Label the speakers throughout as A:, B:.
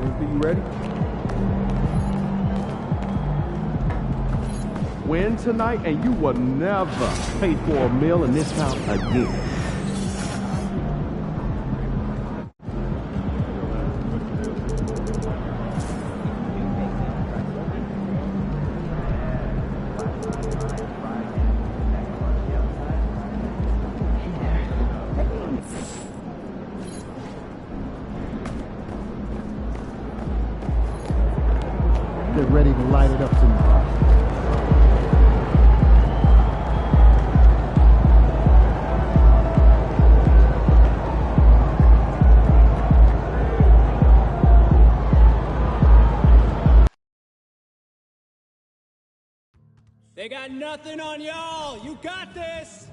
A: MVP, you ready? Win tonight and you will never pay for a meal in this house again.
B: Get ready to light it up tonight.
C: They got nothing on y'all. You got this.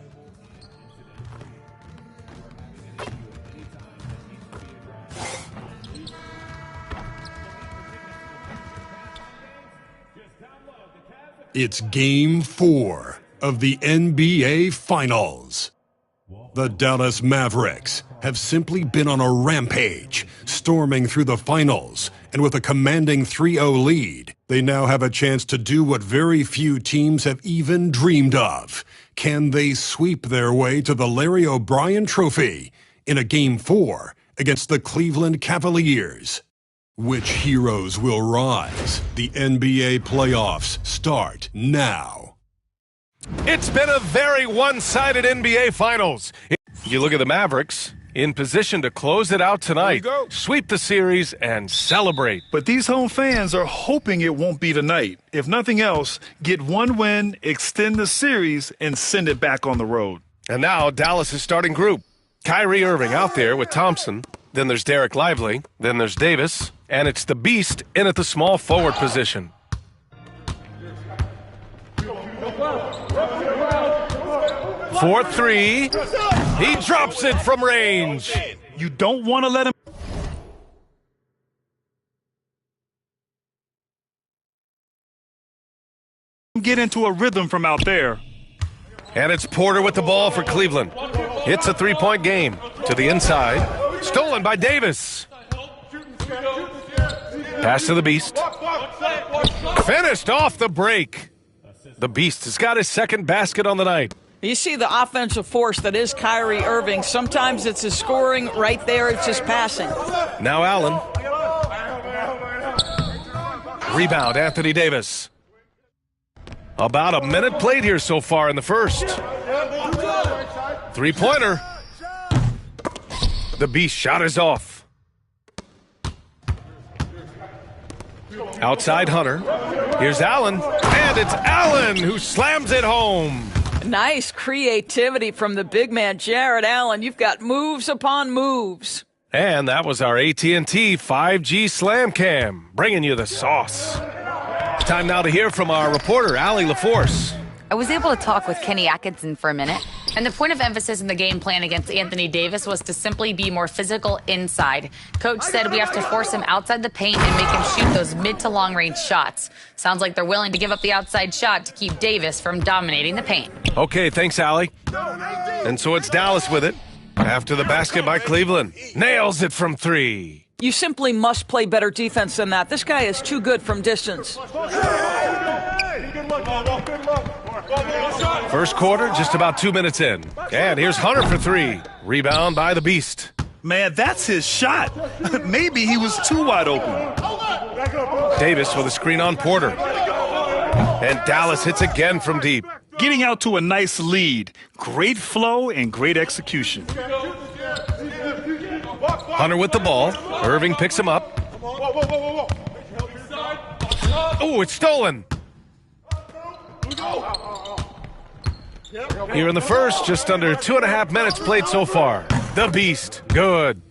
D: It's Game 4 of the NBA Finals. The Dallas Mavericks have simply been on a rampage, storming through the finals, and with a commanding 3-0 lead, they now have a chance to do what very few teams have even dreamed of. Can they sweep their way to the Larry O'Brien Trophy in a Game 4 against the Cleveland Cavaliers? Which heroes will rise? The NBA playoffs start now.
E: It's been a very one-sided NBA Finals. You look at the Mavericks, in position to close it out tonight, sweep the series, and celebrate.
F: But these home fans are hoping it won't be tonight. If nothing else, get one win, extend the series, and send it back on the road.
E: And now Dallas' starting group. Kyrie Irving out there with Thompson. Then there's Derek Lively. Then there's Davis. And it's the Beast in at the small forward position. For three. He drops it from range.
F: You don't want to let him get into a rhythm from out there.
E: And it's Porter with the ball for Cleveland. It's a three-point game. To the inside. Stolen by Davis. Pass to the Beast. Finished off the break. The Beast has got his second basket on the night.
G: You see the offensive force that is Kyrie Irving. Sometimes it's his scoring. Right there, it's his passing.
E: Now Allen. Rebound, Anthony Davis. About a minute played here so far in the first. Three-pointer. The Beast shot is off. Outside Hunter. Here's Allen. And it's Allen who slams it home.
G: Nice creativity from the big man, Jared Allen. You've got moves upon moves.
E: And that was our AT&T 5G Slam Cam, bringing you the sauce. Time now to hear from our reporter, Allie LaForce.
H: I was able to talk with Kenny Atkinson for a minute, and the point of emphasis in the game plan against Anthony Davis was to simply be more physical inside. Coach said we have to force him outside the paint and make him shoot those mid to long range shots. Sounds like they're willing to give up the outside shot to keep Davis from dominating the paint.
E: Okay, thanks, Allie. And so it's Dallas with it. After the basket by Cleveland. Nails it from three.
G: You simply must play better defense than that. This guy is too good from distance.
E: First quarter, just about 2 minutes in. And here's Hunter for three. Rebound by the Beast.
F: Man, that's his shot. Maybe he was too wide open.
E: Davis with a screen on Porter. And Dallas hits again from deep.
F: Getting out to a nice lead. Great flow and great execution.
E: Hunter with the ball. Irving picks him up. Oh, it's stolen. Here in the first, just under 2.5 minutes played so far. The Beast, good.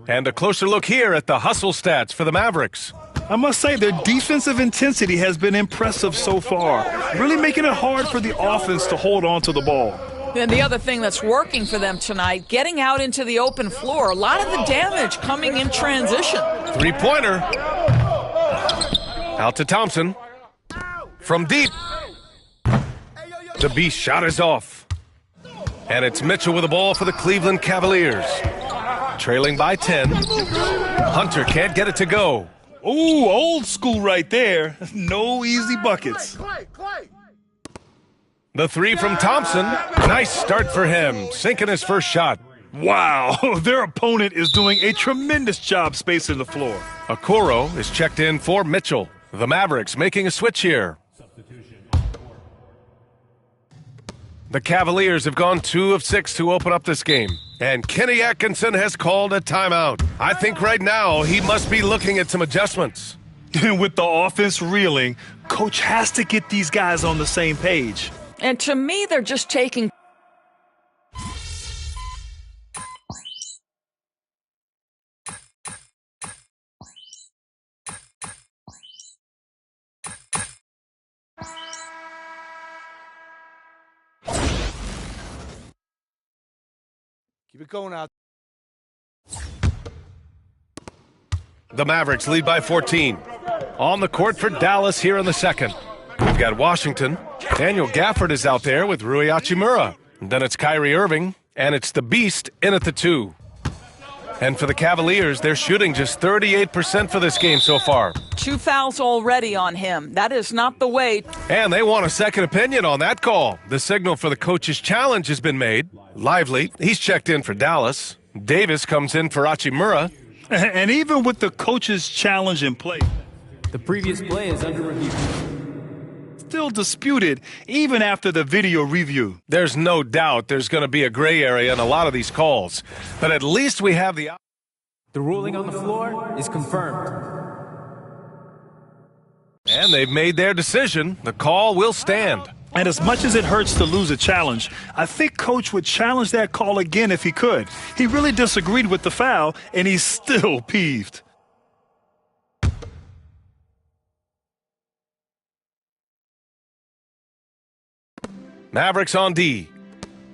E: And a closer look here at the hustle stats for the Mavericks.
F: I must say their defensive intensity has been impressive so far, really making it hard for the offense to hold on to the ball.
G: And the other thing that's working for them tonight, getting out into the open floor. A lot of the damage coming in transition.
E: Three-pointer. Out to Thompson. From deep. The Beast shot is off. And it's Mitchell with the ball for the Cleveland Cavaliers. Trailing by 10. Hunter can't get it to go.
F: Ooh, old school right there. No easy buckets.
E: The three from Thompson. Nice start for him, sinking his first shot.
F: Wow, their opponent is doing a tremendous job spacing the floor.
E: Okoro is checked in for Mitchell. The Mavericks making a switch here. The Cavaliers have gone 2 of 6 to open up this game. And Kenny Atkinson has called a timeout. I think right now he must be looking at some adjustments.
F: And with the offense reeling, coach has to get these guys on the same page.
G: And to me, they're just taking...
B: Keep it going out.
E: The Mavericks lead by 14. On the court for Dallas here in the second. We've got Washington. Daniel Gafford is out there with Rui Hachimura. And then it's Kyrie Irving, and it's the Beast in at the 2. And for the Cavaliers, they're shooting just 38% for this game so far.
G: 2 fouls already on him. That is not the way.
E: And they want a second opinion on that call. The signal for the coach's challenge has been made. Lively, he's checked in for Dallas. Davis comes in for Hachimura.
F: And even with the coach's challenge in play,
C: The previous play is under review.
F: still disputed even after the video review.
E: There's no doubt there's going to be a gray area in a lot of these calls. But at least we have the...
C: The ruling on the floor is confirmed.
E: And they've made their decision. The call will stand.
F: And as much as it hurts to lose a challenge, I think coach would challenge that call again if he could. He really disagreed with the foul, and he's still peeved.
E: Mavericks on D.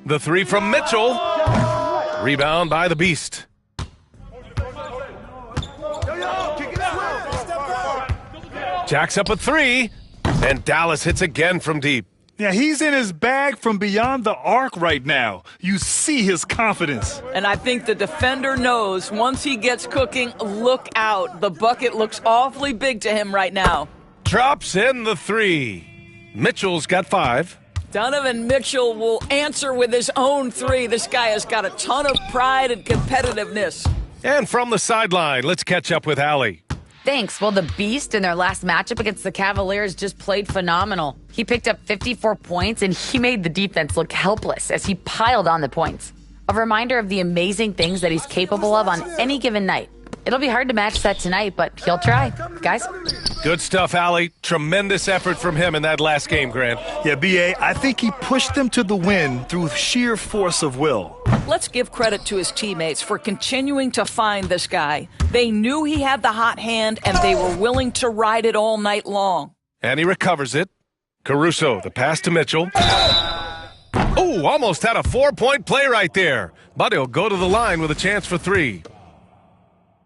E: The 3 from Mitchell. Rebound by the Beast. Jacks up a 3. And Dallas hits again from deep.
F: Yeah, he's in his bag from beyond the arc right now. You see his confidence.
G: And I think the defender knows once he gets cooking, look out. The bucket looks awfully big to him right now.
E: Drops in the 3. Mitchell's got 5.
G: Donovan Mitchell will answer with his own 3. This guy has got a ton of pride and competitiveness.
E: And from the sideline, let's catch up with Allie.
H: Thanks. Well, the Beast in their last matchup against the Cavaliers just played phenomenal. He picked up 54 points, and he made the defense look helpless as he piled on the points. A reminder of the amazing things that he's capable of on any given night. It'll be hard to match that tonight, but he'll try. Guys?
E: Good stuff, Allie. Tremendous effort from him in that last game, Grant.
F: Yeah, B.A., I think he pushed them to the win through sheer force of will.
G: Let's give credit to his teammates for continuing to find this guy. They knew he had the hot hand, and they were willing to ride it all night long.
E: And he recovers it. Caruso, the pass to Mitchell. Oh, almost had a 4-point play right there. But he'll go to the line with a chance for 3.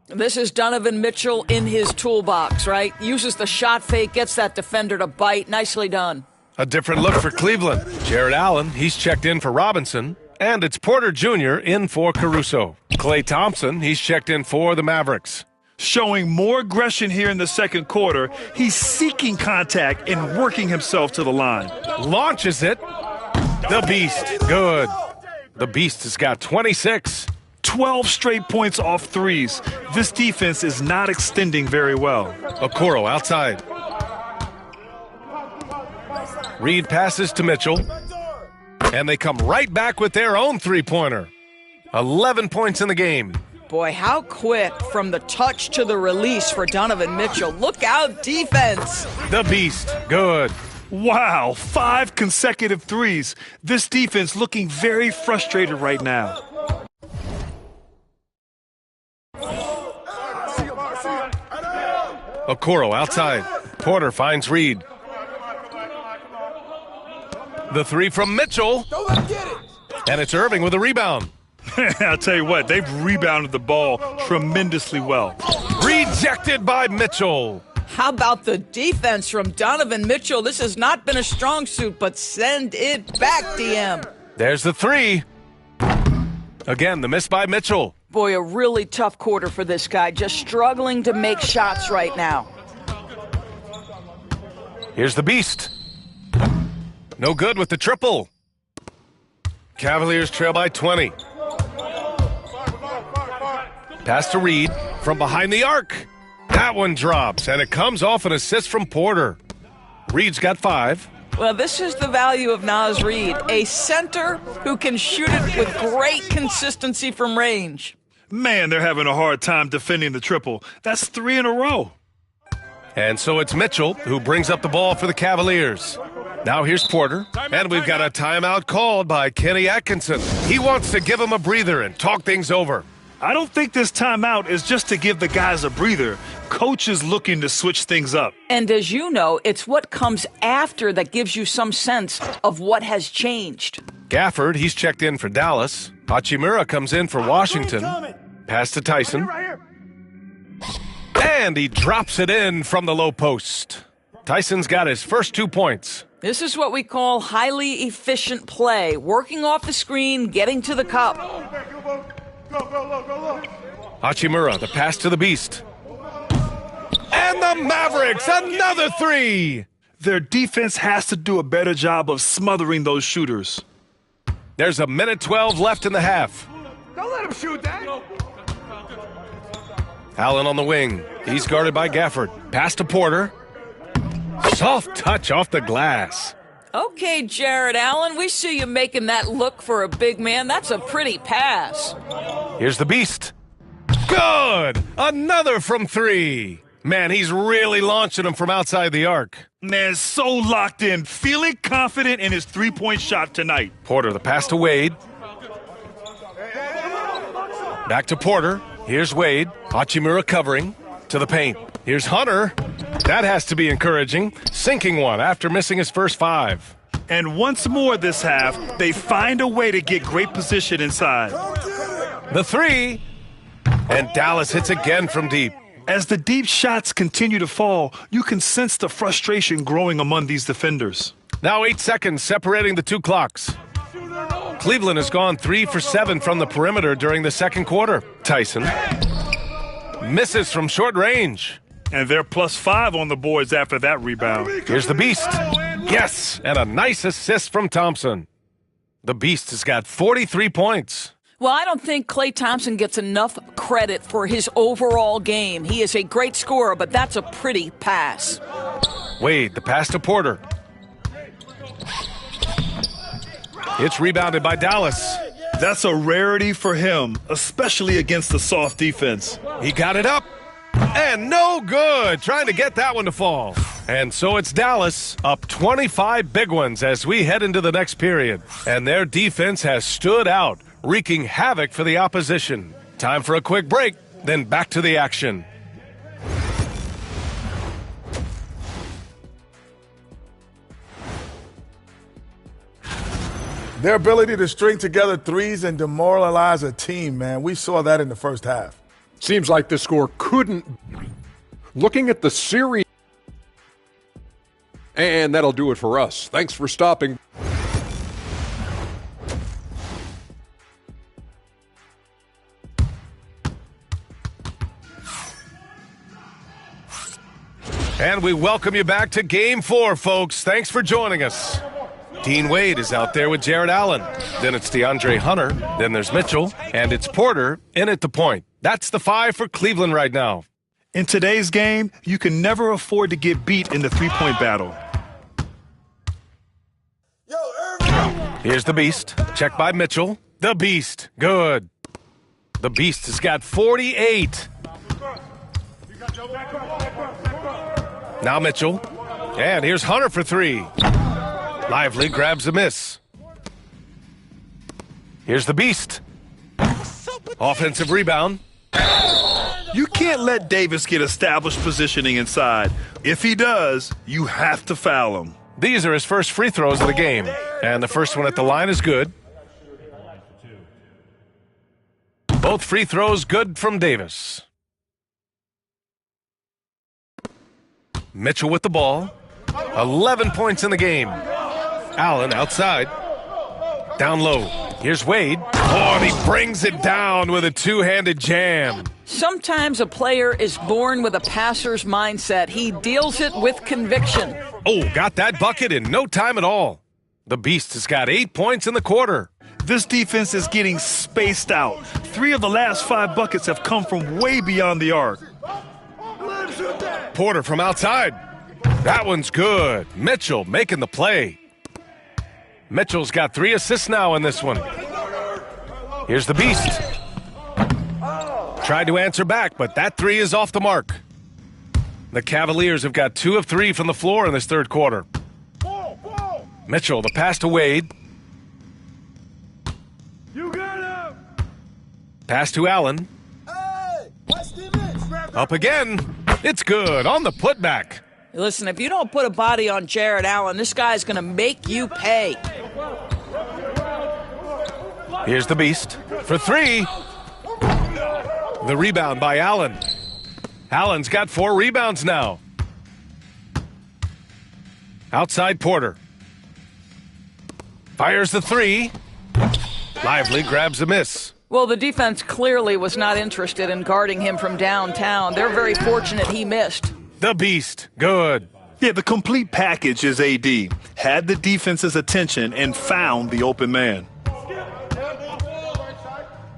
G: This is Donovan Mitchell in his toolbox, right? Uses the shot fake, gets that defender to bite. Nicely done.
E: A different look for Cleveland. Jared Allen, he's checked in for Robinson. And it's Porter Jr. in for Caruso. Klay Thompson, he's checked in for the Mavericks.
F: Showing more aggression here in the second quarter. He's seeking contact and working himself to the line.
E: Launches it. The Beast. Good. The Beast has got 26.
F: 12 straight points off threes. This defense is not extending very well.
E: Okoro outside. Reed passes to Mitchell. And they come right back with their own 3-pointer. 11 points in the game.
G: Boy, how quick from the touch to the release for Donovan Mitchell. Look out, defense.
E: The Beast. Good.
F: Wow, 5 consecutive threes. This defense looking very frustrated right now.
E: Okoro outside. Porter finds Reed. The 3 from Mitchell. And it's Irving with a rebound.
F: I'll tell you what, they've rebounded the ball tremendously well.
E: Rejected by Mitchell.
G: How about the defense from Donovan Mitchell? This has not been a strong suit, but send it back, DM.
E: There's the 3. Again, the miss by Mitchell.
G: Boy, a really tough quarter for this guy. Just struggling to make shots right now.
E: Here's the Beast. No good with the triple. Cavaliers trail by 20. Pass to Reed from behind the arc. That one drops, and it comes off an assist from Porter. Reed's got 5.
G: Well, this is the value of Naz Reid, a center who can shoot it with great consistency from range.
F: Man, they're having a hard time defending the triple. That's 3 in a row.
E: And so it's Mitchell who brings up the ball for the Cavaliers. Now here's Porter, and we've got a timeout called by Kenny Atkinson. He wants to give him a breather and talk things over.
F: I don't think this timeout is just to give the guys a breather. Coach is looking to switch things up.
G: And as you know, it's what comes after that gives you some sense of what has changed.
E: Gafford, he's checked in for Dallas. Hachimura comes in for Washington. Pass to Tyson. And he drops it in from the low post. Tyson's got his first 2 points.
G: This is what we call highly efficient play. Working off the screen, getting to the cup.
E: Hachimura, the pass to the Beast. And the Mavericks, another 3!
F: Their defense has to do a better job of smothering those shooters.
E: There's a minute 12 left in the half.
B: Don't let him shoot that.
E: Allen on the wing. He's guarded by Gafford. Pass to Porter. Soft touch off the glass.
G: Okay, Jared Allen, we see you making that look for a big man. That's a pretty pass.
E: Here's the Beast. Good! Another from 3. Man, he's really launching him from outside the arc.
F: Man, so locked in, feeling confident in his three-point shot tonight.
E: Porter, the pass to Wade. Back to Porter. Here's Wade. Hachimura covering to the paint. Here's Hunter. That has to be encouraging. Sinking one after missing his first 5.
F: And once more this half, they find a way to get great position inside.
E: The 3. And Dallas hits again from deep.
F: As the deep shots continue to fall, you can sense the frustration growing among these defenders.
E: Now 8 seconds separating the 2 clocks. Cleveland has gone 3 for 7 from the perimeter during the second quarter. Tyson misses from short range.
F: And they're +5 on the boards after that rebound.
E: Here's the Beast. Yes, and a nice assist from Thompson. The Beast has got 43 points.
G: Well, I don't think Klay Thompson gets enough credit for his overall game. He is a great scorer, but that's a pretty pass.
E: Wade, the pass to Porter. It's rebounded by Dallas.
F: That's a rarity for him, especially against the soft defense.
E: He got it up, and no good. Trying to get that one to fall. And so it's Dallas, up 25 big ones as we head into the next period. And their defense has stood out, wreaking havoc for the opposition. Time for a quick break, then back to the action.
B: Their ability to string together threes and demoralize a team, man. We saw that in the first half.
A: Seems like the score couldn't. Looking at the series. And that'll do it for us. Thanks for stopping.
E: And we welcome you back to Game 4, folks. Thanks for joining us. Dean Wade is out there with Jared Allen. Then it's DeAndre Hunter. Then there's Mitchell. And it's Porter in at the point. That's the 5 for Cleveland right now.
F: In today's game, you can never afford to get beat in the three-point battle.
E: Here's the Beast. Checked by Mitchell. The Beast. Good. The Beast has got 48. Now Mitchell. And here's Hunter for 3. Lively grabs a miss. Here's the Beast. Offensive rebound.
F: You can't let Davis get established positioning inside. If he does, you have to foul him.
E: These are his first free throws of the game. And the first one at the line is good. Both free throws good from Davis. Mitchell with the ball. 11 points in the game. Allen outside. Down low. Here's Wade. Oh, and he brings it down with a two-handed jam.
G: Sometimes a player is born with a passer's mindset. He deals it with conviction.
E: Oh, got that bucket in no time at all. The Beast has got 8 points in the quarter.
F: This defense is getting spaced out. 3 of the last 5 buckets have come from way beyond the arc.
E: Porter from outside. That one's good. Mitchell making the play. Mitchell's got 3 assists now in this one. Here's the Beast. Tried to answer back, but that 3 is off the mark. The Cavaliers have got 2 of 3 from the floor in this third quarter. Mitchell, the pass to Wade. Pass to Allen. Up again. It's good on the putback.
G: Listen, if you don't put a body on Jared Allen, this guy's going to make you pay.
E: Here's the Beast for 3. The rebound by Allen. Allen's got 4 rebounds now. Outside Porter. Fires the 3. Lively grabs a miss.
G: Well, the defense clearly was not interested in guarding him from downtown. They're very fortunate he missed.
E: The Beast, good.
F: Yeah, the complete package is AD. Had the defense's attention and found the open man.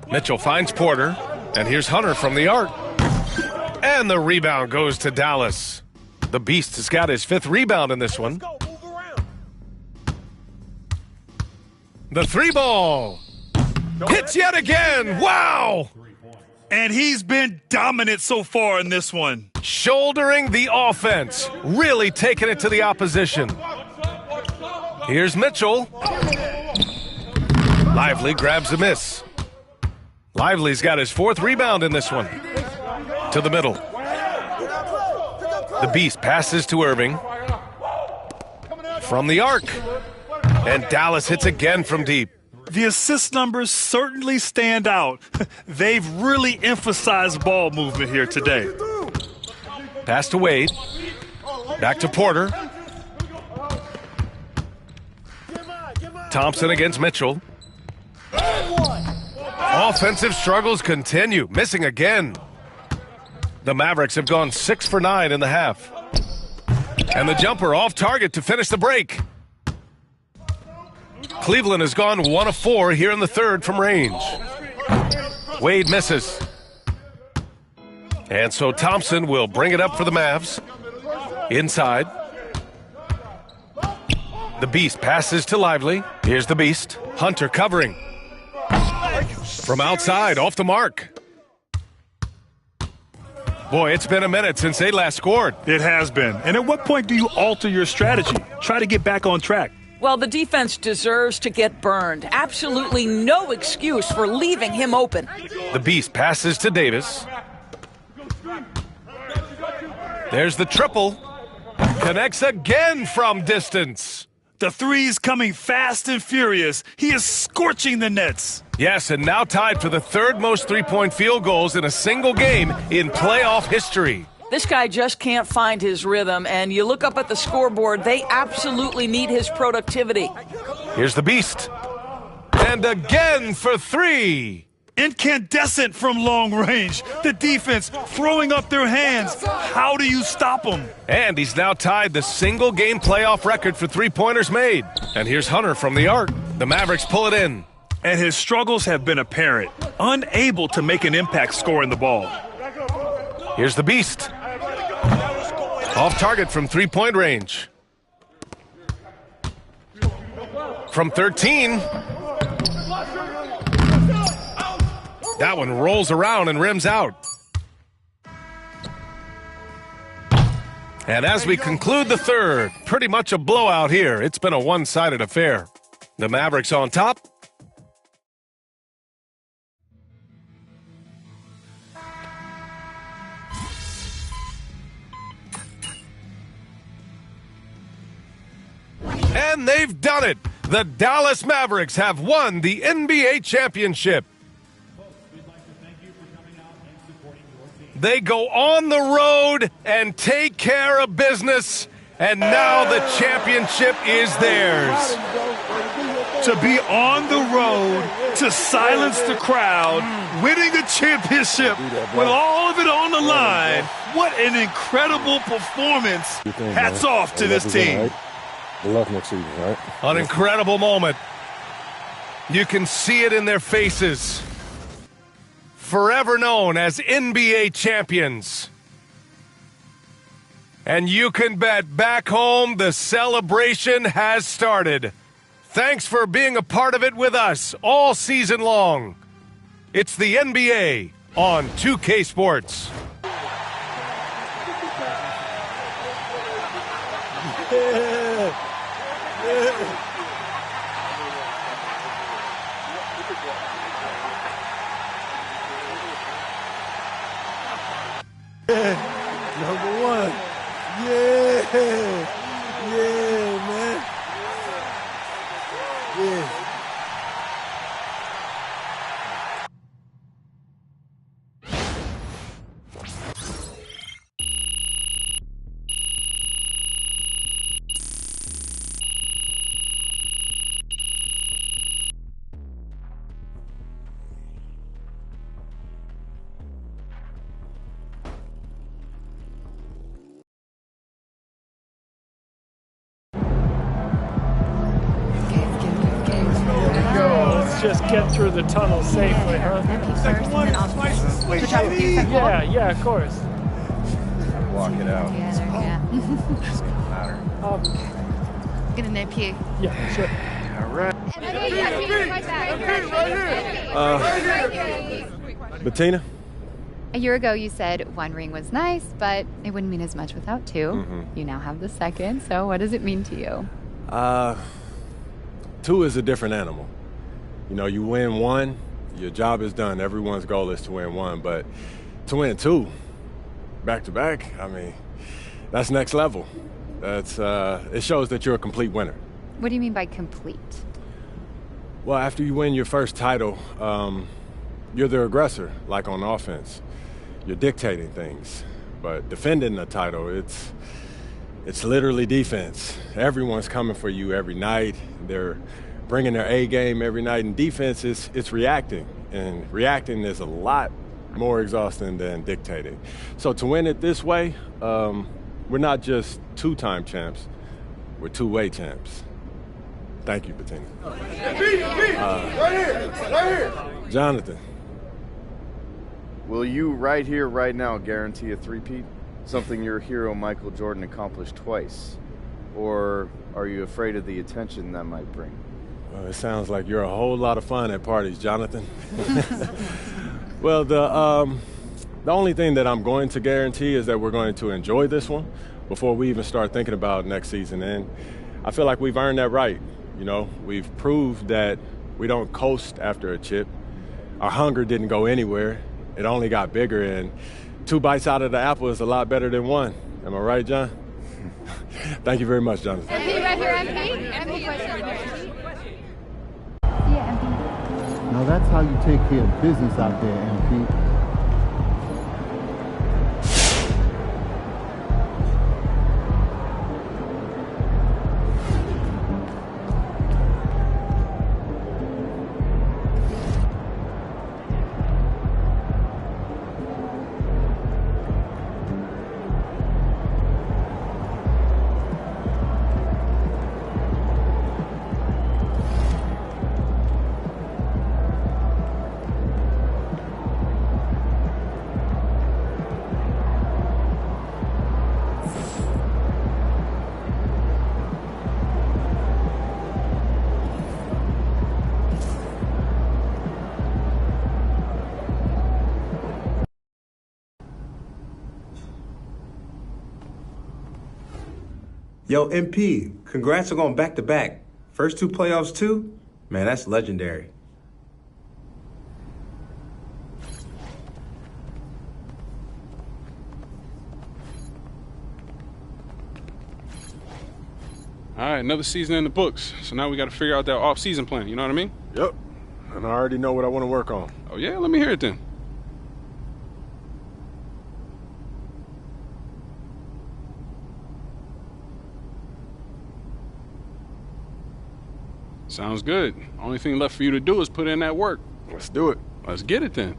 E: Mitchell finds Porter, and here's Hunter from the arc. And the rebound goes to Dallas. The Beast has got his 5th rebound in this one. The 3 ball. Hits yet again. Wow.
F: And he's been dominant so far in this one.
E: Shouldering the offense. Really taking it to the opposition. Here's Mitchell. Lively grabs a miss. Lively's got his 4th rebound in this one. To the middle. The Beast passes to Irving. From the arc. And Dallas hits again from deep.
F: The assist numbers certainly stand out. They've really emphasized ball movement here today.
E: Pass to Wade. Back to Porter. Thompson against Mitchell. Offensive struggles continue. Missing again. The Mavericks have gone 6 for 9 in the half. And the jumper off target to finish the break. Cleveland has gone 1 of 4 here in the third from range. Wade misses. And so Thompson will bring it up for the Mavs. Inside. The Beast passes to Lively. Here's the Beast. Hunter covering. From outside, off the mark. Boy, it's been a minute since they last scored.
F: It has been. And at what point do you alter your strategy? Try to get back on track.
G: Well, the defense deserves to get burned. Absolutely no excuse for leaving him open.
E: The Beast passes to Davis. There's the triple. Connects again from distance.
F: The 3's coming fast and furious. He is scorching the nets.
E: Yes, and now tied for the 3rd most three-point field goals in a single game in playoff history.
G: This guy just can't find his rhythm, and you look up at the scoreboard, they absolutely need his productivity.
E: Here's the Beast. And again for 3.
F: Incandescent from long range. The defense throwing up their hands. How do you stop him?
E: And he's now tied the single-game playoff record for three-pointers made. And here's Hunter from the arc. The Mavericks pull it in.
F: And his struggles have been apparent. Unable to make an impact scoring the ball.
E: Here's the Beast. Off target from three-point range. From 13. That one rolls around and rims out. And as we conclude the third, pretty much a blowout here. It's been a one-sided affair. The Mavericks on top. And they've done it. The Dallas Mavericks have won the NBA championship. They go on the road and take care of business, and now the championship is theirs.
F: to be on the road, to silence the crowd, winning a championship with all of it on the line. What an incredible performance. Hats off to this team.
I: Good luck next season, right?
E: An incredible moment. You can see it in their faces. Forever known as NBA champions. And you can bet back home the celebration has started. Thanks for being a part of it with us all season long. It's the NBA on 2K Sports.
A: Number one. Yeah. Yeah, man. Yeah.
J: Just get through the tunnel safely, huh?
C: Second one, twice the switch.
J: Yeah, of course.
I: Walk it out.
K: Get in there, P.
J: Yeah, sure.
I: All right. Bettina?
K: A year ago, you said one ring was nice, but it wouldn't mean as much without two. You now have the second, so what does it mean to you?
I: Two is a different animal. You know, you win one, your job is done. Everyone's goal is to win one, but to win two, back to back, I mean, that's next level. That's it shows that you're a complete winner.
K: What do you mean by complete?
I: Well, after you win your first title, you're the aggressor, like on offense. You're dictating things, but defending the title, it's literally defense. Everyone's coming for you every night. They're bringing their A game every night, and defense it's reacting, and reacting is a lot more exhausting than dictating. So to win it this way, we're not just two-time champs, we're two-way champs. Thank you, Bettina.
B: Right here.
I: Jonathan.
L: Will you right here, right now, guarantee a three-peat? Something your hero Michael Jordan accomplished twice? Or are you afraid of the attention that might bring?
I: Well, it sounds like you're a whole lot of fun at parties, Jonathan. Well, the only thing that I'm going to guarantee is that we're going to enjoy this one before we even start thinking about next season. And I feel like we've earned that right. You know, we've proved that we don't coast after a chip. Our hunger didn't go anywhere. It only got bigger, and 2 bites out of the apple is a lot better than 1. Am I right, John? Thank you very much, Jonathan.
K: MP right here, MP question. Yeah, MP.
A: Now that's how you take care of business out there, MP.
M: Yo, MP, congrats on going back-to-back. First 2 playoffs, too? Man, that's legendary.
N: All right, another season in the books. So now we got to figure out that off-season plan, you know what I mean?
I: Yep, and I already know what I want to work on.
N: Oh, yeah? Let me hear it then. Sounds good. Only thing left for you to do is put in that work.
I: Let's do it.
N: Let's get it then.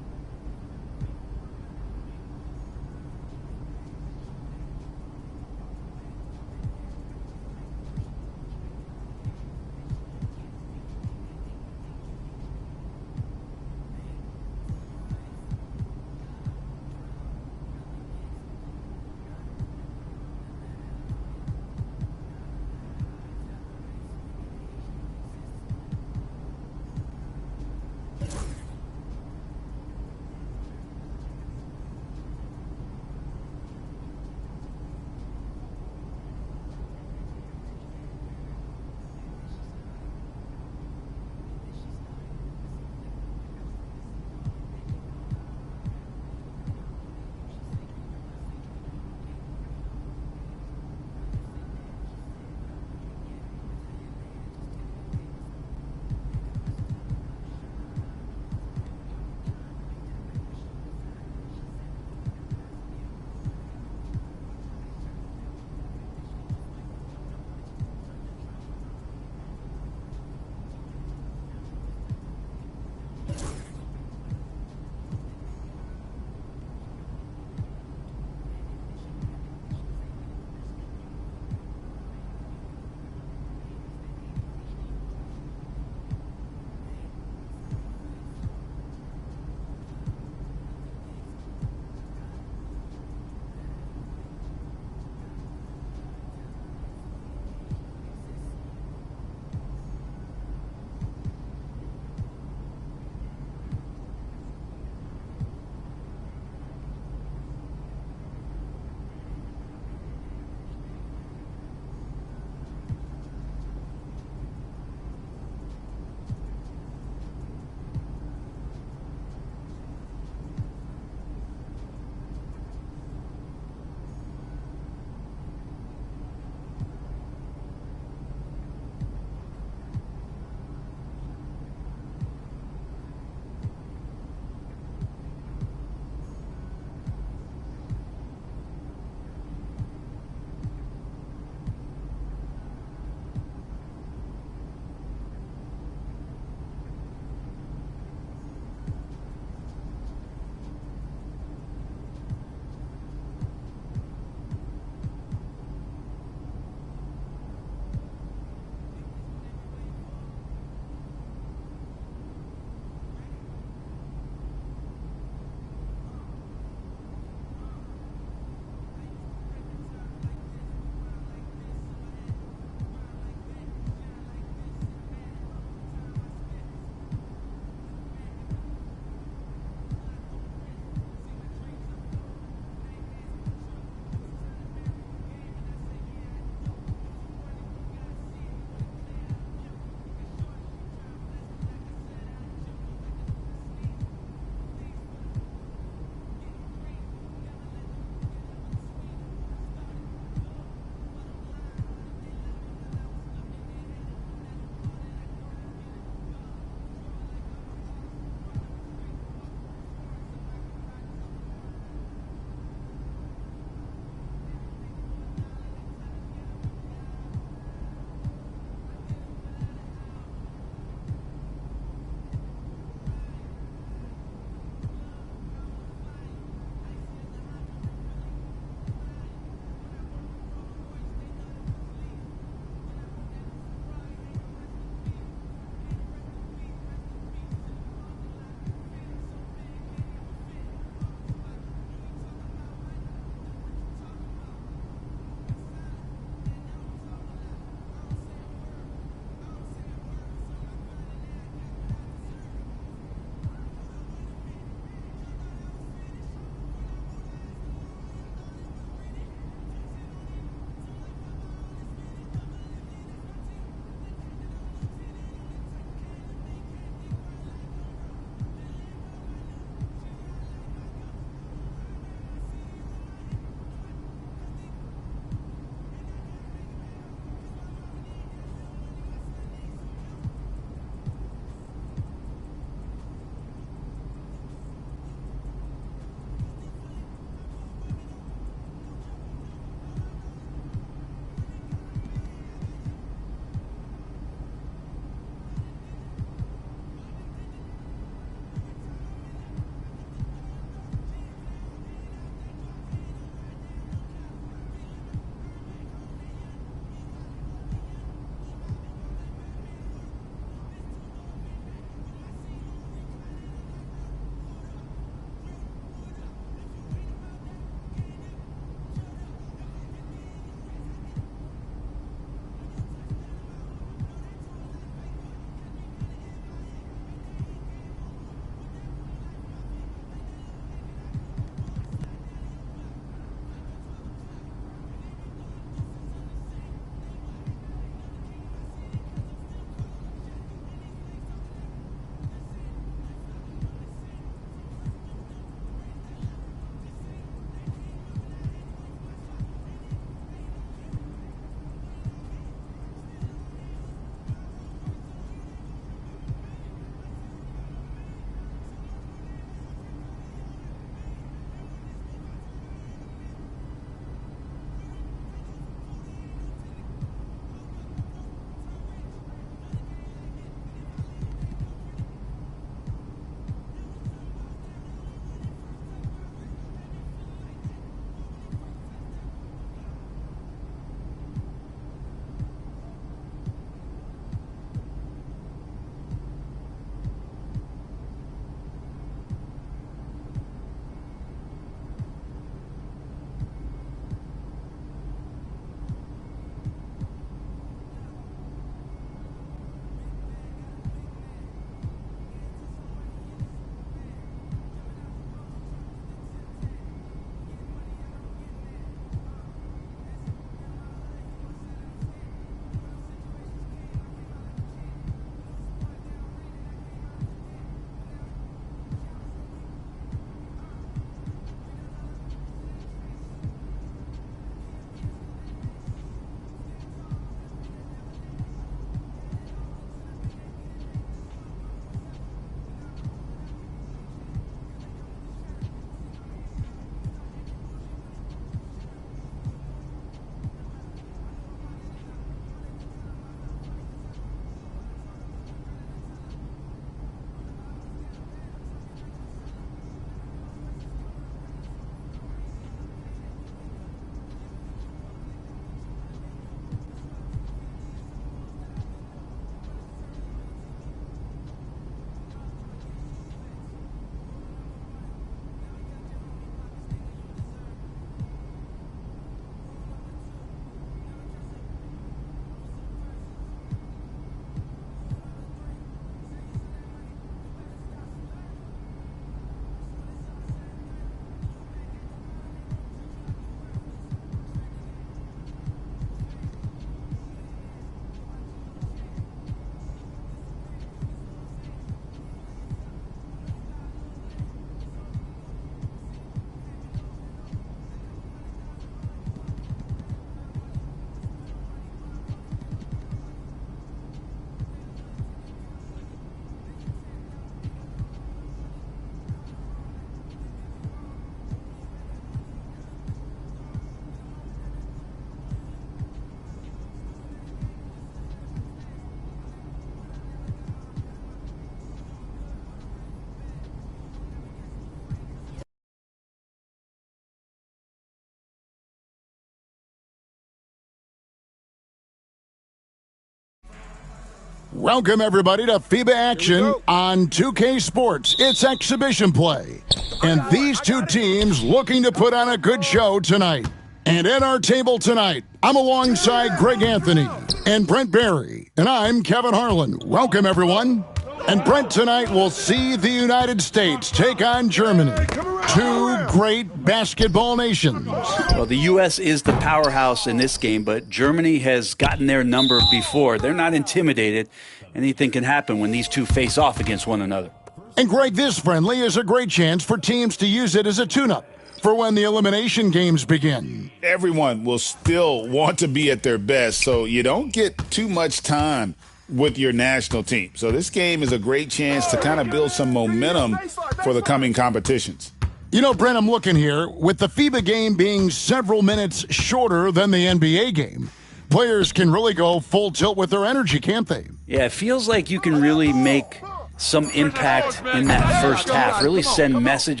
O: Welcome, everybody, to FIBA action on 2K Sports. It's exhibition play. And these two teams looking to put on a good show tonight. And at our table tonight, I'm alongside Greg Anthony and Brent Barry. And I'm Kevin Harlan. Welcome, everyone. And Brent, tonight will see the United States take on Germany. Two great basketball nations.
P: Well, the U.S. is the powerhouse in this game, but Germany has gotten their number before. They're not intimidated. Anything can happen when these two face off against one another.
O: And Greg, this friendly is a great chance for teams to use it as a tune-up for when the elimination games begin.
Q: Everyone will still want to be at their best, so you don't get too much time with your national team. So this game is a great chance to kind of build some momentum for the coming competitions.
O: You know, Brent, I'm looking here. With the FIBA game being several minutes shorter than the NBA game, players can really go full tilt with their energy, can't they?
P: Yeah, it feels like you can really make some impact in that first half, really send message.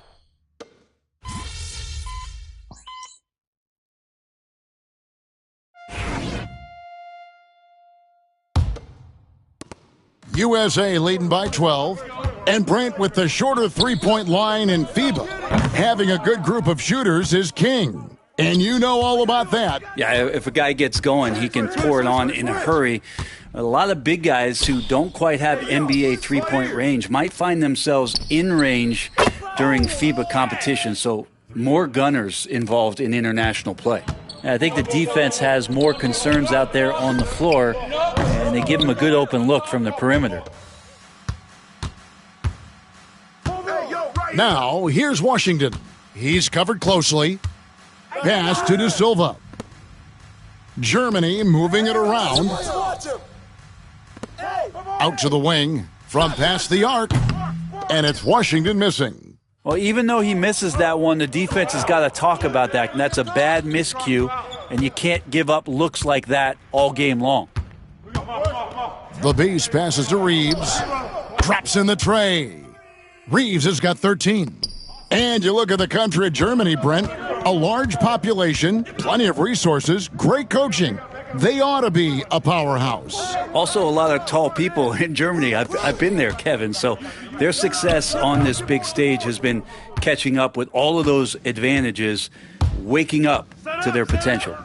O: USA leading by 12, and Brent with the shorter three-point line in FIBA. Having a good group of shooters is king, and you know all about that.
P: Yeah, if a guy gets going, he can pour it on in a hurry. A lot of big guys who don't quite have NBA three-point range might find themselves in range during FIBA competition, so more gunners involved in international play. I think the defense has more concerns out there on the floor, and they give them a good open look from the perimeter.
O: Now, here's Washington. He's covered closely. Pass to De Silva. Germany moving it around. Out to the wing from past the arc, and it's Washington missing.
P: Well, even though he misses that one, the defense has got to talk about that, and that's a bad miscue, and you can't give up looks like that all game long.
O: The base passes to Reeves. Drops in the tray. Reeves has got 13. And you look at the country of Germany, Brent. A large population, plenty of resources, great coaching. They ought to be a powerhouse.
P: Also, a lot of tall people in Germany. I've been there, Kevin. So their success on this big stage has been catching up with all of those advantages, waking up to their potential.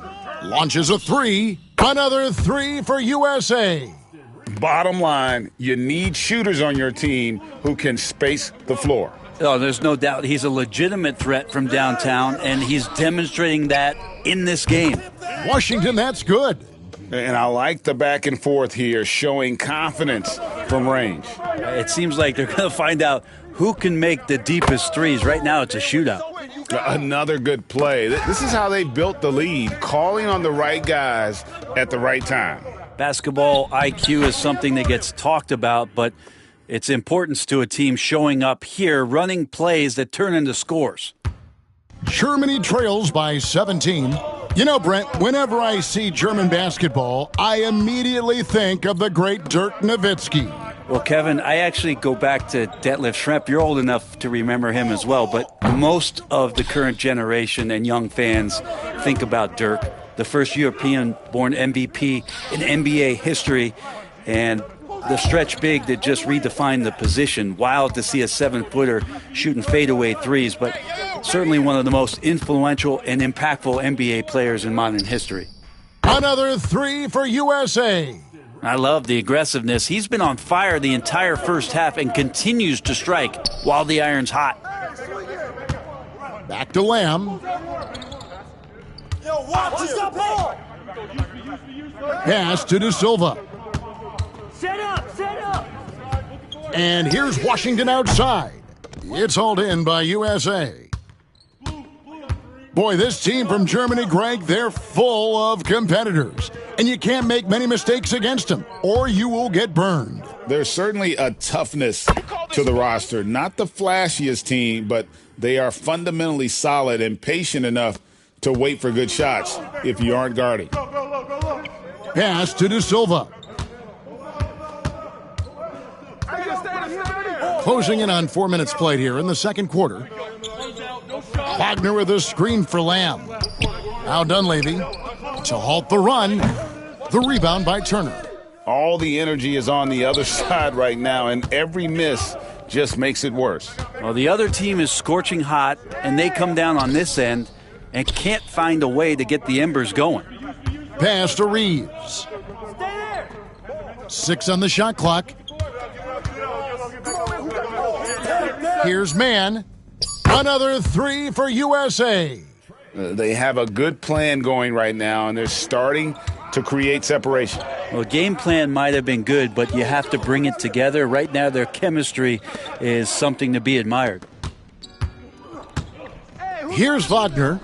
O: Launches a three. Another three for USA.
Q: Bottom line, you need shooters on your team who can space the floor.
P: Oh, there's no doubt he's a legitimate threat from downtown, and he's demonstrating that in this game.
O: Washington, that's good.
Q: And I like the back and forth here, showing confidence from range.
P: It seems like they're going to find out who can make the deepest threes. Right now, it's a shootout.
Q: Another good play. This is how they built the lead, calling on the right guys at the right time.
P: Basketball IQ is something that gets talked about, but its importance to a team showing up here, running plays that turn into scores.
O: Germany trails by 17. You know, Brent, whenever I see German basketball, I immediately think of the great Dirk Nowitzki.
P: Well, Kevin, I actually go back to Detlef Schrempf. You're old enough to remember him as well, but most of the current generation and young fans think about Dirk, the first European-born MVP in NBA history, and the stretch big that just redefined the position. Wild to see a 7-footer shooting fadeaway threes, but certainly one of the most influential and impactful NBA players in modern history.
O: Another three for USA.
P: I love the aggressiveness. He's been on fire the entire first half and continues to strike while the iron's hot.
O: Back to Lamb. Pass to De Silva.
C: Set up!
O: And here's Washington outside. It's hauled in by USA. Boy, this team from Germany, Greg, they're full of competitors. And you can't make many mistakes against them, or you will get burned.
Q: There's certainly a toughness to the roster. Not the flashiest team, but they are fundamentally solid and patient enough to wait for good shots if you aren't guarding.
O: Pass to De Silva. Closing in on 4 minutes played here in the second quarter. Wagner with a screen for Lamb. Now Dunleavy to halt the run. The rebound by Turner.
Q: All the energy is on the other side right now, and every miss just makes it worse.
P: Well, the other team is scorching hot, and they come down on this end and can't find a way to get the embers going.
O: Pass to Reeves. 6 on the shot clock. Here's Mann. Another 3 for USA.
Q: They have a good plan going right now, and they're starting to create separation.
P: Well, game plan might have been good, but you have to bring it together. Right now, their chemistry is something to be admired.
O: Here's Wagner.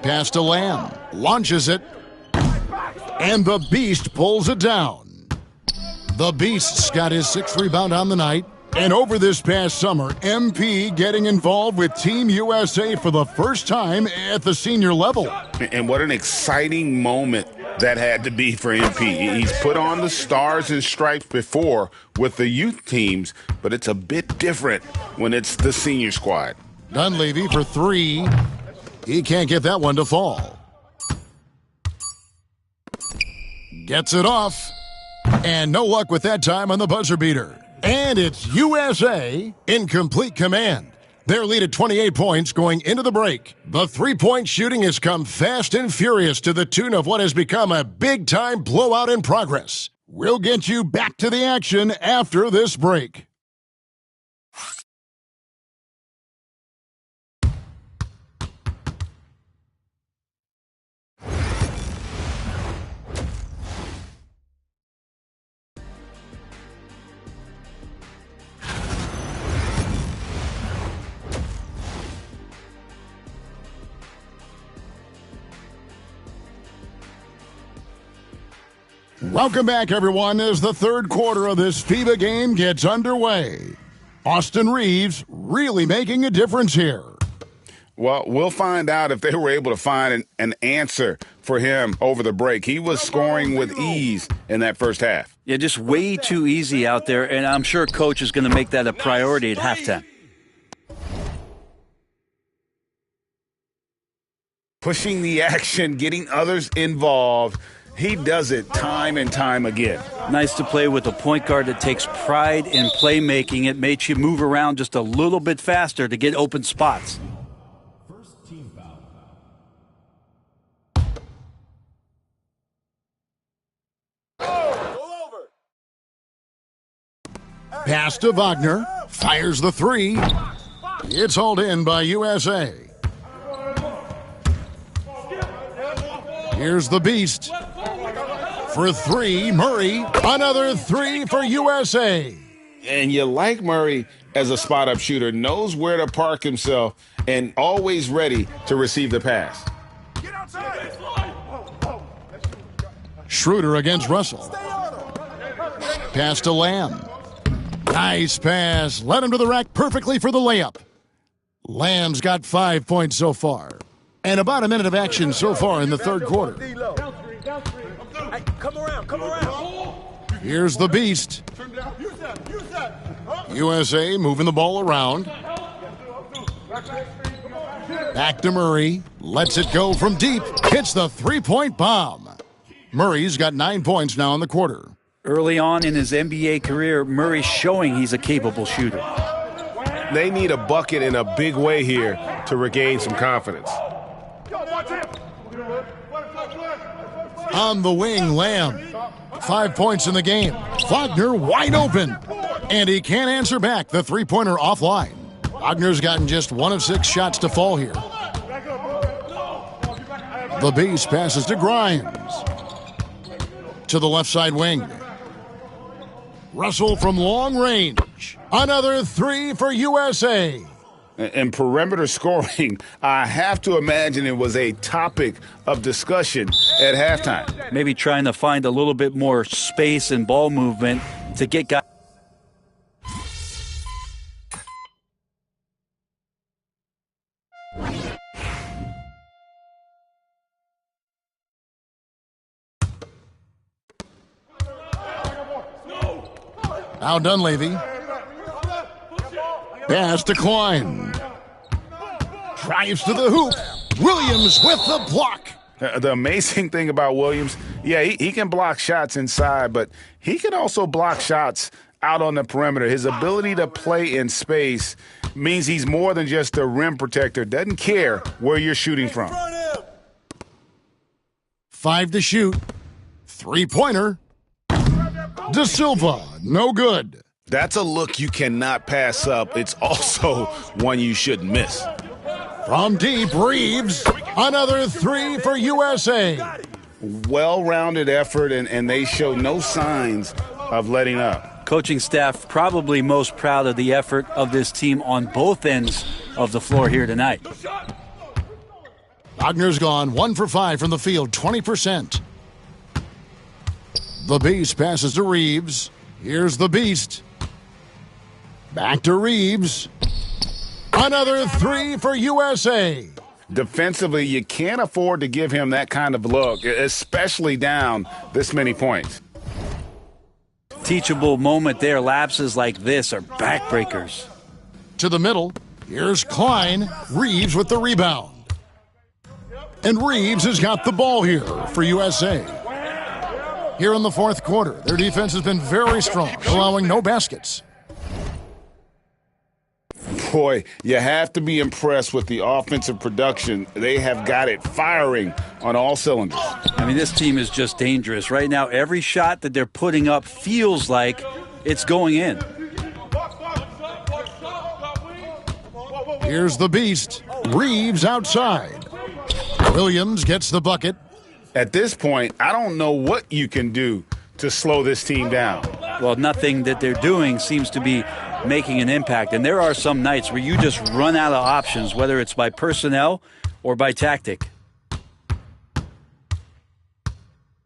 O: Pass to Lamb. Launches it. And the Beast pulls it down. The Beast's got his 6th rebound on the night. And over this past summer, MP getting involved with Team USA for the first time at the senior level.
Q: And what an exciting moment that had to be for MP. He's put on the stars and stripes before with the youth teams, but it's a bit different when it's the senior squad.
O: Dunleavy for 3. He can't get that one to fall. Gets it off. And no luck with that time on the buzzer beater. And it's USA in complete command. Their lead at 28 points going into the break. The three-point shooting has come fast and furious to the tune of what has become a big-time blowout in progress. We'll get you back to the action after this break. Welcome back, everyone, as the third quarter of this FIBA game gets underway. Austin Reeves really making a difference here.
Q: Well, we'll find out if they were able to find an answer for him over the break. He was scoring with ease in that first half.
P: Yeah, just way too easy out there, and I'm sure Coach is going to make that a priority at halftime.
Q: Pushing the action, getting others involved. He does it time and time again.
P: Nice to play with a point guard that takes pride in playmaking. It makes you move around just a little bit faster to get open spots.
R: First team foul.
O: Pass to Wagner. Fires the 3. It's hauled in by USA. Here's the Beast. For 3, Murray. Another 3 for USA.
Q: And you like Murray as a spot-up shooter. Knows where to park himself and always ready to receive the pass.
O: Schroeder against Russell. Pass to Lamb. Nice pass. Led him to the rack perfectly for the layup. Lamb's got 5 points so far. And about a minute of action so far in the third quarter.
C: Come around.
O: Here's the Beast. USA moving the ball around. Back to Murray. Lets it go from deep. Hits the three-point bomb. Murray's got 9 points now in the quarter.
P: Early on in his NBA career, Murray's showing he's a capable shooter.
E: They need a bucket in a big way here to regain some confidence.
O: On the wing, Lamb. 5 points in the game. Wagner wide open. And he can't answer back the three-pointer offline. Wagner's gotten just 1 of 6 shots to fall here. The Beast passes to Grimes. To the left side wing. Russell from long range. Another 3 for USA.
Q: And perimeter scoring, I have to imagine it was a topic of discussion at halftime.
P: Maybe trying to find a little bit more space and ball movement to get guys.
O: Now Dunleavy. Pass to Klein. Drives to the hoop. Williams with the block.
Q: The amazing thing about Williams, yeah, he can block shots inside, but he can also block shots out on the perimeter. His ability to play in space means he's more than just a rim protector. Doesn't care where you're shooting from.
O: 5 to shoot. 3-pointer. De Silva, no good.
Q: That's a look you cannot pass up. It's also one you shouldn't miss.
O: From deep, Reeves. Another 3 for USA.
Q: Well-rounded effort, and they show no signs of letting up.
P: Coaching staff probably most proud of the effort of this team on both ends of the floor here tonight.
O: Wagner's gone 1 for 5 from the field, 20%. The Beast passes to Reeves. Here's the Beast. Back to Reeves. Another 3 for USA.
Q: Defensively, you can't afford to give him that kind of look, especially down this many points.
P: Teachable moment there. Lapses like this are backbreakers.
O: To the middle. Here's Klein. Reeves with the rebound. And Reeves has got the ball here for USA. Here in the fourth quarter, their defense has been very strong, allowing no baskets.
Q: Boy, you have to be impressed with the offensive production. They have got it firing on all cylinders.
P: I mean, this team is just dangerous. Right now, every shot that they're putting up feels like it's going in.
O: Here's the Beast. Reeves outside. Williams gets the bucket.
Q: At this point, I don't know what you can do to slow this team down.
P: Well, nothing that they're doing seems to be making an impact. And there are some nights where you just run out of options, whether it's by personnel or by tactic.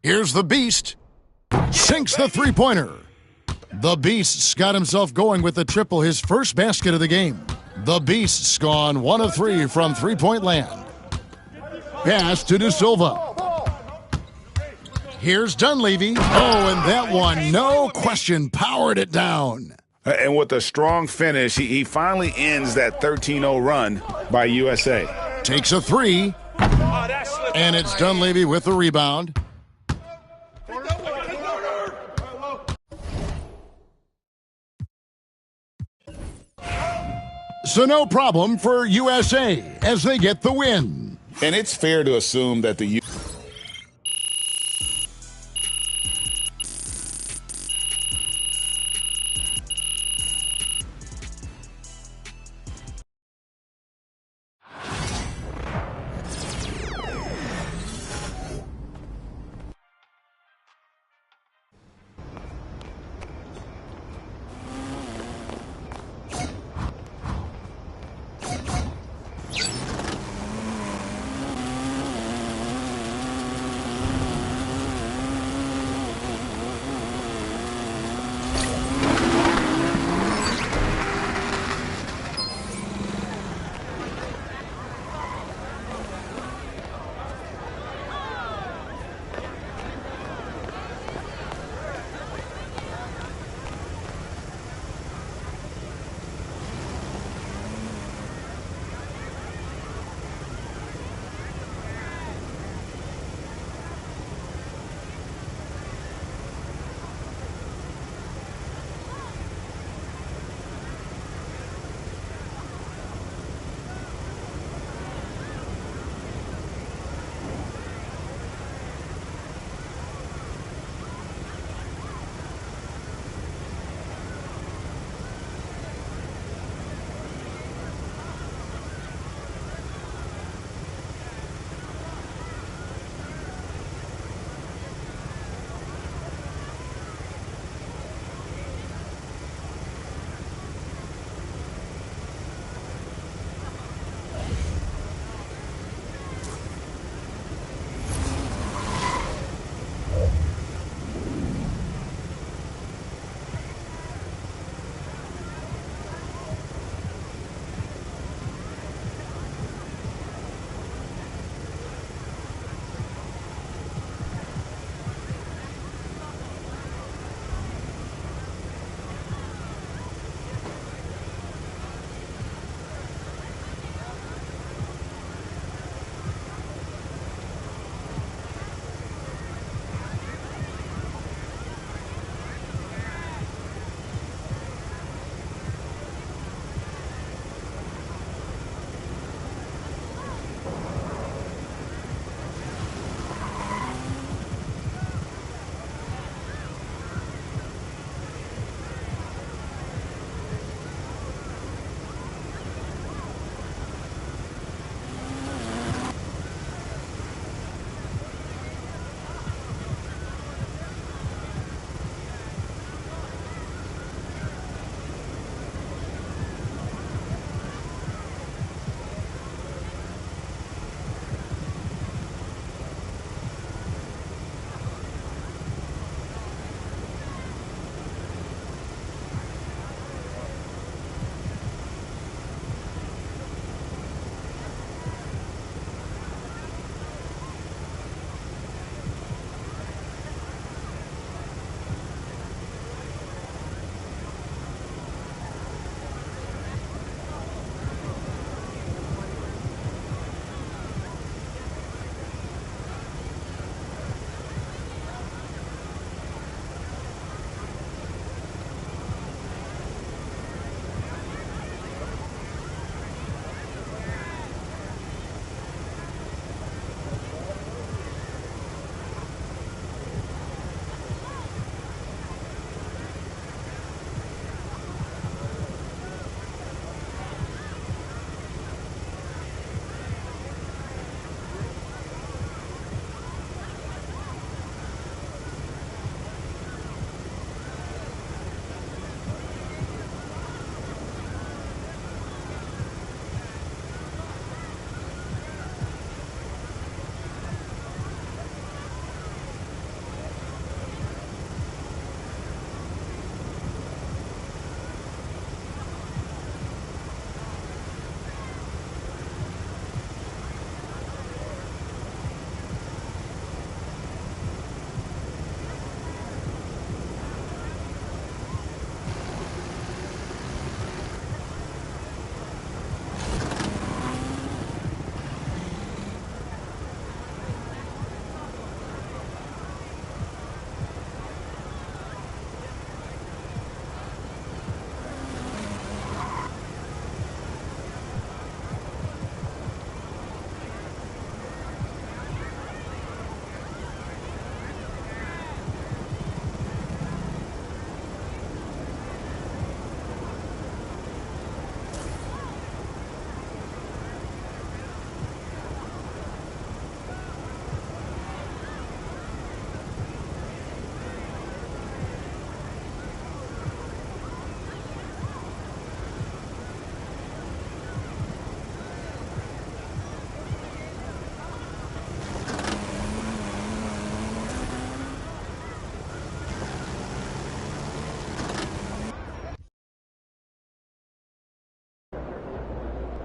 O: Here's the Beast. Sinks the three-pointer. The Beast's got himself going with the triple, his first basket of the game. The Beast's gone 1 of 3 from three-point land. Pass to De Silva. Here's Dunleavy. Oh, and that one, no question, powered it down.
Q: And with a strong finish, he finally ends that 13-0 run by USA.
O: Takes a 3. And it's Dunleavy with the rebound. So no problem for USA as they get the win.
Q: And it's fair to assume that the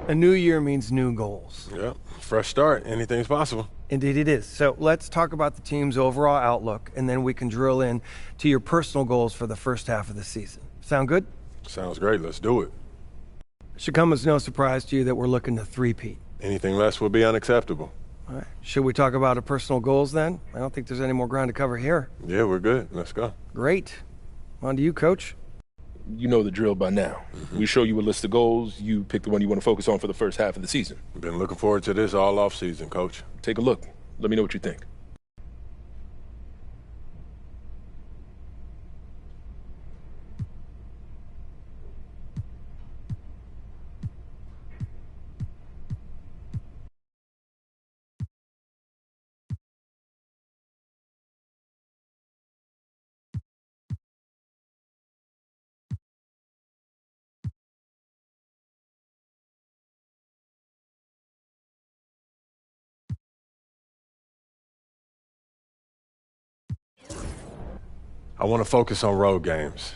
S: A new year means new goals.
I: Yep, fresh start. Anything's possible.
S: Indeed it is. So let's talk about the team's overall outlook, and then we can drill in to your personal goals for the first half of the season. Sound good?
I: Sounds great. Let's do it.
S: It should come as no surprise to you that we're looking to three-peat.
I: Anything less would be unacceptable.
S: All right. Should we talk about our personal goals then? I don't think there's any more ground to cover here.
I: Yeah, we're good. Let's go.
S: Great. On to you, Coach.
T: You know the drill by now. We show you a list of goals. You pick the one you want to focus on for the first half of the season.
I: Been looking forward to this all off season, Coach.
T: Take a look. Let me know what you think.
I: I want to focus on road games.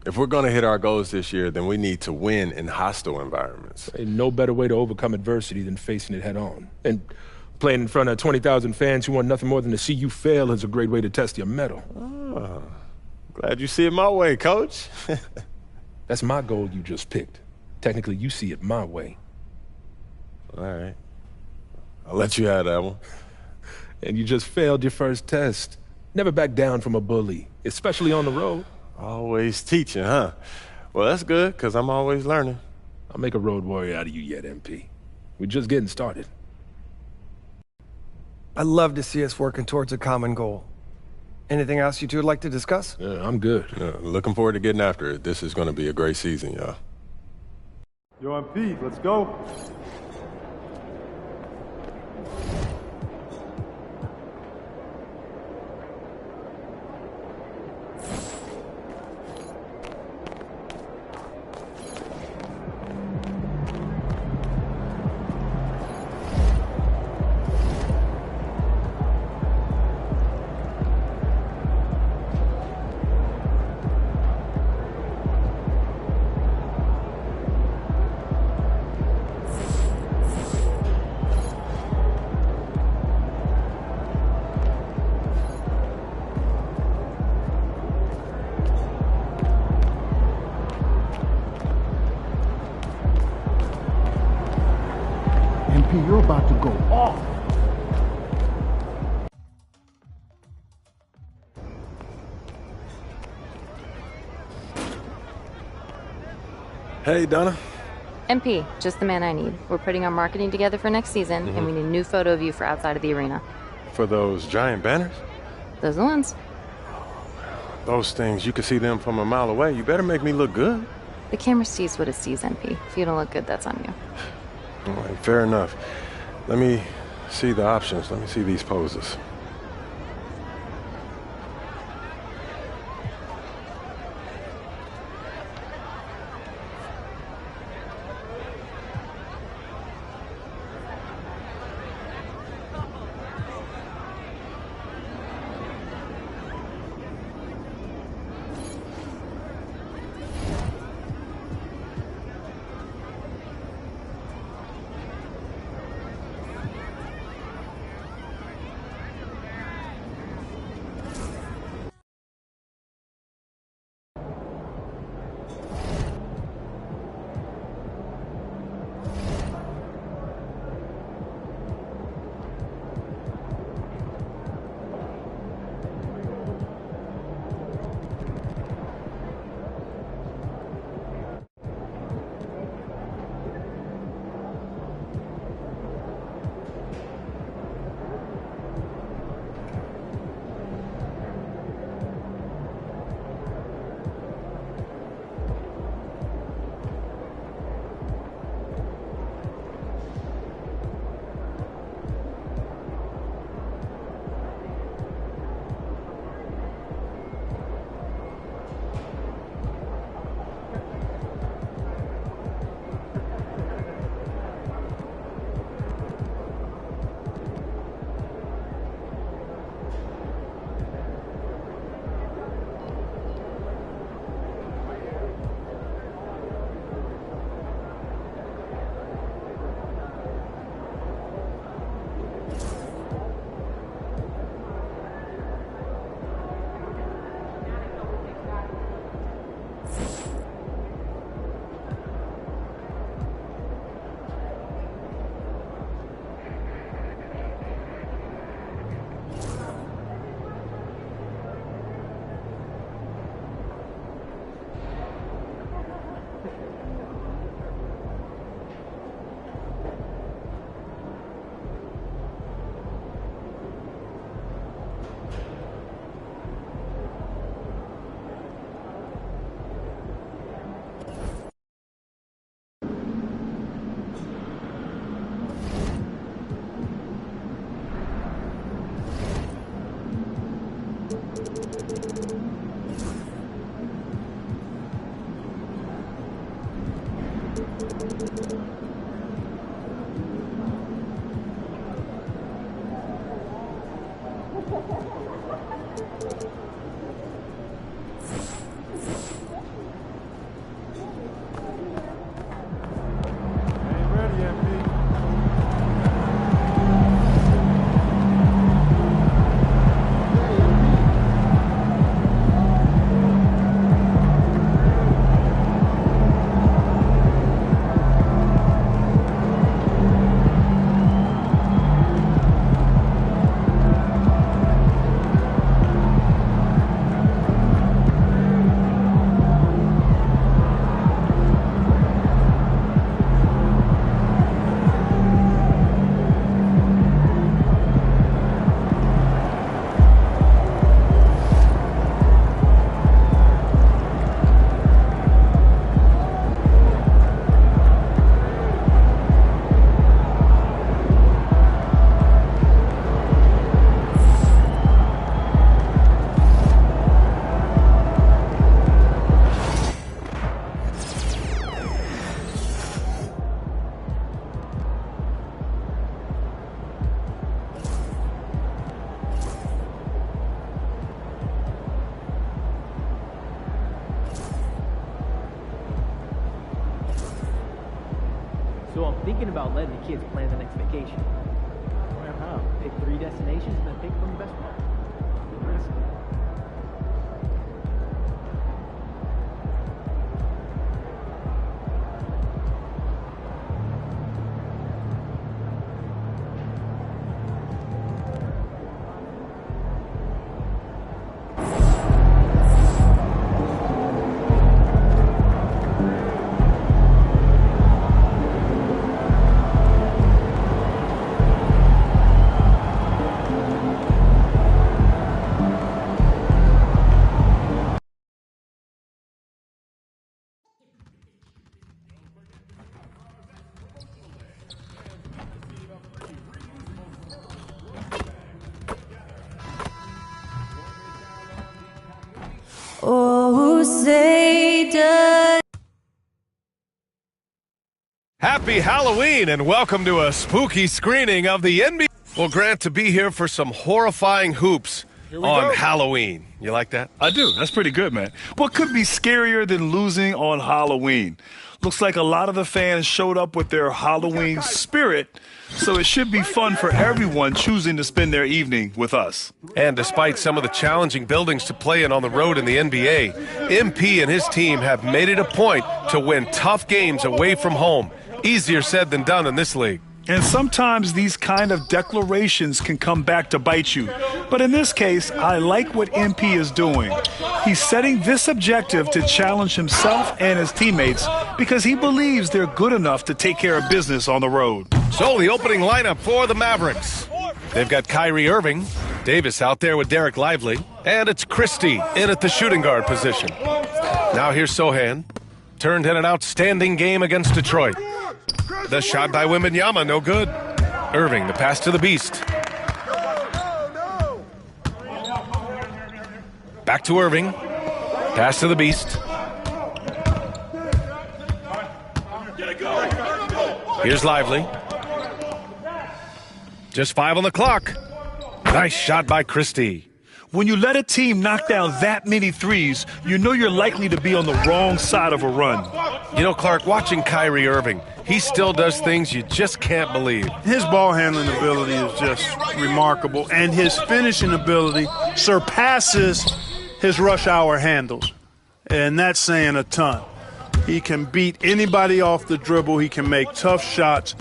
I: If we're going to hit our goals this year, then we need to win in hostile environments.
T: And no better way to overcome adversity than facing it head on. And playing in front of 20,000 fans who want nothing more than to see you fail is a great way to test your mettle.
I: Oh, glad you see it my way, Coach.
T: That's my goal you just picked. Technically, you see it my way.
I: All right. I'll let you have that one.
T: And you just failed your first test. Never back down from a bully, especially on the road.
I: Always teaching, huh? Well, that's good, because I'm always learning.
T: I'll make a road warrior out of you yet, MP. We're just getting started.
S: I'd love to see us working towards a common goal. Anything else you two would like to discuss?
T: Yeah, I'm good.
I: Looking forward to getting after it. This is going to be a great season, y'all.
A: Yo, MP, let's go. MP, you're about to go off.
I: Hey, Donna.
U: MP, just the man I need. We're putting our marketing together for next season, and we need a new photo of you for outside of the arena.
I: For those giant banners?
U: Those are the ones.
I: Those things, you can see them from a mile away. You better make me look good.
U: The camera sees what it sees, MP. If you don't look good, that's on you.
I: All right, fair enough. Let me see the options. Let me see these poses.
D: So I'm thinking about letting the kids plan the next vacation. Plan how? Pick 3 destinations and then pick from the best one.
V: Oh, say does.
E: Happy Halloween and welcome to a spooky screening of the NBA. Well, Grant, to be here for some horrifying hoops on Halloween. You like that?
F: I do. That's pretty good, man. What could be scarier than losing on Halloween? Looks like a lot of the fans showed up with their Halloween spirit, so it should be fun for everyone choosing to spend their evening with us.
E: And despite some of the challenging buildings to play in on the road in the NBA, MP and his team have made it a point to win tough games away from home. Easier said than done in this league.
F: And sometimes these kind of declarations can come back to bite you. But in this case, I like what MP is doing. He's setting this objective to challenge himself and his teammates because he believes they're good enough to take care of business on the road.
E: So the opening lineup for the Mavericks. They've got Kyrie Irving, Davis out there with Derek Lively, and it's Christie in at the shooting guard position. Now here's Sohan. Turned in an outstanding game against Detroit. The shot by Wembanyama, no good. Irving, the pass to the Beast. Back to Irving. Pass to the Beast. Here's Lively. Just 5 on the clock. Nice shot by Christie.
F: When you let a team knock down that many threes, you know you're likely to be on the wrong side of a run.
E: You know, Clark, watching Kyrie Irving, he still does things you just can't believe.
W: His ball handling ability is just remarkable, and his finishing ability surpasses his rush hour handles, and that's saying a ton. He can beat anybody off the dribble. He can make tough shots.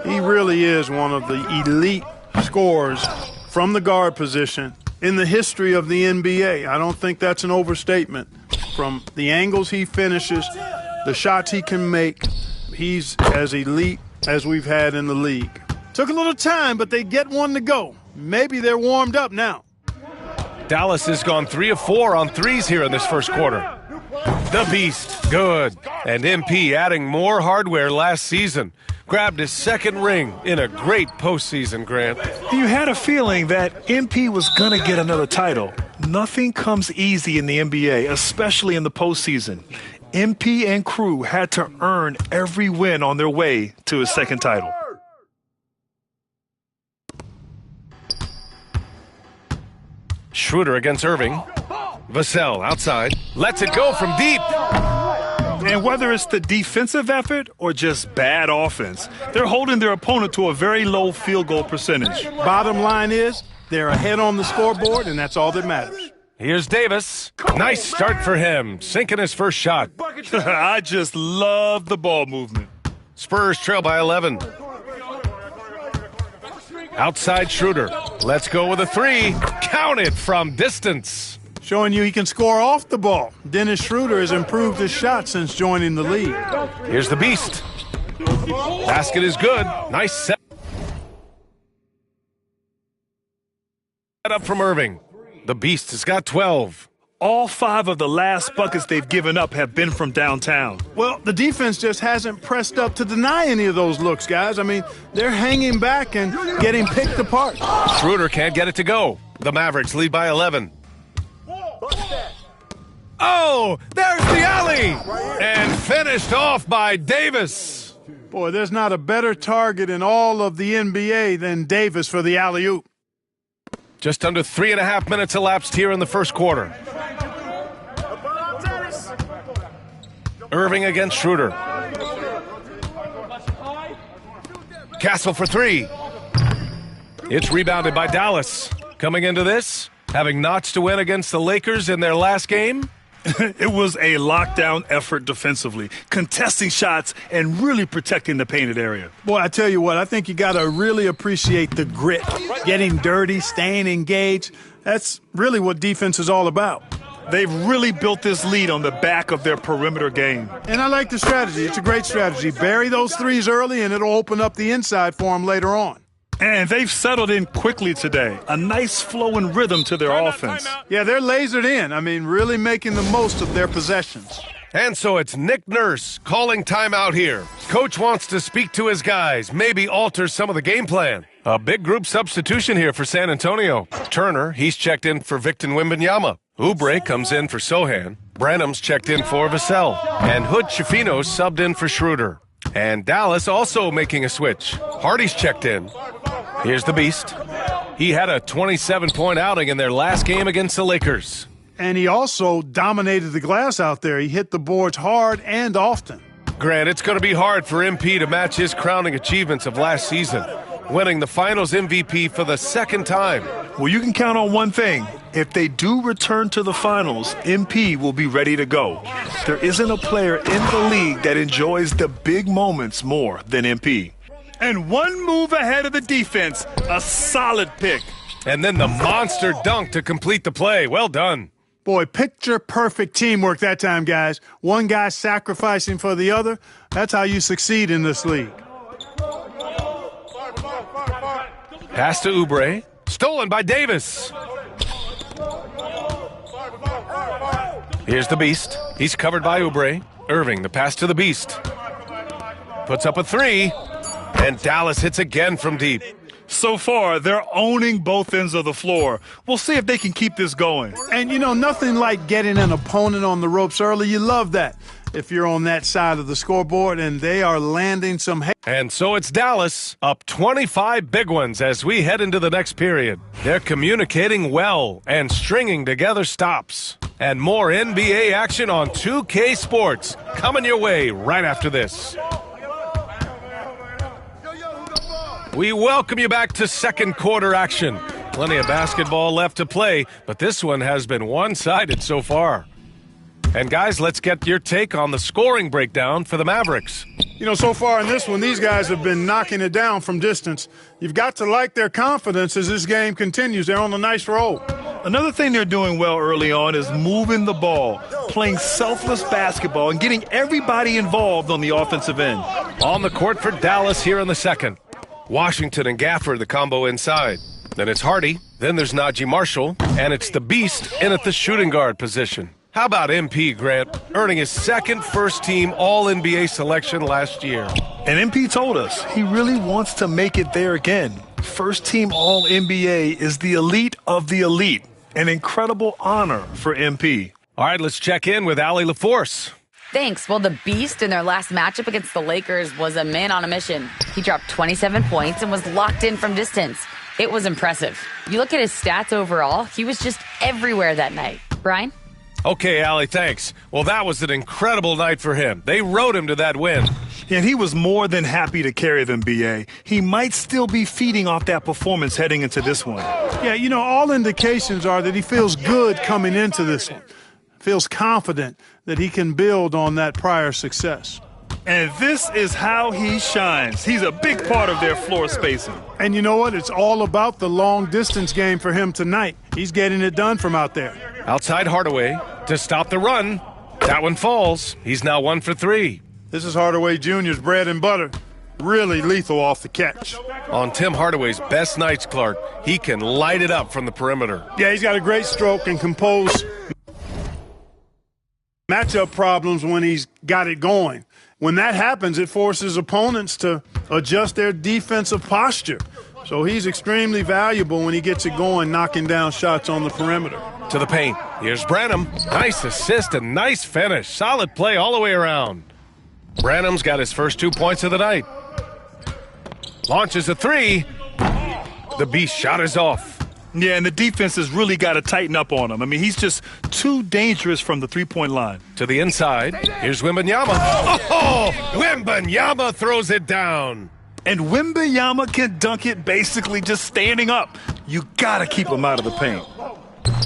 W: He really is one of the elite scorers from the guard position in the history of the NBA. I don't think that's an overstatement. From the angles he finishes, the shots he can make, he's as elite as we've had in the league. Took a little time, but they get one to go. Maybe they're warmed up now.
E: Dallas has gone 3 of 4 on threes here in this first quarter. The Beast, good. And MP adding more hardware last season. Grabbed his second ring in a great postseason, Grant.
F: You had a feeling that MP was going to get another title. Nothing comes easy in the NBA, especially in the postseason. MP and crew had to earn every win on their way to his second title.
E: Schroeder against Irving. Vassell outside. Lets it go from deep.
F: And whether it's the defensive effort or just bad offense, they're holding their opponent to a very low field goal percentage.
W: Bottom line is, they're ahead on the scoreboard, and that's all that matters.
E: Here's Davis. Nice start for him, sinking his first shot.
F: I just love the ball movement.
E: Spurs trail by 11. Outside Schroeder. Let's go with a three. Count it from distance.
W: Showing you he can score off the ball. Dennis Schroeder has improved his shot since joining the league.
E: Here's the Beast. Basket is good. Nice set up from Irving. The Beast has got 12.
F: All 5 of the last buckets they've given up have been from downtown.
W: Well, the defense just hasn't pressed up to deny any of those looks, guys. I mean, they're hanging back and getting picked apart.
E: Schroeder can't get it to go. The Mavericks lead by 11. Oh, there's the alley! And finished off by Davis.
W: Boy, there's not a better target in all of the NBA than Davis for the alley-oop.
E: Just under 3.5 minutes elapsed here in the first quarter. Irving against Schroeder. Castle for three. It's rebounded by Dallas. Coming into this, having notched a win against the Lakers in their last game.
F: It was a lockdown effort defensively, contesting shots and really protecting the painted area.
W: Boy, I tell you what, I think you got to really appreciate the grit, getting dirty, staying engaged. That's really what defense is all about.
F: They've really built this lead on the back of their perimeter game.
W: And I like the strategy. It's a great strategy. Bury those threes early, and it'll open up the inside for them later on.
F: And they've settled in quickly today. A nice flow and rhythm to their offense.
W: Yeah, they're lasered in. I mean, really making the most of their possessions.
E: And so it's Nick Nurse calling timeout here. Coach wants to speak to his guys, maybe alter some of the game plan. A big group substitution here for San Antonio. Turner, he's checked in for Victor Wembanyama. Oubre comes in for Sohan. Branham's checked in for Vassell. And Hood Schifino subbed in for Schroeder. And Dallas also making a switch. Hardy's checked in. Here's the Beast. He had a 27-point outing in their last game against the Lakers.
W: And he also dominated the glass out there. He hit the boards hard and often.
E: Grant, it's going to be hard for MP to match his crowning achievements of last season, winning the Finals MVP for the second time.
F: Well, you can count on one thing. If they do return to the Finals, MP will be ready to go. There isn't a player in the league that enjoys the big moments more than MP. And one move ahead of the defense, a solid pick.
E: And then the monster dunk to complete the play. Well done.
W: Boy, picture-perfect teamwork that time, guys. One guy sacrificing for the other. That's how you succeed in this league.
E: Pass to Oubre. Stolen by Davis. Here's the Beast. He's covered by Oubre. Irving, the pass to the Beast. Puts up a three. And Dallas hits again from deep.
F: So far, they're owning both ends of the floor. We'll see if they can keep this going.
W: And, you know, nothing like getting an opponent on the ropes early. You love that if you're on that side of the scoreboard, and they are landing some hate.
E: And so it's Dallas, up 25 big ones as we head into the next period. They're communicating well and stringing together stops. And more NBA action on 2K Sports coming your way right after this. We welcome you back to second quarter action. Plenty of basketball left to play, but this one has been one-sided so far. And guys, let's get your take on the scoring breakdown for the Mavericks.
W: You know, so far in this one, these guys have been knocking it down from distance. You've got to like their confidence as this game continues. They're on a nice roll.
F: Another thing they're doing well early on is moving the ball, playing selfless basketball, and getting everybody involved on the offensive end.
E: On the court for Dallas here in the second. Washington and Gafford, the combo inside. Then it's Hardy. Then there's Najee Marshall. And it's the Beast in at the shooting guard position. How about MP, Grant, earning his second first-team All-NBA selection last year?
F: And MP told us he really wants to make it there again. First-team All-NBA is the elite of the elite. An incredible honor for MP.
E: All right, let's check in with Allie LaForce.
G: Thanks. Well, the Beast in their last matchup against the Lakers was a man on a mission. He dropped 27 points and was locked in from distance. It was impressive. You look at his stats overall, he was just everywhere that night. Brian?
E: Okay, Allie, thanks. Well, that was an incredible night for him. They rode him to that win.
F: And he was more than happy to carry them, B.A. He might still be feeding off that performance heading into this one.
W: Yeah, you know, all indications are that he feels good coming into this one. Feels confident that he can build on that prior success.
F: And this is how he shines. He's a big part of their floor spacing.
W: And you know what? It's all about the long-distance game for him tonight. He's getting it done from out there.
E: Outside Hardaway to stop the run. That one falls. He's now 1 for 3.
W: This is Hardaway Jr.'s bread and butter. Really lethal off the catch.
E: On Tim Hardaway's best nights, Clark, he can light it up from the perimeter.
W: Yeah, he's got a great stroke and compose matchup problems when he's got it going. When that happens, it forces opponents to adjust their defensive posture. So he's extremely valuable when he gets it going, knocking down shots on the perimeter.
E: To the paint. Here's Branham. Nice assist and nice finish. Solid play all the way around. Branham's got his first 2 points of the night. Launches a 3. The Beast shot is off.
F: Yeah, and the defense has really got to tighten up on him. I mean, he's just too dangerous from the three-point line.
E: To the inside. Here's Wembanyama. Oh, Wembanyama throws it down.
F: And Wembanyama can dunk it basically just standing up. You got to keep him out of the paint.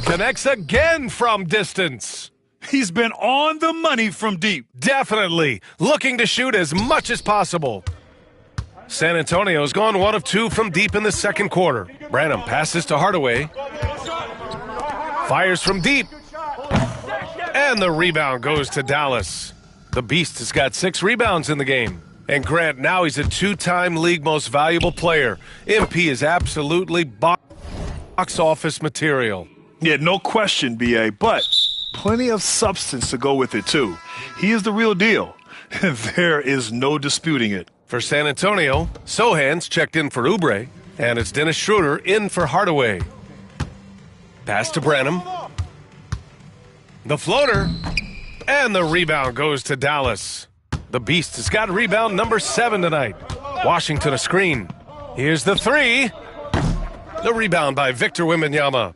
E: Connects again from distance.
F: He's been on the money from deep.
E: Definitely. Looking to shoot as much as possible. San Antonio's gone 1 of 2 from deep in the second quarter. Branham passes to Hardaway. Fires from deep. And the rebound goes to Dallas. The Beast has got 6 rebounds in the game. And Grant, now he's a 2-time league most valuable player. MP is absolutely box office material.
F: Yeah, no question, B.A., but plenty of substance to go with it, too. He is the real deal. There is no disputing it.
E: For San Antonio, Sohan's checked in for Oubre, and it's Dennis Schroeder in for Hardaway. Pass to Branham. The floater, and the rebound goes to Dallas. The Beast has got rebound number 7 tonight. Washington a screen. Here's the 3. The rebound by Victor Wembanyama.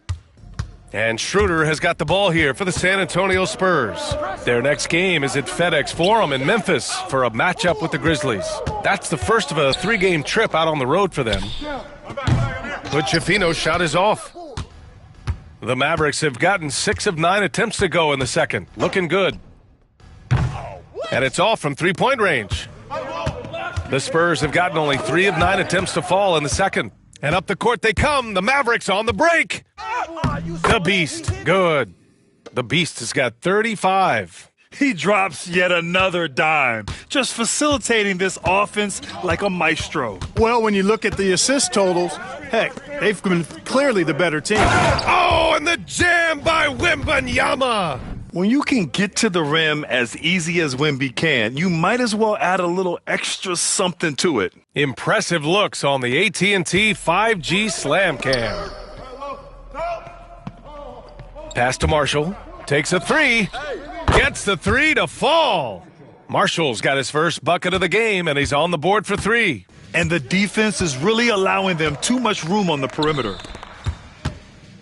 E: And Schroeder has got the ball here for the San Antonio Spurs. Their next game is at FedEx Forum in Memphis for a matchup with the Grizzlies. That's the first of a 3-game trip out on the road for them. But Schifino's shot is off. The Mavericks have gotten 6 of 9 attempts to go in the second. Looking good. And it's off from 3-point range. The Spurs have gotten only 3 of 9 attempts to fall in the second. And up the court they come. The Mavericks on the break. The Beast, good. The Beast has got 35.
F: He drops yet another dime, just facilitating this offense like a maestro.
W: Well, when you look at the assist totals, heck, they've been clearly the better team.
E: Oh, and the jam by Wembanyama.
F: When you can get to the rim as easy as Wemby can, you might as well add a little extra something to it.
E: Impressive looks on the AT&T 5G Slam Cam. Pass to Marshall. Takes a 3. Gets the 3 to fall. Marshall's got his first bucket of the game, and he's on the board for 3.
F: And the defense is really allowing them too much room on the perimeter.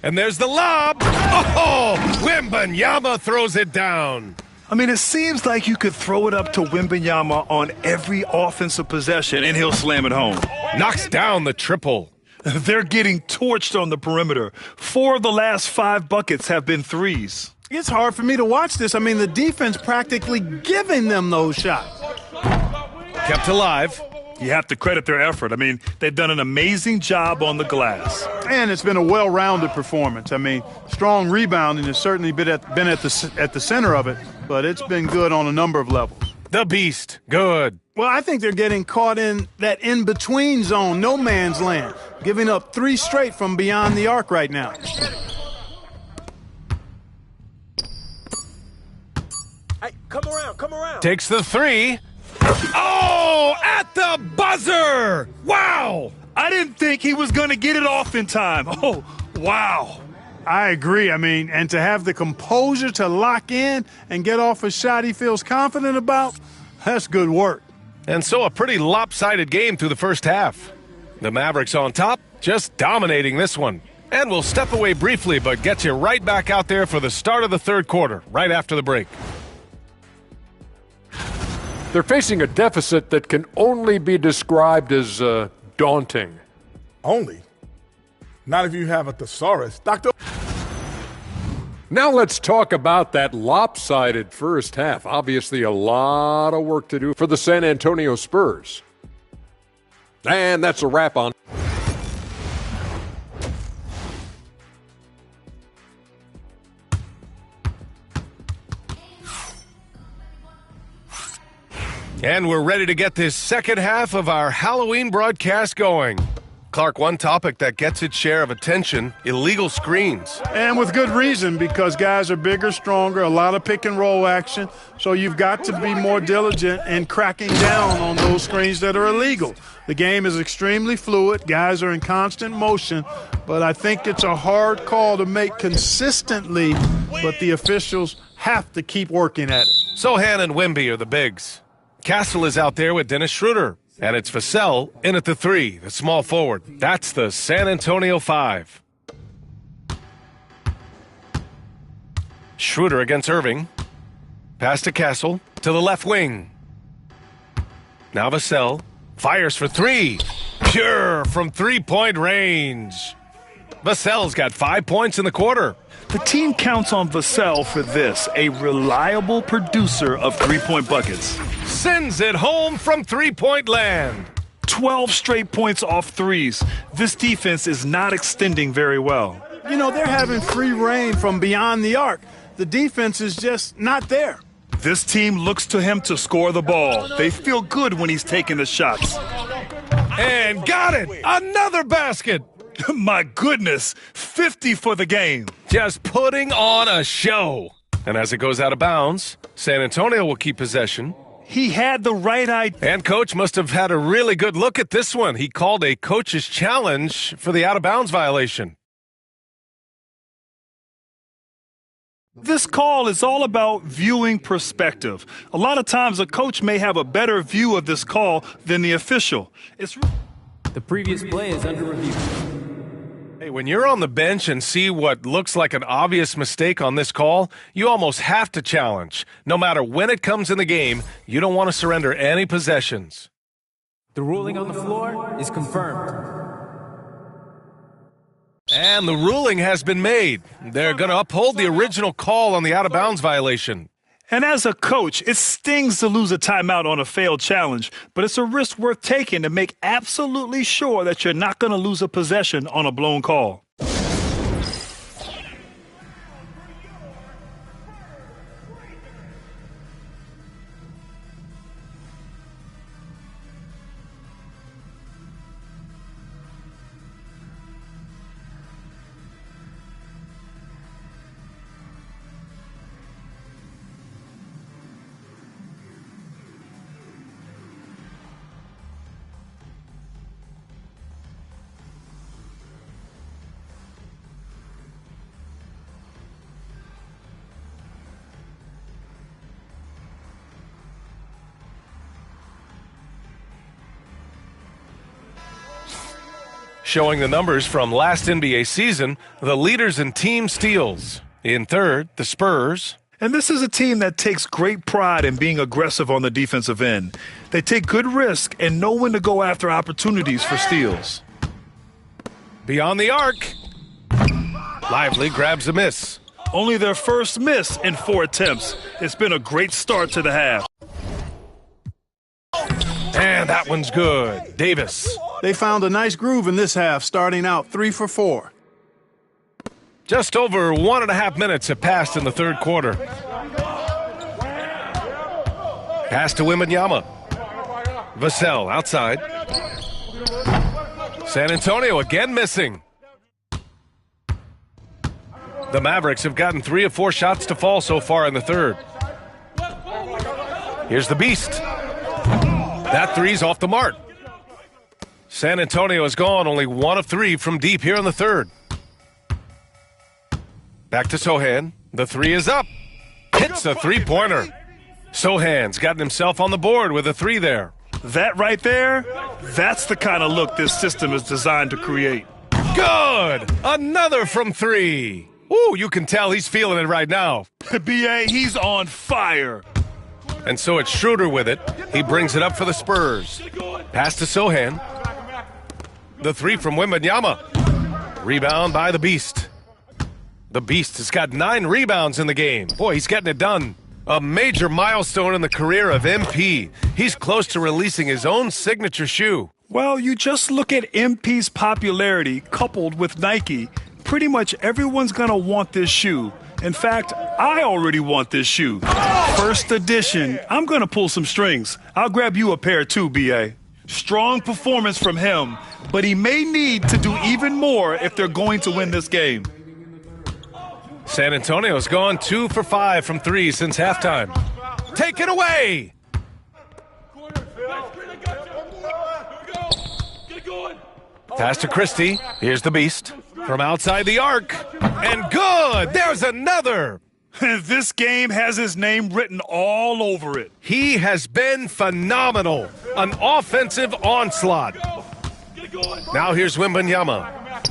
E: And there's the lob. Oh, Wembanyama throws it down.
F: I mean, it seems like you could throw it up to Wembanyama on every offensive possession, and he'll slam it home.
E: Knocks down the triple.
F: They're getting torched on the perimeter. 4 of the last 5 buckets have been threes.
W: It's hard for me to watch this. I mean, the defense practically giving them those shots.
E: Kept alive.
F: You have to credit their effort. I mean, they've done an amazing job on the glass.
W: And it's been a well-rounded performance. I mean, strong rebounding has certainly been at the center of it, but it's been good on a number of levels.
E: The Beast, good.
W: Well, I think they're getting caught in that in-between zone, no man's land, giving up 3 straight from beyond the arc right now.
T: Hey, come around.
E: Takes the 3. Oh, at the buzzer! Wow!
F: I didn't think he was going to get it off in time. Oh, wow.
W: I agree. I mean, and to have the composure to lock in and get off a shot he feels confident about, that's good work.
E: And so a pretty lopsided game through the first half. The Mavericks on top, just dominating this one. And we'll step away briefly, but get you right back out there for the start of the third quarter, right after the break.
B: They're facing a deficit that can only be described as daunting.
H: Only? Not if you have a thesaurus. Dr.
B: Now let's talk about that lopsided first half. Obviously a lot of work to do for the San Antonio Spurs. And that's a wrap on.
E: And we're ready to get this second half of our Halloween broadcast going. Clark, one topic that gets its share of attention, illegal screens.
W: And with good reason, because guys are bigger, stronger, a lot of pick and roll action. So you've got to be more diligent in cracking down on those screens that are illegal. The game is extremely fluid. Guys are in constant motion. But I think it's a hard call to make consistently, but the officials have to keep working at it.
E: Sohan and Wemby are the bigs. Castle is out there with Dennis Schroeder. And it's Vassell in at the 3, the small forward. That's the San Antonio 5. Schroeder against Irving. Pass to Castle to the left wing. Now Vassell fires for 3. Pure from three-point range. Vassell's got 5 points in the quarter.
F: The team counts on Vassell for this, a reliable producer of three-point buckets.
E: Sends it home from three-point land.
F: 12 straight points off threes. This defense is not extending very well.
W: You know, they're having free reign from beyond the arc. The defense is just not there.
F: This team looks to him to score the ball. They feel good when he's taking the shots.
E: And got it! Another basket!
F: My goodness, 50 for the game.
E: Just putting on a show. And as it goes out of bounds, San Antonio will keep possession.
F: He had the right idea.
E: And coach must have had a really good look at this one. He called a coach's challenge for the out-of-bounds violation.
F: This call is all about viewing perspective. A lot of times a coach may have a better view of this call than the official.
D: The previous play is under review.
E: Hey, when you're on the bench and see what looks like an obvious mistake on this call, you almost have to challenge. No matter when it comes in the game, you don't want to surrender any possessions.
D: The ruling on the floor is confirmed.
E: And the ruling has been made. They're going to uphold the original call on the out-of-bounds violation.
F: And as a coach, it stings to lose a timeout on a failed challenge, but it's a risk worth taking to make absolutely sure that you're not going to lose a possession on a blown call.
E: Showing the numbers from last NBA season, the leaders in team steals. In third, the Spurs.
F: And this is a team that takes great pride in being aggressive on the defensive end. They take good risk and know when to go after opportunities for steals.
E: Beyond the arc. Lively grabs a miss.
F: Only their first miss in 4 attempts. It's been a great start to the half.
E: And that one's good. Davis.
W: They found a nice groove in this half, starting out 3 for 4.
E: Just over 1.5 minutes have passed in the third quarter. Pass to Wembanyama. Vassell outside. San Antonio again missing. The Mavericks have gotten 3 of 4 shots to fall so far in the third. Here's the Beast. That three's off the mark. San Antonio has gone only 1 of 3 from deep here in the third. Back to Sohan. The three is up. Hits a three-pointer. Sohan's gotten himself on the board with a three there.
W: That right there, that's the kind of look this system is designed to create.
E: Good! Another from three. Ooh, you can tell he's feeling it right now.
W: B.A., he's on fire.
E: And so it's Schroeder with it. He brings it up for the Spurs. Pass to Sohan. The three from Wembanyama. Rebound by the Beast. The Beast has got 9 rebounds in the game. Boy, he's getting it done. A major milestone in the career of MP. He's close to releasing his own signature shoe.
W: Well, you just look at MP's popularity coupled with Nike. Pretty much everyone's going to want this shoe. In fact, I already want this shoe. First edition. I'm going to pull some strings. I'll grab you a pair too, B.A. Strong performance from him, but he may need to do even more if they're going to win this game.
E: San Antonio's gone 2 for 5 from 3 since halftime. Take it away! Pass to Christie. Here's the Beast. From outside the arc. And good! There's another!
W: This game has his name written all over it.
E: He has been phenomenal. An offensive onslaught. Now here's Wembanyama.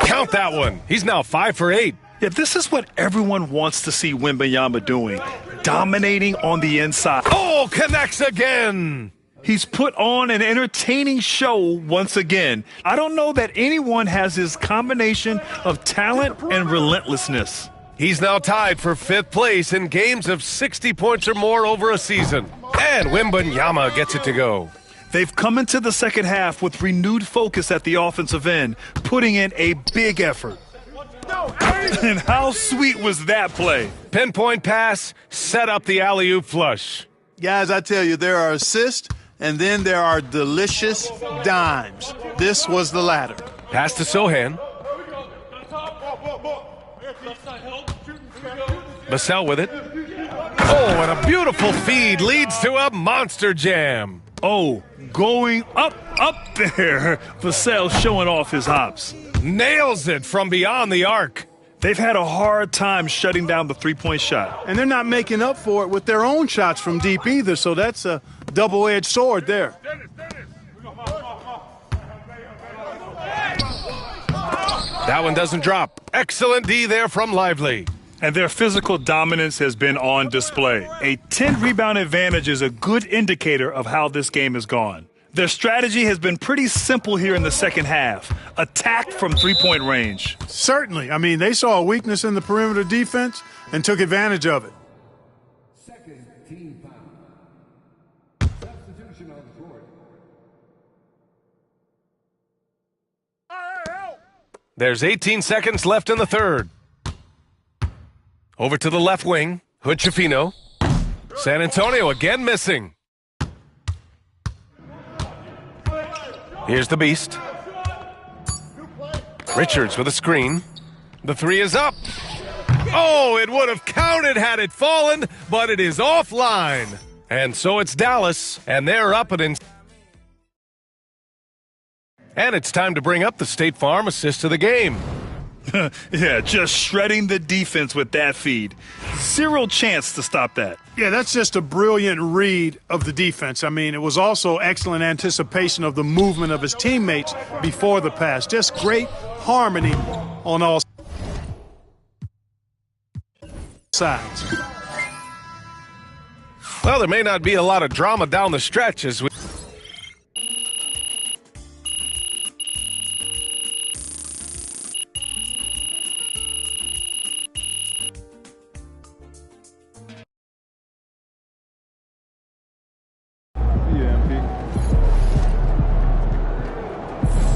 E: Count that one. He's now 5 for 8.
W: Yeah, this is what everyone wants to see Wembanyama doing. Dominating on the inside.
E: Oh, connects again!
W: He's put on an entertaining show once again. I don't know that anyone has his combination of talent and relentlessness.
E: He's now tied for 5th place in games of 60 points or more over a season. And Wembanyama gets it to go.
W: They've come into the second half with renewed focus at the offensive end, putting in a big effort. And how sweet was that play?
E: Pinpoint pass, set up the alley-oop flush.
W: Guys, I tell you, there are assists, and then there are delicious dimes. This was the latter.
E: Pass to Sohan. Vassell with it. Oh, and a beautiful feed leads to a monster jam.
W: Oh, going up there. Vassell showing off his hops.
E: Nails it from beyond the arc.
W: They've had a hard time shutting down the three-point shot. And they're not making up for it with their own shots from deep either, so that's a double-edged sword there.
E: That one doesn't drop. Excellent D there from Lively.
W: And their physical dominance has been on display. A 10-rebound advantage is a good indicator of how this game has gone. Their strategy has been pretty simple here in the second half. Attack from three-point range. Certainly. I mean, they saw a weakness in the perimeter defense and took advantage of it.
R: Second team foul. Substitution on the court.
E: There's 18 seconds left in the third. Over to the left wing. Hood-Schifino. San Antonio again missing. Here's the Beast. Richards with a screen. The three is up. Oh, it would have counted had it fallen, but it is offline. And so it's Dallas, and they're up and it's time to bring up the State Farm assist of the game.
W: Yeah, just shredding the defense with that feed. Zero chance to stop that.
J: Yeah, that's just a brilliant read of the defense. I mean, it was also excellent anticipation of the movement of his teammates before the pass. Just great harmony on all sides.
E: Well, there may not be a lot of drama down the stretch as we...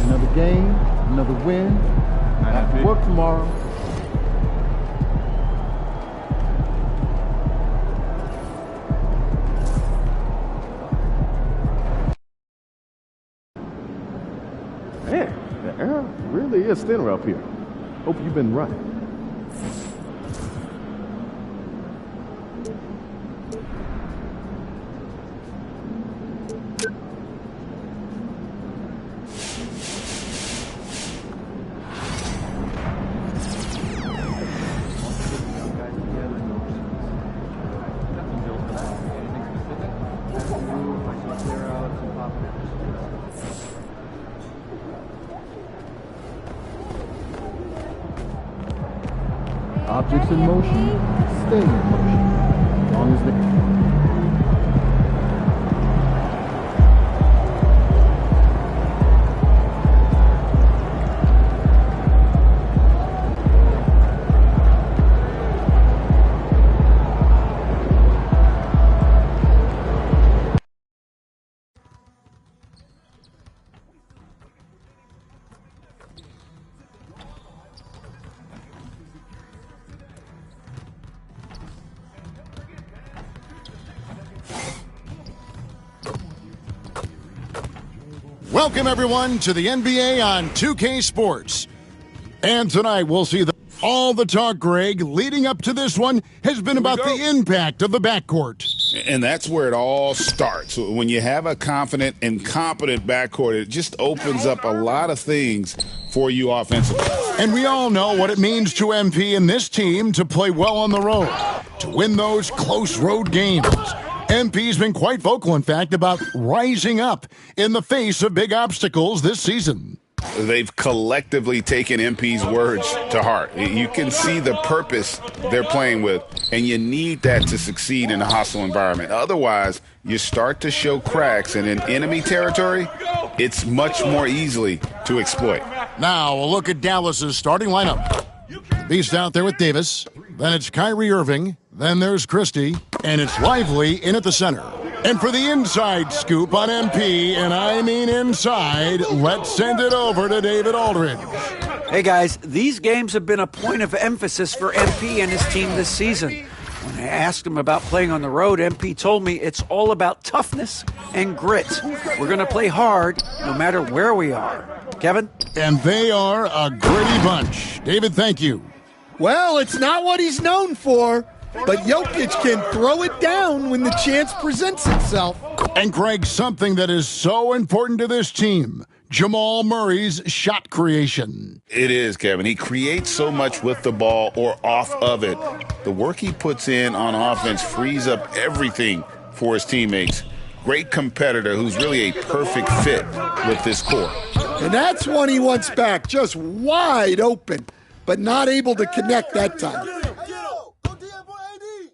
A: Another game, another win. I have to work tomorrow. Man, the air really is thinner up here. Hope you've been running. Objects in motion stay in motion. As long as they...
O: Welcome, everyone, to the NBA on 2K Sports. And tonight we'll see all the talk, Greg, leading up to this one has been about the impact of the backcourt.
Q: And that's where it all starts. When you have a confident and competent backcourt, it just opens up a lot of things for you offensively.
O: And we all know what it means to MP and this team to play well on the road, to win those close road games. MP's been quite vocal, in fact, about rising up in the face of big obstacles this season.
Q: They've collectively taken MP's words to heart. You can see the purpose they're playing with, and you need that to succeed in a hostile environment. Otherwise, you start to show cracks, and in enemy territory, it's much more easily to exploit.
O: Now, a look at Dallas's starting lineup. Beast out there with Davis. Then it's Kyrie Irving. Then there's Christie. And it's Lively in at the center. And for the inside scoop on MP, and I mean inside, let's send it over to David Aldridge.
K: Hey guys, these games have been a point of emphasis for MP and his team this season. When I asked him about playing on the road, MP told me it's all about toughness and grit. We're going to play hard no matter where we are. Kevin?
O: And they are a gritty bunch. David, thank you.
L: Well, it's not what he's known for, but Jokic can throw it down when the chance presents itself.
O: And Greg, something that is so important to this team, Jamal Murray's shot creation.
Q: It is, Kevin. He creates so much with the ball or off of it. The work he puts in on offense frees up everything for his teammates. Great competitor who's really a perfect fit with this core.
L: And that's one he wants back, just wide open, but not able to connect that time.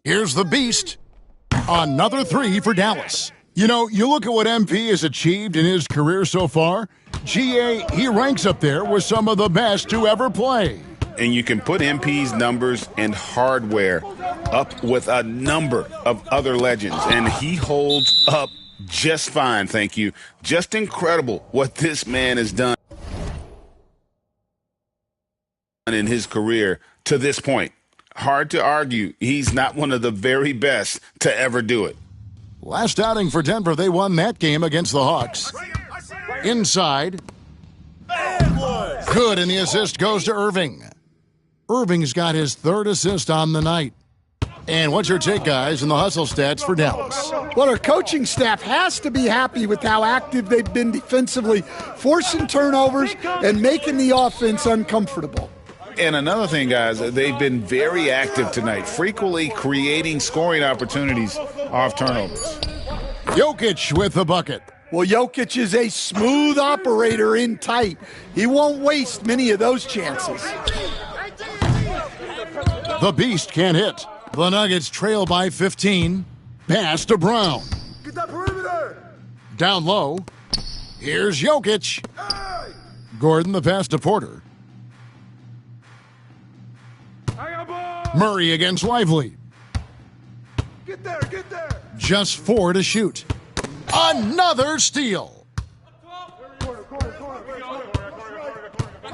O: Here's the Beast. Another three for Dallas. You know, you look at what MP has achieved in his career so far. GA, he ranks up there with some of the best to ever play.
Q: And you can put MP's numbers and hardware up with a number of other legends, and he holds up just fine, thank you. Just incredible what this man has done in his career to this point. Hard to argue he's not one of the very best to ever do it.
O: Last outing for Denver, they won that game against the Hawks. Inside. Good, and the assist goes to Irving. Irving's got his third assist on the night. And what's your take, guys, in the hustle stats for Dallas?
L: Well, our coaching staff has to be happy with how active they've been defensively, forcing turnovers and making the offense uncomfortable.
Q: And another thing, guys, they've been very active tonight, frequently creating scoring opportunities off turnovers.
O: Jokic with the bucket.
L: Well, Jokic is a smooth operator in tight. He won't waste many of those chances.
O: The Beast can't hit. The Nuggets trail by 15. Pass to Brown.
L: Get that perimeter.
O: Down low. Here's Jokic. Gordon, the pass to Porter. Murray against Lively.
L: Get there, get there.
O: Just 4 to shoot. Another steal.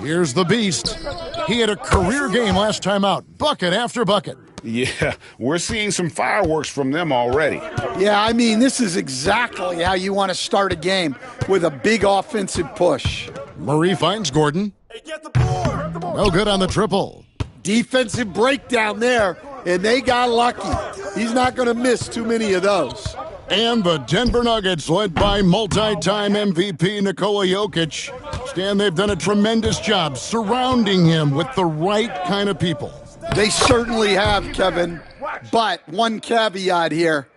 O: Here's the Beast. He had a career game last time out. Bucket after bucket.
Q: Yeah, we're seeing some fireworks from them already.
L: Yeah, I mean, this is exactly how you want to start a game, with a big offensive push.
O: Murray finds Gordon.
L: Hey, get the board.
O: No good on the triple.
L: Defensive breakdown there, and they got lucky. He's not going to miss too many of those.
O: And the Denver Nuggets, led by multi-time MVP Nikola Jokic. Stan, they've done a tremendous job surrounding him with the right kind of people.
L: They certainly have, Kevin. But one caveat here.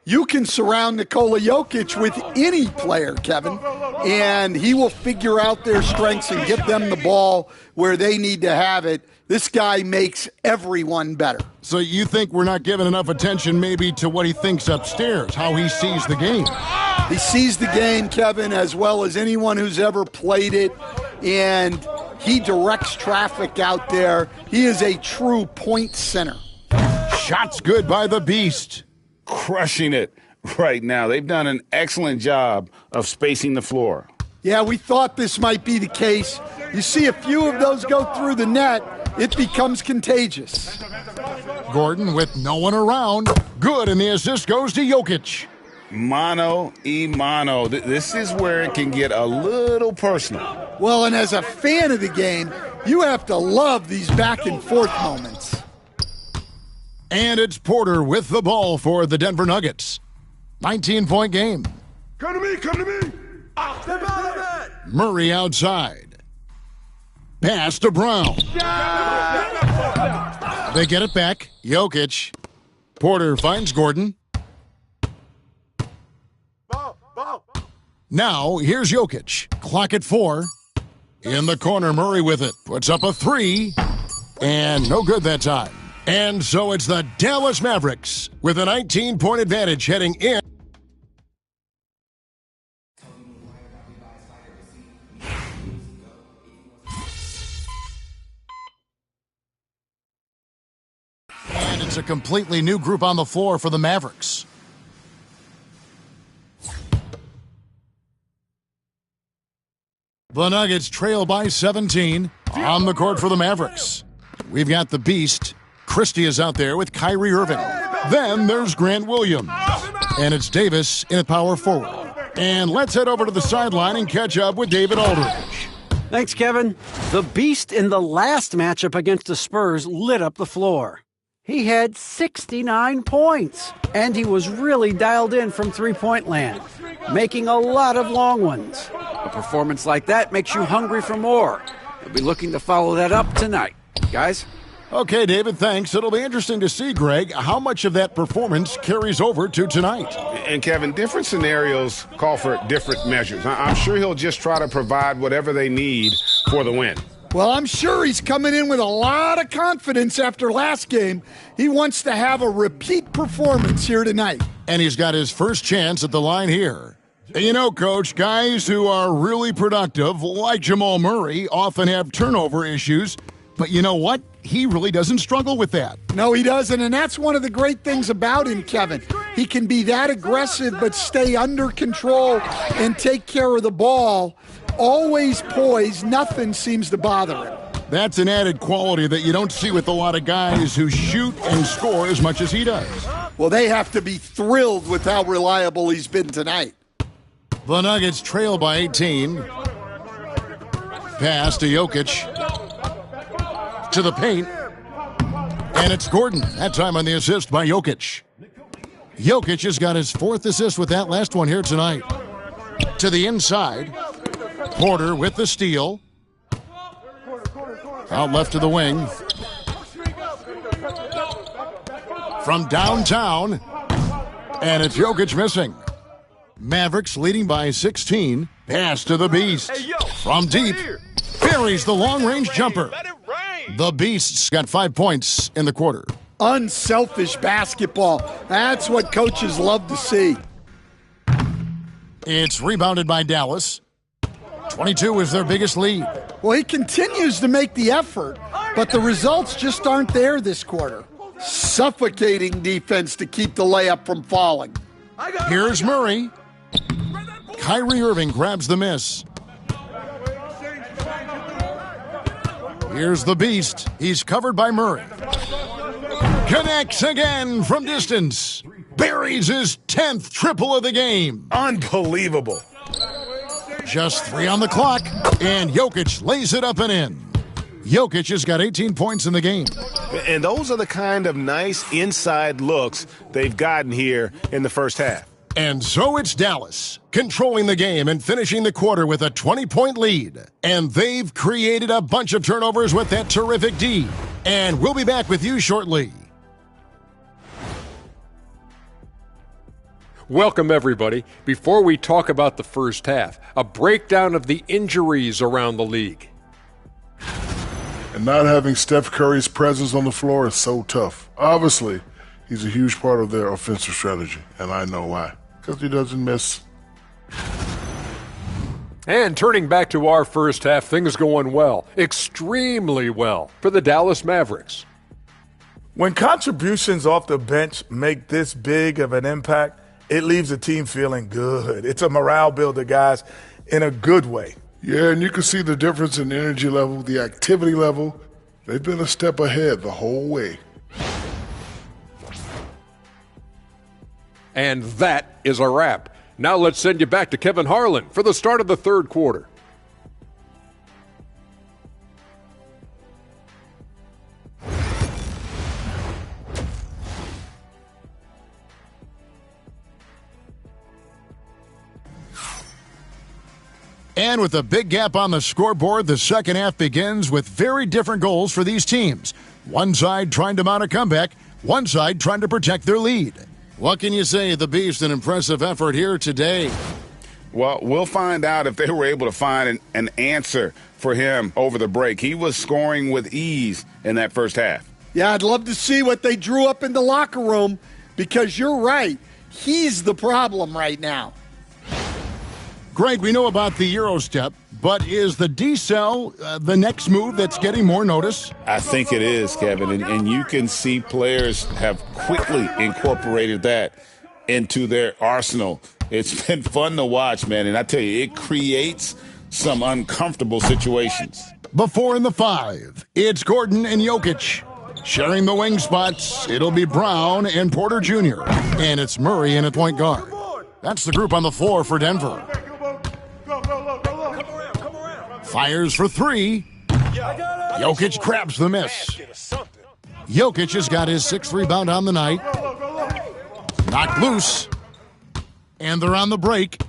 L: You can surround Nikola Jokic with any player, Kevin, and he will figure out their strengths and get them the ball where they need to have it. This guy makes everyone better.
O: So you think we're not giving enough attention maybe to what he thinks upstairs, how he sees the game?
L: He sees the game, Kevin, as well as anyone who's ever played it, and he directs traffic out there. He is a true point center.
O: Shots good by the Beast.
Q: Crushing it right now. They've done an excellent job of spacing the floor.
L: Yeah, we thought this might be the case. You see a few of those go through the net, it becomes contagious.
O: Gordon with no one around. Good, and the assist goes to Jokic.
Q: Mano y mano. This is where it can get a little personal.
L: Well, and as a fan of the game, you have to love these back and forth moments.
O: And it's Porter with the ball for the Denver Nuggets. 19-point game.
R: Come to me, come to me. Step out of it.
O: Murray outside. Pass to Brown. They get it back. Jokic. Porter finds Gordon. Now, here's Jokic. Clock at 4. In the corner, Murray with it. Puts up a 3. And no good that time. And so it's the Dallas Mavericks with a 19-point advantage heading in. And it's a completely new group on the floor for the Mavericks. The Nuggets trail by 17 on the court for the Mavericks. We've got the Beast. Christie is out there with Kyrie Irving. Then there's Grant Williams. And it's Davis in at power forward. And let's head over to the sideline and catch up with David Aldridge.
K: Thanks, Kevin. The Beast in the last matchup against the Spurs lit up the floor. He had 69 points, and he was really dialed in from three-point land, making a lot of long ones. A performance like that makes you hungry for more. We'll be looking to follow that up tonight. Guys?
O: Okay, David, thanks. It'll be interesting to see, Greg, how much of that performance carries over to tonight.
Q: And, Kevin, different scenarios call for different measures. I'm sure he'll just try to provide whatever they need for the win.
L: Well, I'm sure he's coming in with a lot of confidence after last game. He wants to have a repeat performance here tonight.
O: And he's got his first chance at the line here. You know, Coach, guys who are really productive, like Jamal Murray, often have turnover issues. But you know what? He really doesn't struggle with that.
L: No, he doesn't, and that's one of the great things about him, Kevin. He can be that aggressive but stay under control and take care of the ball. Always poised, nothing seems to bother him.
O: That's an added quality that you don't see with a lot of guys who shoot and score as much as he does.
L: Well, they have to be thrilled with how reliable he's been tonight.
O: The Nuggets trail by 18. Pass to Jokic. To the paint. And it's Gordon. That time on the assist by Jokic. Jokic has got his fourth assist with that last one here tonight. To the inside. Porter with the steal. Out left to the wing. From downtown. And it's Jokic missing. Mavericks leading by 16. Pass to the Beast. From deep. Buries the long-range jumper. The Beast's got 5 points in the quarter.
L: Unselfish basketball. That's what coaches love to see.
O: It's rebounded by Dallas. 22 is their biggest lead.
L: Well, he continues to make the effort, but the results just aren't there this quarter. Suffocating defense to keep the layup from falling.
O: Here's Murray. Kyrie Irving grabs the miss. Here's the Beast. He's covered by Murray. Connects again from distance. Buries his 10th triple of the game.
Q: Unbelievable.
O: Just 3 on the clock, and Jokic lays it up and in. Jokic has got 18 points in the game.
F: And those are the kind of nice inside looks they've gotten here in the first half.
O: And so it's Dallas, controlling the game and finishing the quarter with a 20-point lead. And they've created a bunch of turnovers with that terrific D. And we'll be back with you shortly.
B: Welcome, everybody. Before we talk about the first half, a breakdown of the injuries around the league.
C: And not having Steph Curry's presence on the floor is so tough. Obviously, he's a huge part of their offensive strategy, and I know why. Because he doesn't miss.
B: And turning back to our first half, things going well, extremely well, for the Dallas Mavericks.
W: When contributions off the bench make this big of an impact, it leaves the team feeling good. It's a morale builder, guys, in a good way.
C: Yeah, and you can see the difference in energy level, the activity level. They've been a step ahead the whole way.
B: And that is a wrap. Now let's send you back to Kevin Harlan for the start of the third quarter.
O: And with a big gap on the scoreboard, the second half begins with very different goals for these teams. One side trying to mount a comeback, one side trying to protect their lead. What can you say? The Beast, an impressive effort here today.
Q: Well, we'll find out if they were able to find an answer for him over the break. He was scoring with ease in that first half.
L: Yeah, I'd love to see what they drew up in the locker room because you're right. He's the problem right now.
O: Greg, we know about the Euro step, but is the D-cell the next move that's getting more notice?
Q: I think it is, Kevin, and you can see players have quickly incorporated that into their arsenal. It's been fun to watch, man, and I tell you, it creates some uncomfortable situations.
O: Before in the 5, it's Gordon and Jokic. Sharing the wing spots, it'll be Brown and Porter Jr., and it's Murray in at point guard. That's the group on the floor for Denver. Fires for 3. Jokic grabs the miss. Jokic has got his 6th rebound on the night. Knocked loose. And they're on the break.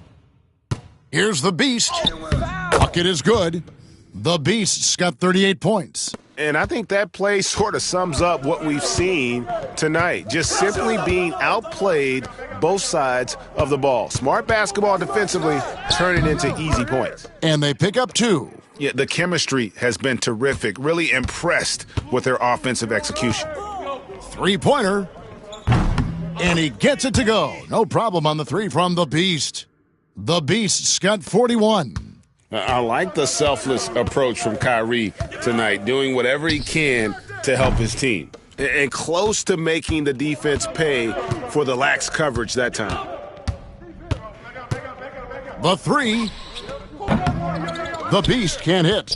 O: Here's the Beast. Bucket is good. The Beast's got 38 points.
M: And I think that play sort of sums up what we've seen tonight. Just simply being outplayed both sides of the ball. Smart basketball defensively, turning into easy points.
O: And they pick up 2.
M: Yeah, the chemistry has been terrific. Really impressed with their offensive execution.
O: 3-pointer. And he gets it to go. No problem on the 3 from the Beast. The Beast's got 41.
Q: I like the selfless approach from Kyrie tonight, doing whatever he can to help his team.
M: And close to making the defense pay for the lax coverage that time.
O: The 3. The Beast can't hit.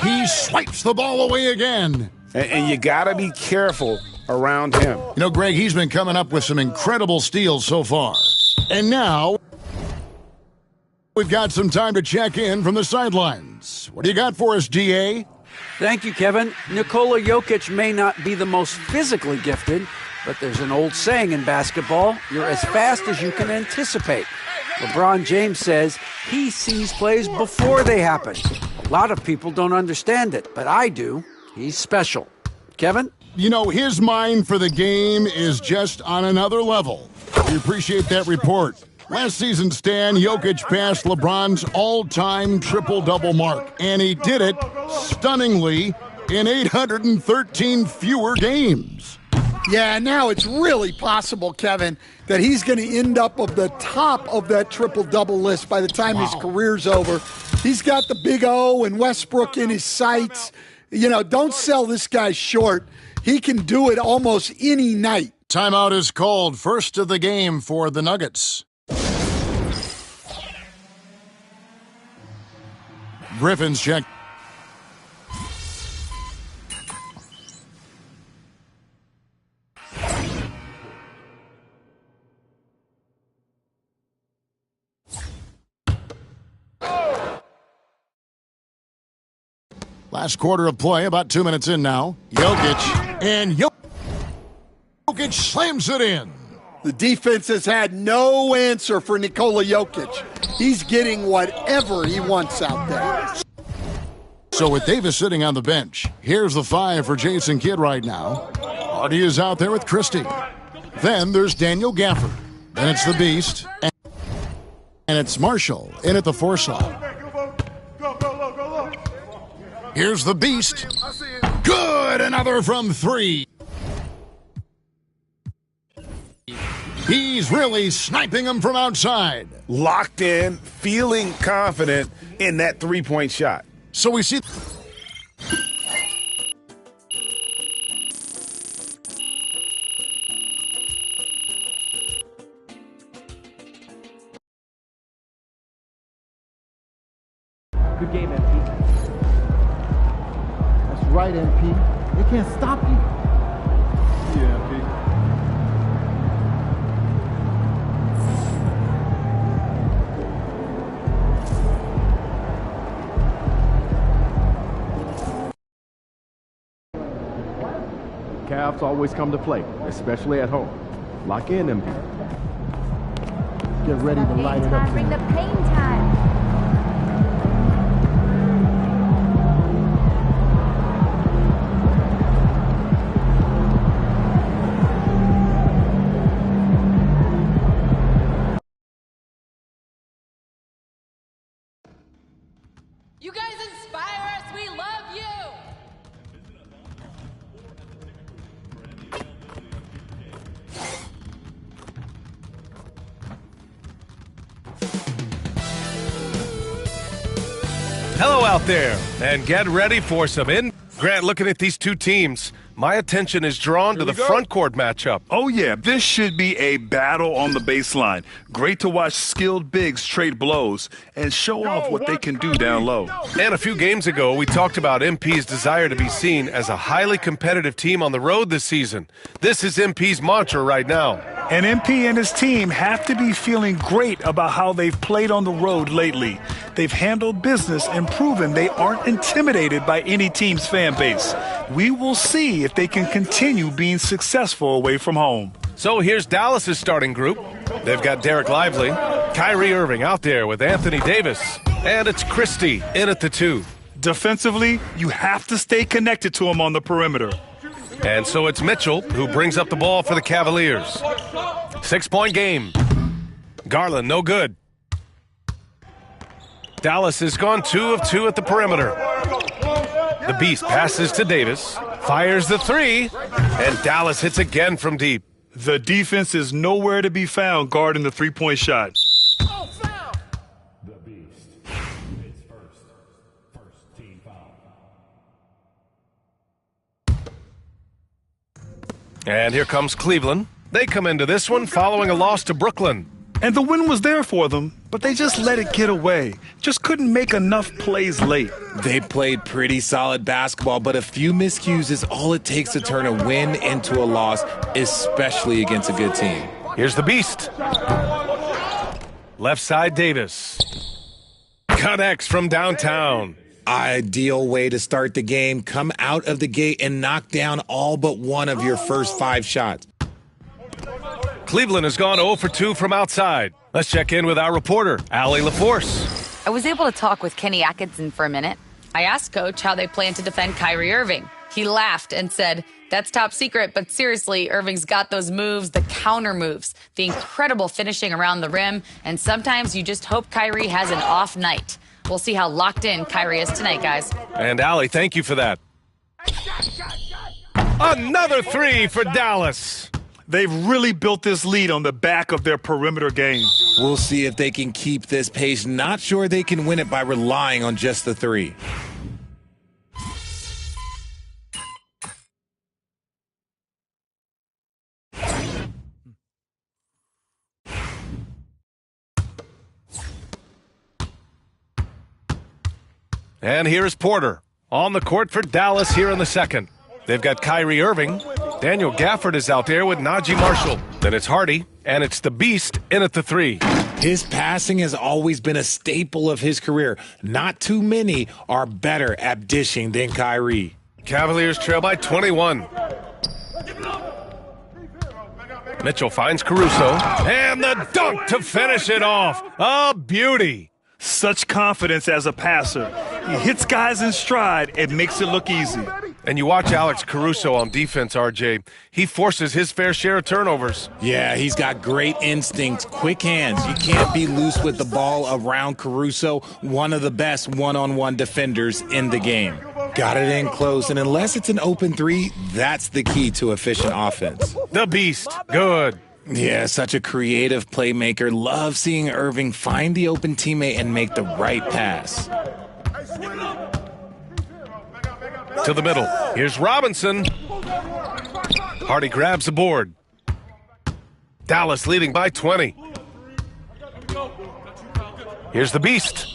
O: He swipes the ball away again.
M: And you got to be careful around him.
O: You know, Greg, he's been coming up with some incredible steals so far. And now we've got some time to check in from the sidelines. What do you got for us, DA?
K: Thank you, Kevin. Nikola Jokic may not be the most physically gifted, but there's an old saying in basketball, you're as fast as you can anticipate. LeBron James says he sees plays before they happen. A lot of people don't understand it, but I do. He's special. Kevin?
O: You know, his mind for the game is just on another level. We appreciate that report. Last season, Stan, Jokic passed LeBron's all-time triple-double mark, and he did it stunningly in 813 fewer games.
L: Yeah, now it's really possible, Kevin, that he's going to end up at the top of that triple-double list by the time his career's over. He's got the big O and Westbrook in his sights. You know, don't sell this guy short. He can do it almost any night.
O: Timeout is called. First of the game for the Nuggets. Griffin's check. Last quarter of play, about 2 minutes in now. Jokic, and Jokic slams it in.
L: The defense has had no answer for Nikola Jokic. He's getting whatever he wants out there.
O: So with Davis sitting on the bench, here's the 5 for Jason Kidd right now. Hardy is out there with Christie. Then there's Daniel Gafford. And it's the Beast. And it's Marshall in at the foresaw. Here's the Beast. Good! Another from 3. He's really sniping them from outside.
M: Locked in, feeling confident in that three-point shot.
O: So we see...
D: Good game, MP. That's right, MP. They can't stop you. Yeah, MP.
A: Cavs always come to play, especially at home. Lock in, MP.
L: Get ready to light it up.
V: Bring the pain time.
N: You guys inspire us. We love you.
E: Hello out there, and get ready for some Grant, looking at these two teams, my attention is drawn to the front court matchup.
F: Oh, yeah, this should be a battle on the baseline. Great to watch skilled bigs trade blows and show off what they can do down low.
E: And a few games ago, we talked about MP's desire to be seen as a highly competitive team on the road this season. This is MP's mantra right now.
F: And MP and his team have to be feeling great about how they've played on the road lately. They've handled business and proven they aren't intimidated by any team's fan base. We will see if they can continue being successful away from home.
E: So here's Dallas's starting group. They've got Derek Lively, Kyrie Irving out there with Anthony Davis, and it's Christie in at the 2.
F: Defensively, you have to stay connected to him on the perimeter.
E: And so it's Mitchell who brings up the ball for the Cavaliers. 6-point game. Garland, no good. Dallas has gone 2 of 2 at the perimeter. The Beast passes to Davis, fires the 3, and Dallas hits again from deep.
F: The defense is nowhere to be found guarding the three-point shot.
P: The Beast hits first team foul.
E: And here comes Cleveland. They come into this one following a loss to Brooklyn.
F: And the win was there for them, but they just let it get away. Just couldn't make enough plays late.
S: They played pretty solid basketball, but a few miscues is all it takes to turn a win into a loss, especially against a good team.
E: Here's the Beast. Left side, Davis. Connects from downtown.
S: Ideal way to start the game. Come out of the gate and knock down all but one of your first 5 shots.
E: Cleveland has gone 0 for 2 from outside. Let's check in with our reporter, Allie LaForce.
G: I was able to talk with Kenny Atkinson for a minute. I asked Coach how they plan to defend Kyrie Irving. He laughed and said, "That's top secret, but seriously, Irving's got those moves, the counter moves, the incredible finishing around the rim, and sometimes you just hope Kyrie has an off night." We'll see how locked in Kyrie is tonight, guys.
E: And Allie, thank you for that. Another 3 for Dallas.
F: They've really built this lead on the back of their perimeter game.
S: We'll see if they can keep this pace. Not sure they can win it by relying on just the 3.
E: And here's Porter on the court for Dallas here in the second. They've got Kyrie Irving. Daniel Gafford is out there with Najee Marshall. Then it's Hardy, and it's the Beast in at the 3.
S: His passing has always been a staple of his career. Not too many are better at dishing than Kyrie.
E: Cavaliers trail by 21. Mitchell finds Caruso, and the dunk to finish it off. A beauty.
F: Such confidence as a passer. He hits guys in stride and makes it look easy.
E: And you watch Alex Caruso on defense, RJ. He forces his fair share of turnovers.
S: Yeah, he's got great instincts, quick hands. You can't be loose with the ball around Caruso, one of the best one-on-one defenders in the game. Got it in close, and unless it's an open three, that's the key to efficient offense.
E: The Beast, good.
S: Yeah, such a creative playmaker. Love seeing Irving find the open teammate and make the right pass.
E: To the middle. Here's Robinson. Hardy grabs the board. Dallas leading by 20. Here's the Beast.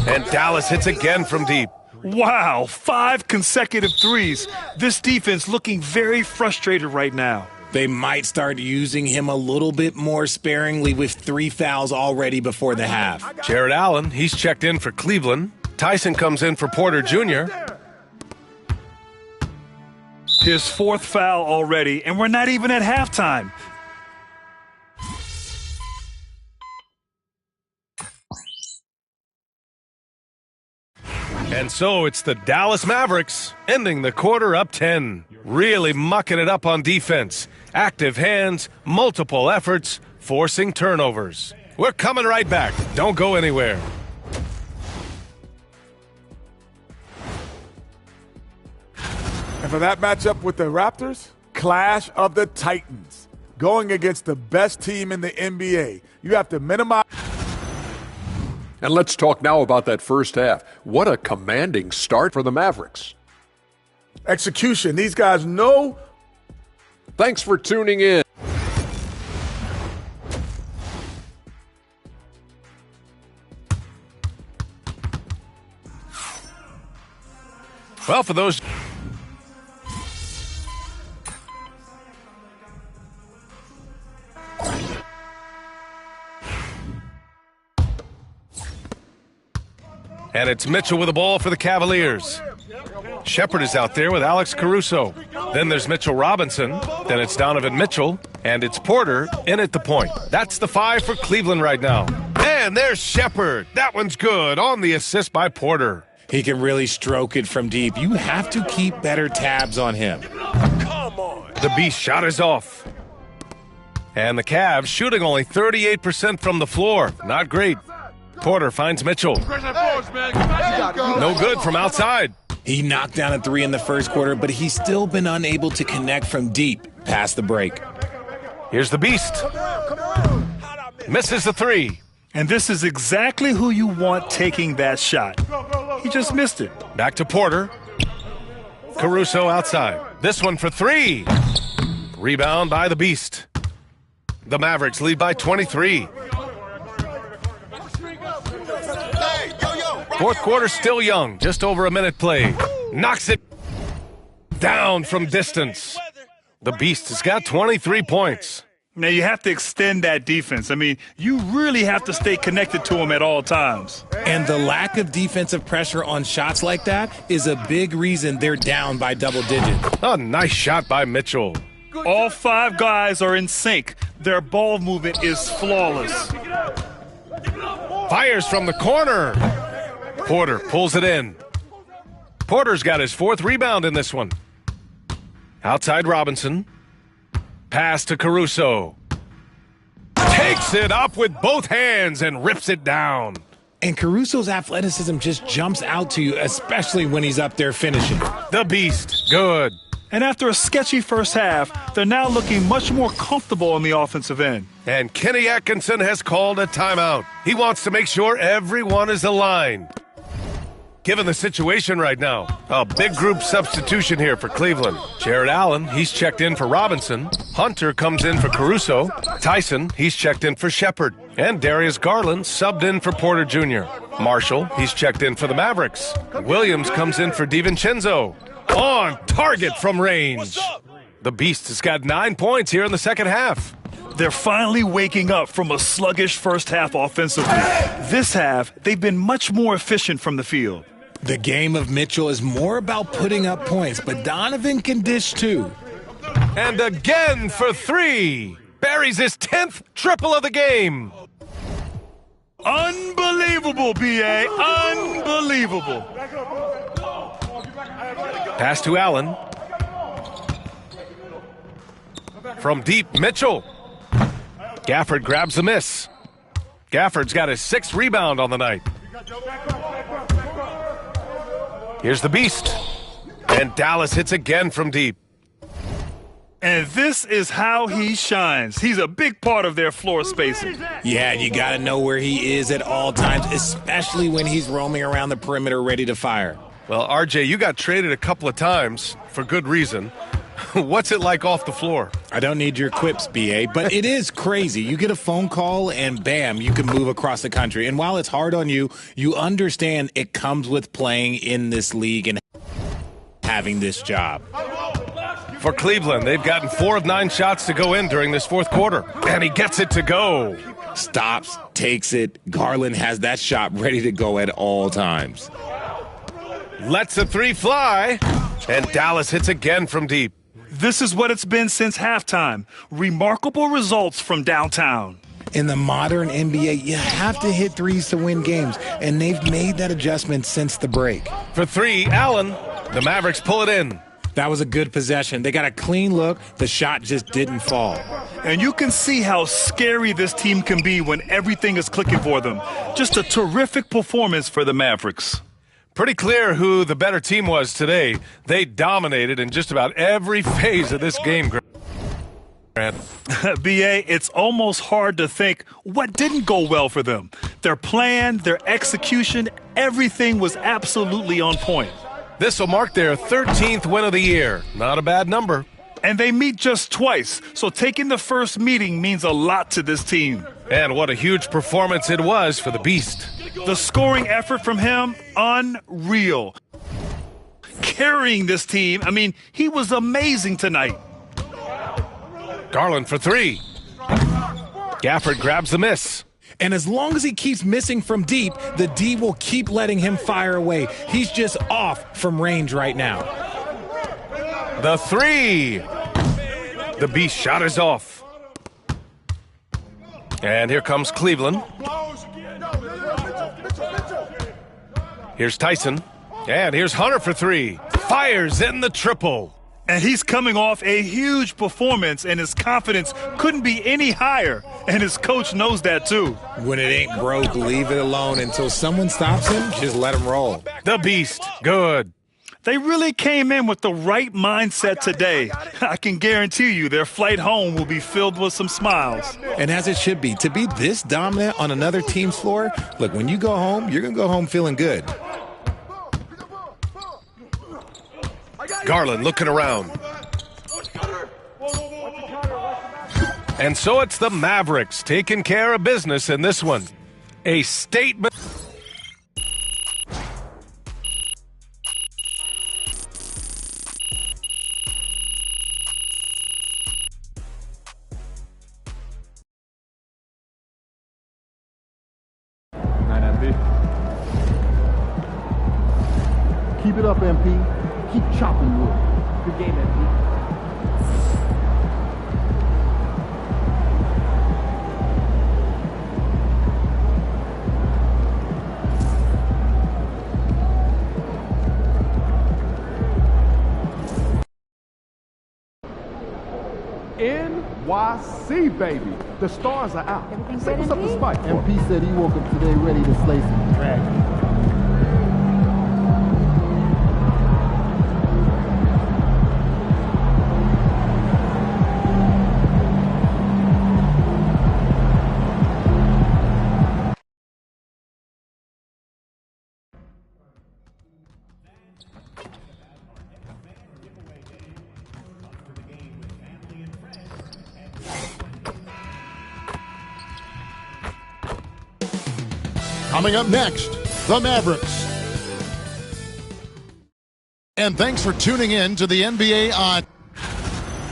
E: And Dallas hits again from deep.
W: Wow, 5 consecutive threes. This defense looking very frustrated right now.
S: They might start using him a little bit more sparingly with 3 fouls already before the half.
E: Jared Allen, he's checked in for Cleveland. Tyson comes in for Porter Jr.
W: His 4th foul already, and we're not even at halftime.
E: And so it's the Dallas Mavericks ending the quarter up 10. Really mucking it up on defense. Active hands, multiple efforts, forcing turnovers. We're coming right back. Don't go anywhere.
H: And for that matchup with the Raptors, Clash of the Titans. Going against the best team in the NBA. You have to minimize.
B: And let's talk now about that first half. What a commanding start for the Mavericks.
H: Execution. These guys know.
B: Thanks for tuning in.
E: Well, for those... And it's Mitchell with the ball for the Cavaliers. Shepard is out there with Alex Caruso. Then there's Mitchell Robinson. Then it's Donovan Mitchell. And it's Porter in at the point. That's the 5 for Cleveland right now. And there's Shepard. That one's good on the assist by Porter.
S: He can really stroke it from deep. You have to keep better tabs on him.
E: The Beast shot is off. And the Cavs shooting only 38% from the floor. Not great. Porter finds Mitchell. No good from outside.
S: He knocked down a 3 in the first quarter, but he's still been unable to connect from deep past the break.
E: Here's the Beast. Misses the 3.
W: And this is exactly who you want taking that shot. He just missed it.
E: Back to Porter. Caruso outside. This one for 3. Rebound by the Beast. The Mavericks lead by 23. Fourth quarter still young, just over a minute played. Knocks it down from distance. The Beast has got 23 points.
W: Now you have to extend that defense. I mean, you really have to stay connected to him at all times.
S: And the lack of defensive pressure on shots like that is a big reason they're down by double digits.
E: A nice shot by Mitchell.
W: All 5 guys are in sync. Their ball movement is flawless.
E: Fires from the corner. Porter pulls it in. Porter's got his 4th rebound in this one. Outside Robinson. Pass to Caruso. Takes it up with both hands and rips it down.
S: And Caruso's athleticism just jumps out to you, especially when he's up there finishing.
E: The Beast, good.
W: And after a sketchy first half, they're now looking much more comfortable on the offensive end.
E: And Kenny Atkinson has called a timeout. He wants to make sure everyone is aligned. Given the situation right now, a big group substitution here for Cleveland. Jared Allen, he's checked in for Robinson. Hunter comes in for Caruso. Tyson, he's checked in for Shepard. And Darius Garland subbed in for Porter Jr. Marshall, he's checked in for the Mavericks. Williams comes in for DiVincenzo. On target from range. The Beast has got 9 points here in the second half.
W: They're finally waking up from a sluggish first half offensively. This half, they've been much more efficient from the field.
S: The game of Mitchell is more about putting up points, but Donovan can dish too.
E: And again for 3. Buries his 10th triple of the game.
W: Unbelievable, B.A. Unbelievable.
E: Pass to Allen. From deep, Mitchell. Gafford grabs the miss. Gafford's got his 6th rebound on the night. Here's the Beast. And Dallas hits again from deep.
F: And this is how he shines. He's a big part of their floor spacing.
S: Yeah, you got to know where he is at all times, especially when he's roaming around the perimeter ready to fire.
E: Well, RJ, you got traded a couple of times for good reason. What's it like off the floor?
S: I don't need your quips, BA, but it is crazy. You get a phone call and bam, you can move across the country. And while it's hard on you, you understand it comes with playing in this league and having this job.
E: For Cleveland, they've gotten 4 of 9 shots to go in during this 4th quarter. And he gets it to go.
S: Stops, takes it. Garland has that shot ready to go at all times.
E: Lets a 3 fly. And Dallas hits again from deep.
F: This is what it's been since halftime. Remarkable results from downtown.
S: In the modern NBA, you have to hit threes to win games, and they've made that adjustment since the break.
E: For 3, Allen. The Mavericks pull it in.
S: That was a good possession. They got a clean look. The shot just didn't fall.
F: And you can see how scary this team can be when everything is clicking for them. Just a terrific performance for the Mavericks.
E: Pretty clear who the better team was today. They dominated in just about every phase of this game, Grant.
F: BA, it's almost hard to think what didn't go well for them. Their plan, their execution, everything was absolutely on point.
E: This will mark their 13th win of the year. Not a bad number.
F: And they meet just twice, so taking the first meeting means a lot to this team.
E: And what a huge performance it was for the Beast.
F: The scoring effort from him, unreal. Carrying this team, he was amazing tonight.
E: Garland for 3. Gafford grabs the miss.
S: And as long as he keeps missing from deep, the D will keep letting him fire away. He's just off from range right now.
E: The 3. The Beast shot is off. And here comes Cleveland. Here's Tyson. And here's Hunter for 3. Fires in the triple.
F: And he's coming off a huge performance, and his confidence couldn't be any higher. And his coach knows that, too.
S: When it ain't broke, leave it alone. Until someone stops him, just let him roll.
E: The Beast. Good.
F: They really came in with the right mindset today. I can guarantee you their flight home will be filled with some smiles.
S: And as it should be. To be this dominant on another team's floor, look, when you go home, you're going to go home feeling good.
E: Garland looking around. And so it's the Mavericks taking care of business in this one. A statement.
A: Keep it up, MP. Keep chopping wood.
D: Good game, MP.
A: NYC, baby. The stars are out.
V: Everything's
A: Say
V: good,
A: what's up to
V: MP?
A: Spike.
V: MP said he woke up today ready to slay some dragons.
O: Coming up next, the Mavericks. And thanks for tuning in to the NBA on.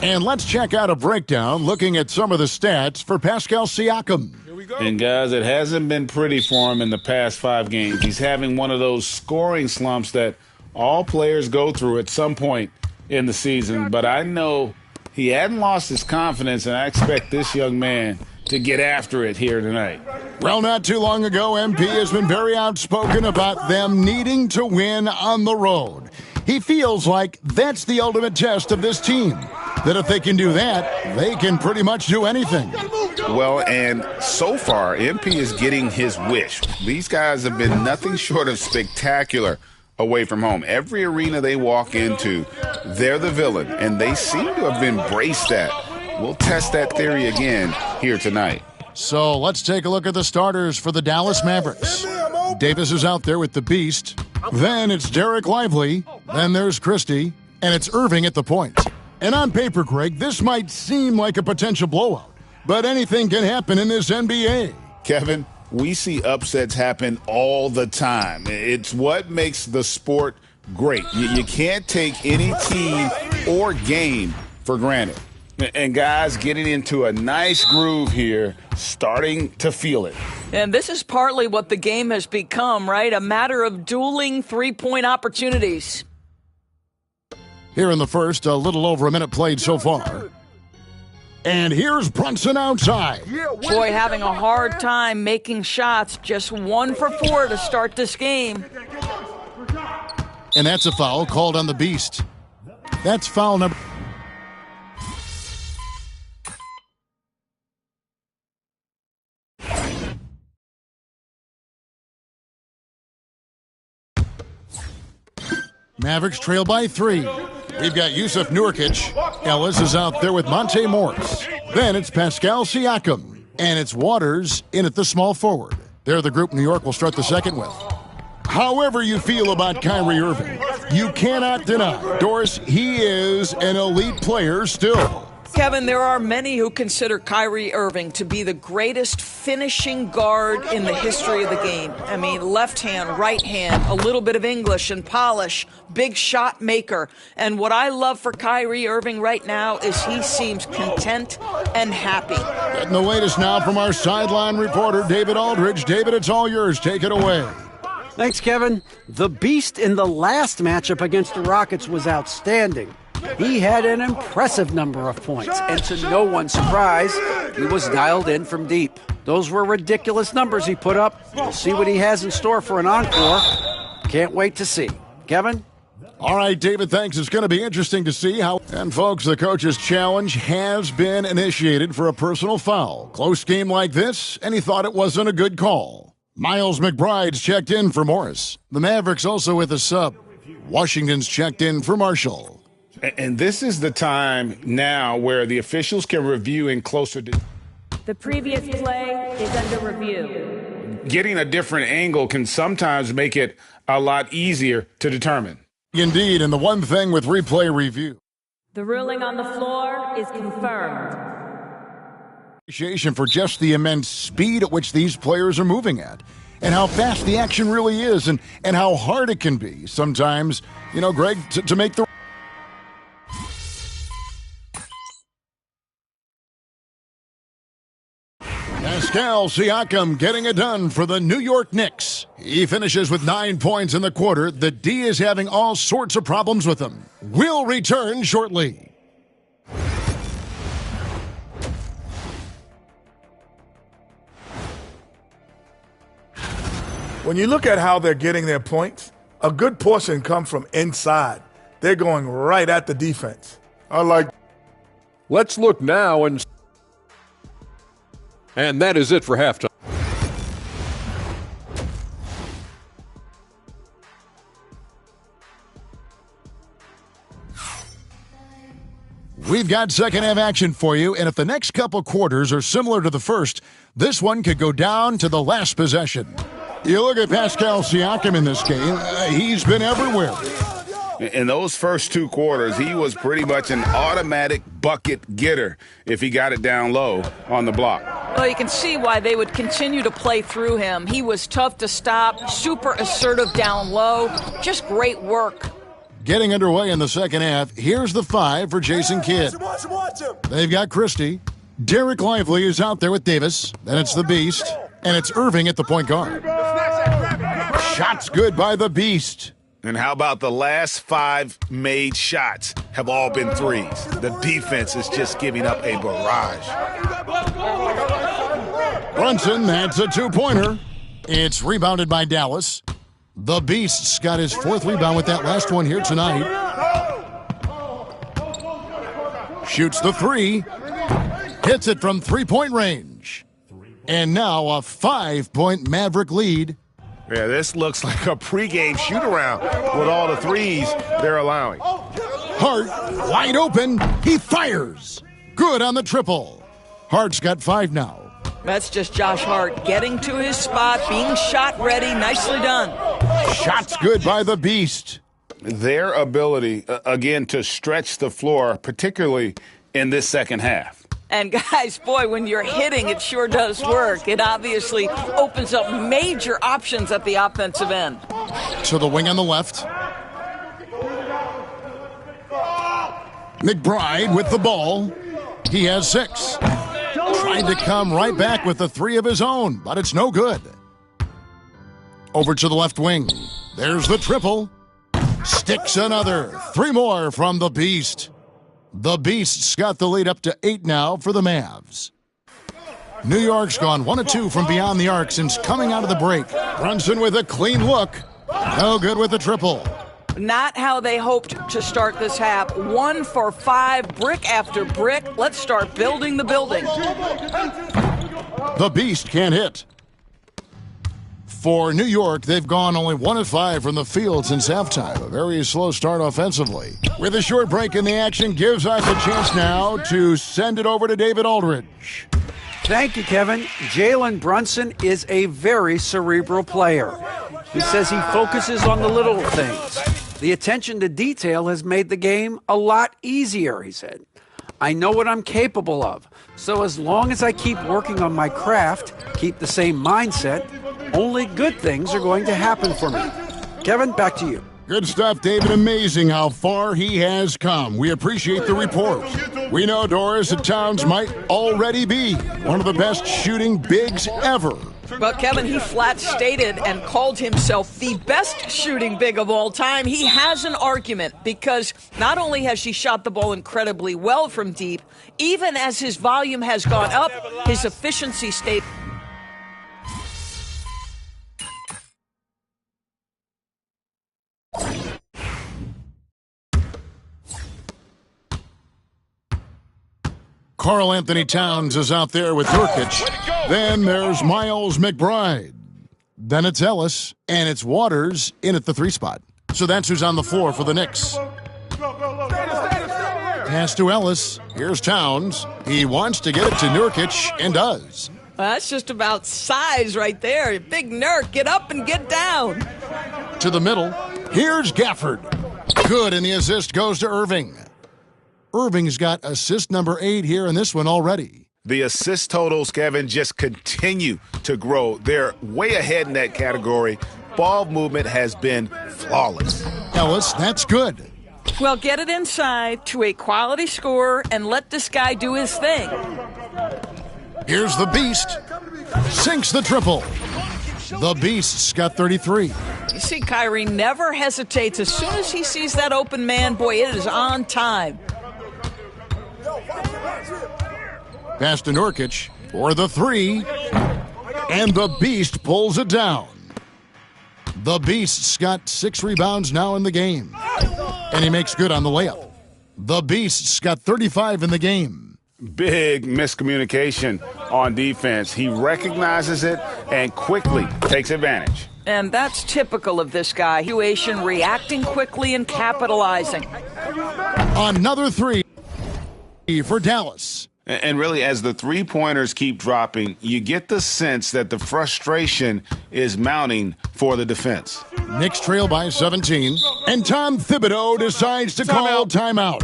O: And let's check out a breakdown looking at some of the stats for Pascal Siakam.
Q: And guys, it hasn't been pretty for him in the past 5 games. He's having one of those scoring slumps that all players go through at some point in the season. But I know he hadn't lost his confidence, and I expect this young man to get after it here tonight.
O: Well, not too long ago, MP has been very outspoken about them needing to win on the road. He feels like that's the ultimate test of this team, that if they can do that, they can pretty much do anything.
Q: Well, and so far, MP is getting his wish. These guys have been nothing short of spectacular away from home. Every arena they walk into, they're the villain, and they seem to have embraced that. We'll test that theory again here tonight.
O: So let's take a look at the starters for the Dallas Mavericks. Davis is out there with the Beast. Then it's Derek Lively. Then there's Christie. And it's Irving at the point. And on paper, Greg, this might seem like a potential blowout, but anything can happen in this NBA.
Q: Kevin, we see upsets happen all the time. It's what makes the sport great. You can't take any team or game for granted. And guys getting into a nice groove here, starting to feel it.
I: And this is partly what the game has become, right? A matter of dueling three-point opportunities.
O: Here in the first, a little over a minute played so far. And here's Brunson outside.
I: Boy, having a hard time making shots. Just 1 for 4 to start this game.
O: And that's a foul called on the Beast. That's foul number... Mavericks trail by 3. We've got Yusuf Nurkic. Ellis is out there with Monte Morris. Then it's Pascal Siakam. And it's Waters in at the small forward. They're the group New York will start the second with. However you feel about Kyrie Irving, you cannot deny, Doris, he is an elite player still.
I: Kevin, there are many who consider Kyrie Irving to be the greatest finishing guard in the history of the game. I mean, left hand, right hand, a little bit of English and polish, big shot maker. And what I love for Kyrie Irving right now is he seems content and happy.
O: Getting the latest now from our sideline reporter, David Aldridge. David, it's all yours. Take it away.
K: Thanks, Kevin. The Beast in the last matchup against the Rockets was outstanding. He had an impressive number of points, and to no one's surprise, he was dialed in from deep. Those were ridiculous numbers he put up. We'll see what he has in store for an encore. Can't wait to see. Kevin?
O: All right, David, thanks. It's going to be interesting to see how... And, folks, the coach's challenge has been initiated for a personal foul. Close game like this, and he thought it wasn't a good call. Miles McBride's checked in for Morris. The Mavericks also with a sub. Washington's checked in for Marshall.
Q: And this is the time now where the officials can review in closer to...
T: The previous play is under review.
Q: Getting a different angle can sometimes make it a lot easier to determine.
O: Indeed, and the one thing with replay review.
T: The ruling on the floor is confirmed.
O: Appreciation for just the immense speed at which these players are moving at. And how fast the action really is, and how hard it can be sometimes, you know, Greg, to make the... Pascal Siakam getting it done for the New York Knicks. He finishes with 9 points in the quarter. The D is having all sorts of problems with him. We'll return shortly.
H: When you look at how they're getting their points, a good portion come from inside. They're going right at the defense.
C: I like...
B: Let's look now and that is it for halftime.
O: We've got second half action for you, and if the next couple quarters are similar to the first, this one could go down to the last possession. You look at Pascal Siakam in this game, he's been everywhere.
Q: In those first 2 quarters, he was pretty much an automatic bucket getter if he got it down low on the block.
I: Well, you can see why they would continue to play through him. He was tough to stop, super assertive down low, just great work.
O: Getting underway in the second half, here's the 5 for Jason Kidd. They've got Christie. Derek Lively is out there with Davis. Then it's the Beast. And it's Irving at the point guard. Shots good by the Beast.
Q: And how about the last 5 made shots have all been threes? The defense is just giving up a barrage.
O: Brunson, that's a 2-pointer. It's rebounded by Dallas. The Beast's got his 4th rebound with that last one here tonight. Shoots the 3. Hits it from 3-point range. And now a 5-point Maverick lead.
M: Yeah, this looks like a pregame shoot-around with all the threes they're allowing.
O: Hart, wide open. He fires. Good on the triple. Hart's got 5 now.
I: That's just Josh Hart getting to his spot, being shot ready. Nicely done.
O: Shots good by the Beast.
Q: Their ability, again, to stretch the floor, particularly in this second half.
I: And guys, boy, when you're hitting, it sure does work. It obviously opens up major options at the offensive end.
O: To the wing on the left. McBride with the ball. He has 6. Trying to come right back with the 3 of his own, but it's no good. Over to the left wing. There's the triple. Sticks another. 3 more from the Beast. The Beast's got the lead up to 8 now for the Mavs. New York's gone 1 of 2 from beyond the arc since coming out of the break. Brunson with a clean look. No good with the triple.
I: Not how they hoped to start this half. 1 for 5, brick after brick. Let's start building the building.
O: The Beast can't hit. For New York, they've gone only 1 of 5 from the field since halftime. A very slow start offensively. With a short break in the action, gives us a chance now to send it over to David Aldridge.
K: Thank you, Kevin. Jalen Brunson is a very cerebral player. He says he focuses on the little things. The attention to detail has made the game a lot easier, he said. I know what I'm capable of. So as long as I keep working on my craft, keep the same mindset, only good things are going to happen for me. Kevin, back to you.
O: Good stuff, David. Amazing how far he has come. We appreciate the report. We know Doris at Towns might already be one of the best shooting bigs ever.
I: But Kevin, he flat stated and called himself the best shooting big of all time. He has an argument because not only has he shot the ball incredibly well from deep, even as his volume has gone up, his efficiency stayed.
O: Karl Anthony Towns is out there with Nurkic. Then there's Miles McBride. Then it's Ellis, and it's Waters in at the 3 spot. So that's who's on the floor for the Knicks. Pass to Ellis. Here's Towns. He wants to get it to Nurkic, and does.
I: Well, that's just about size right there. Big Nurk, get up and get down.
O: To the middle. Here's Gafford. Good, and the assist goes to Irving. Irving's got assist number 8 here in this one already.
M: The assist totals, Kevin, just continue to grow. They're way ahead in that category. Ball movement has been flawless.
O: Ellis, that's good.
I: Well, get it inside to a quality scorer and let this guy do his thing.
O: Here's the Beast. Sinks the triple. The Beast's got 33.
I: You see, Kyrie never hesitates. As soon as he sees that open man, boy, it is on time.
O: Pass to Nurkic for the 3. And the Beast pulls it down. The Beast's got 6 rebounds now in the game. And he makes good on the layup. The Beast's got 35 in the game.
Q: Big miscommunication on defense. He recognizes it and quickly takes advantage.
I: And that's typical of this guy. Situation, reacting quickly and capitalizing.
O: Another 3 for Dallas.
Q: And really, as the three-pointers keep dropping, you get the sense that the frustration is mounting for the defense.
O: Knicks trail by 17, and Tom Thibodeau decides to call timeout.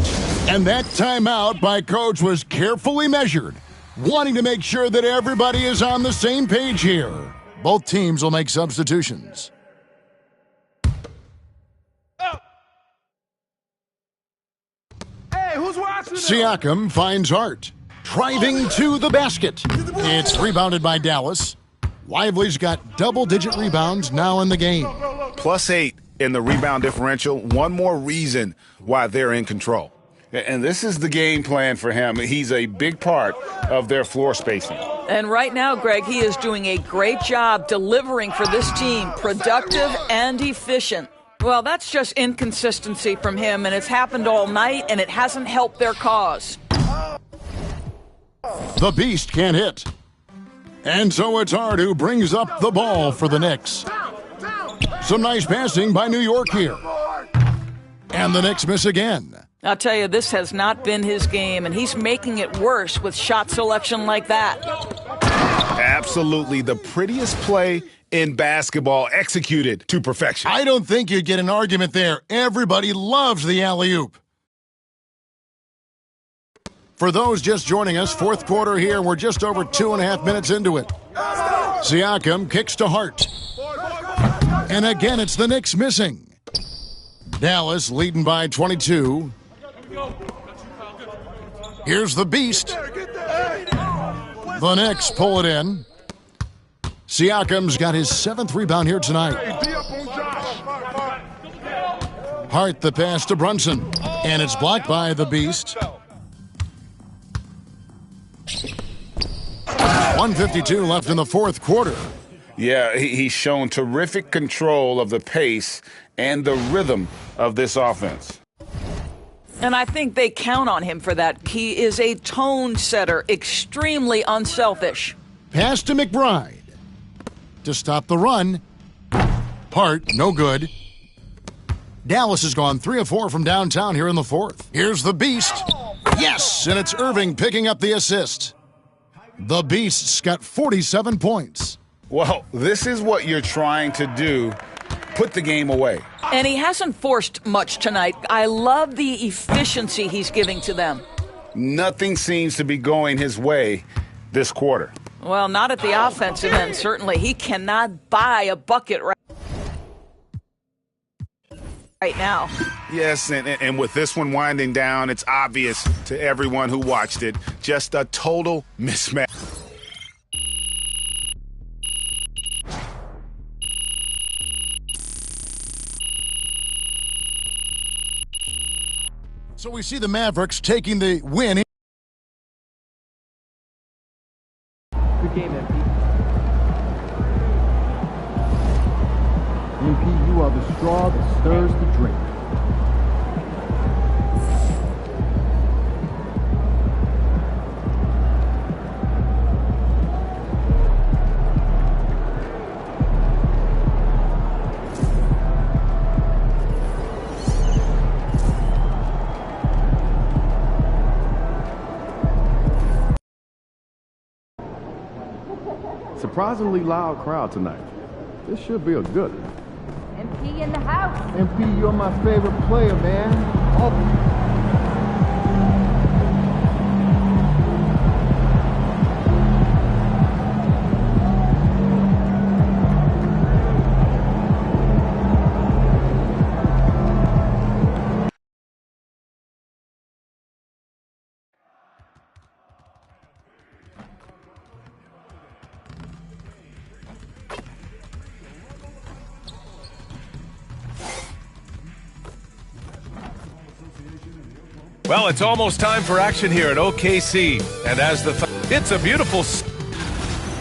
O: And that timeout by Coach was carefully measured, wanting to make sure that everybody is on the same page here. Both teams will make substitutions.
W: Hey, who's watching?
O: Siakam finds Hart. Driving to the basket. It's rebounded by Dallas. Lively's got double-digit rebounds now in the game.
M: +8 in the rebound differential. One more reason why they're in control.
Q: And this is the game plan for him. He's a big part of their floor spacing.
I: And right now, Greg, he is doing a great job delivering for this team, productive and efficient. Well, that's just inconsistency from him, and it's happened all night, and it hasn't helped their cause.
O: The Beast can't hit. And so it's Hart who brings up the ball for the Knicks. Some nice passing by New York here. And the Knicks miss again.
I: I'll tell you, this has not been his game, and he's making it worse with shot selection like that.
M: Absolutely the prettiest play in basketball, executed to perfection.
O: I don't think you'd get an argument there. Everybody loves the alley-oop. For those just joining us, fourth quarter here. We're just over 2.5 minutes into it. Siakam kicks to Hart. And again, it's the Knicks missing. Dallas leading by 22. Here's the Beast. The Knicks pull it in. Siakam's got his 7th rebound here tonight. Hart the pass to Brunson. And it's blocked by the Beast. 1:52 left in the fourth quarter.
Q: Yeah, he's shown terrific control of the pace and the rhythm of this offense.
I: And I think they count on him for that. He is a tone setter, extremely unselfish.
O: Pass to McBride. To stop the run. Hart, no good. Dallas has gone 3 of 4 from downtown here in the fourth. Here's the Beast. Yes, and it's Irving picking up the assist. The Beast's got 47 points.
Q: Well, this is what you're trying to do. Put the game away.
I: And he hasn't forced much tonight. I love the efficiency he's giving to them.
Q: Nothing seems to be going his way this quarter.
I: Well, not at the offensive end, certainly. He cannot buy a bucket right now.
M: Yes, and with this one winding down, it's obvious to everyone who watched it. Just a total mismatch.
O: So we see the Mavericks taking the win.
V: Good game, MP. MP, you are the straw that stirs the drink.
A: Surprisingly loud crowd tonight. This should be a good one.
V: MP in the house. MP, you're my favorite player, man.
E: Well, it's almost time for action here at OKC. And as it's a beautiful...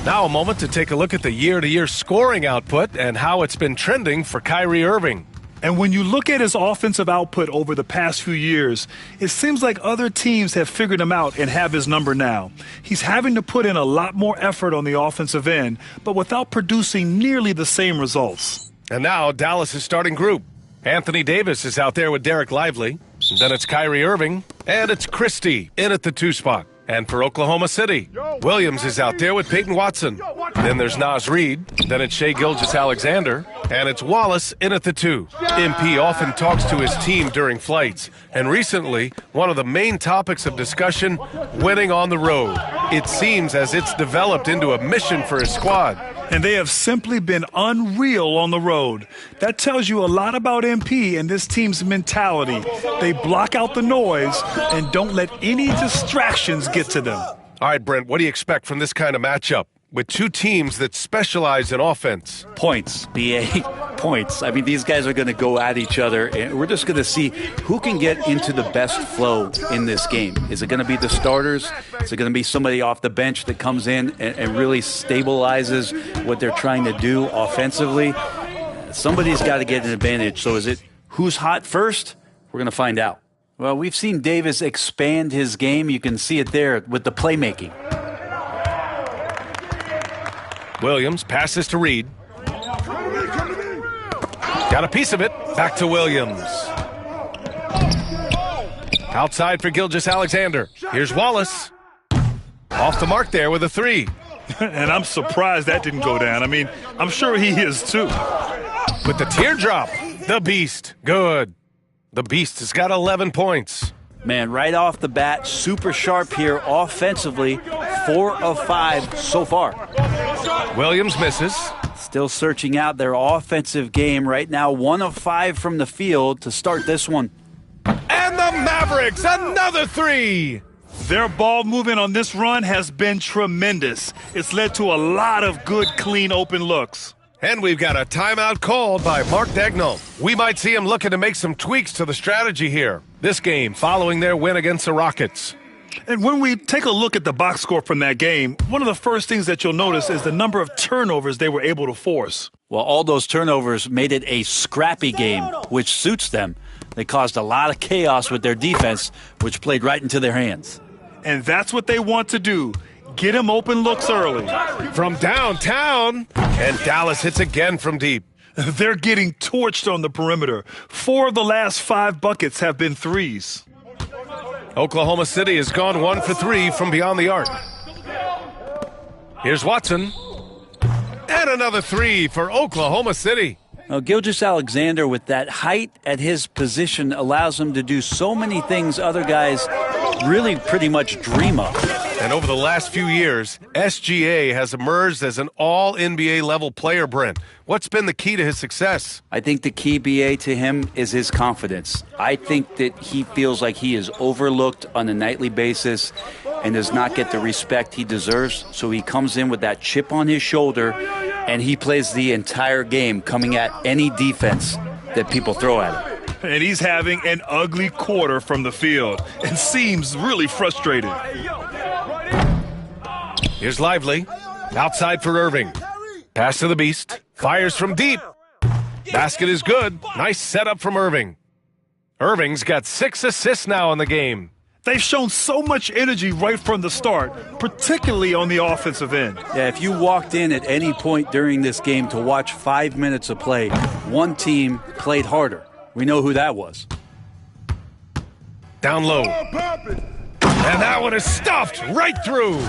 E: Now a moment to take a look at the year-to-year scoring output and how it's been trending for Kyrie Irving.
W: And when you look at his offensive output over the past few years, it seems like other teams have figured him out and have his number now. He's having to put in a lot more effort on the offensive end, but without producing nearly the same results.
E: And now Dallas' starting group. Anthony Davis is out there with Derek Lively. And then it's Kyrie Irving, and it's Christie in at the 2 spot. And for Oklahoma City, Williams is out there with Peyton Watson. Then there's Naz Reid. Then it's Shai Gilgeous-Alexander. And it's Wallace in at the 2. MP often talks to his team during flights. And recently, one of the main topics of discussion, winning on the road. It seems as it's developed into a mission for his squad.
W: And they have simply been unreal on the road. That tells you a lot about MP and this team's mentality. They block out the noise and don't let any distractions get to them.
E: All right, Brent, what do you expect from this kind of matchup with two teams that specialize in offense?
K: Points, BA. points. I mean, these guys are going to go at each other, and we're just going to see who can get into the best flow in this game. Is it going to be the starters? Is it going to be somebody off the bench that comes in and really stabilizes what they're trying to do offensively? Somebody's got to get an advantage. So is it who's hot first? We're going to find out. Well, we've seen Davis expand his game. You can see it there with the playmaking.
E: Williams passes to Reed. Got a piece of it. Back to Williams. Outside for Gilgeous-Alexander. Here's Wallace. Off the mark there with a three.
F: And I'm surprised that didn't go down. I mean, I'm sure he is too.
E: With the teardrop, the Beast. Good. The Beast has got 11 points.
K: Man, right off the bat, super sharp here offensively. 4 of 5 so far.
E: Williams misses.
K: Still searching out their offensive game right now. 1 of 5 from the field to start this one.
E: And the Mavericks, another three.
F: Their ball movement on this run has been tremendous. It's led to a lot of good, clean, open looks.
E: And we've got a timeout called by Mark Daigneault. We might see him looking to make some tweaks to the strategy here. This game following their win against the Rockets.
F: And when we take a look at the box score from that game, one of the first things that you'll notice is the number of turnovers they were able to force.
K: Well, all those turnovers made it a scrappy game, which suits them. They caused a lot of chaos with their defense, which played right into their hands.
F: And that's what they want to do. Get him open looks early.
E: From downtown, and Dallas hits again from deep.
F: They're getting torched on the perimeter. 4 of the last 5 buckets have been threes.
E: Oklahoma City has gone 1 for 3 from beyond the arc. Here's Watson. And another 3 for Oklahoma City.
K: Now, Gilgeous-Alexander, with that height at his position, allows him to do so many things other guys really pretty much dream of.
E: And over the last few years, SGA has emerged as an all-NBA level player, Brent. What's been the key to his success?
K: I think the key, BA, to him is his confidence. I think that he feels like he is overlooked on a nightly basis and does not get the respect he deserves. So he comes in with that chip on his shoulder, and he plays the entire game coming at any defense that people throw at him.
F: And he's having an ugly quarter from the field and seems really frustrated.
E: Here's Lively. Outside for Irving. Pass to the Beast. Fires from deep. Basket is good. Nice setup from Irving. Irving's got 6 assists now in the game.
F: They've shown so much energy right from the start, particularly on the offensive end.
K: Yeah, if you walked in at any point during this game to watch 5 minutes of play, one team played harder. We know who that was.
E: Down low. And that one is stuffed right through.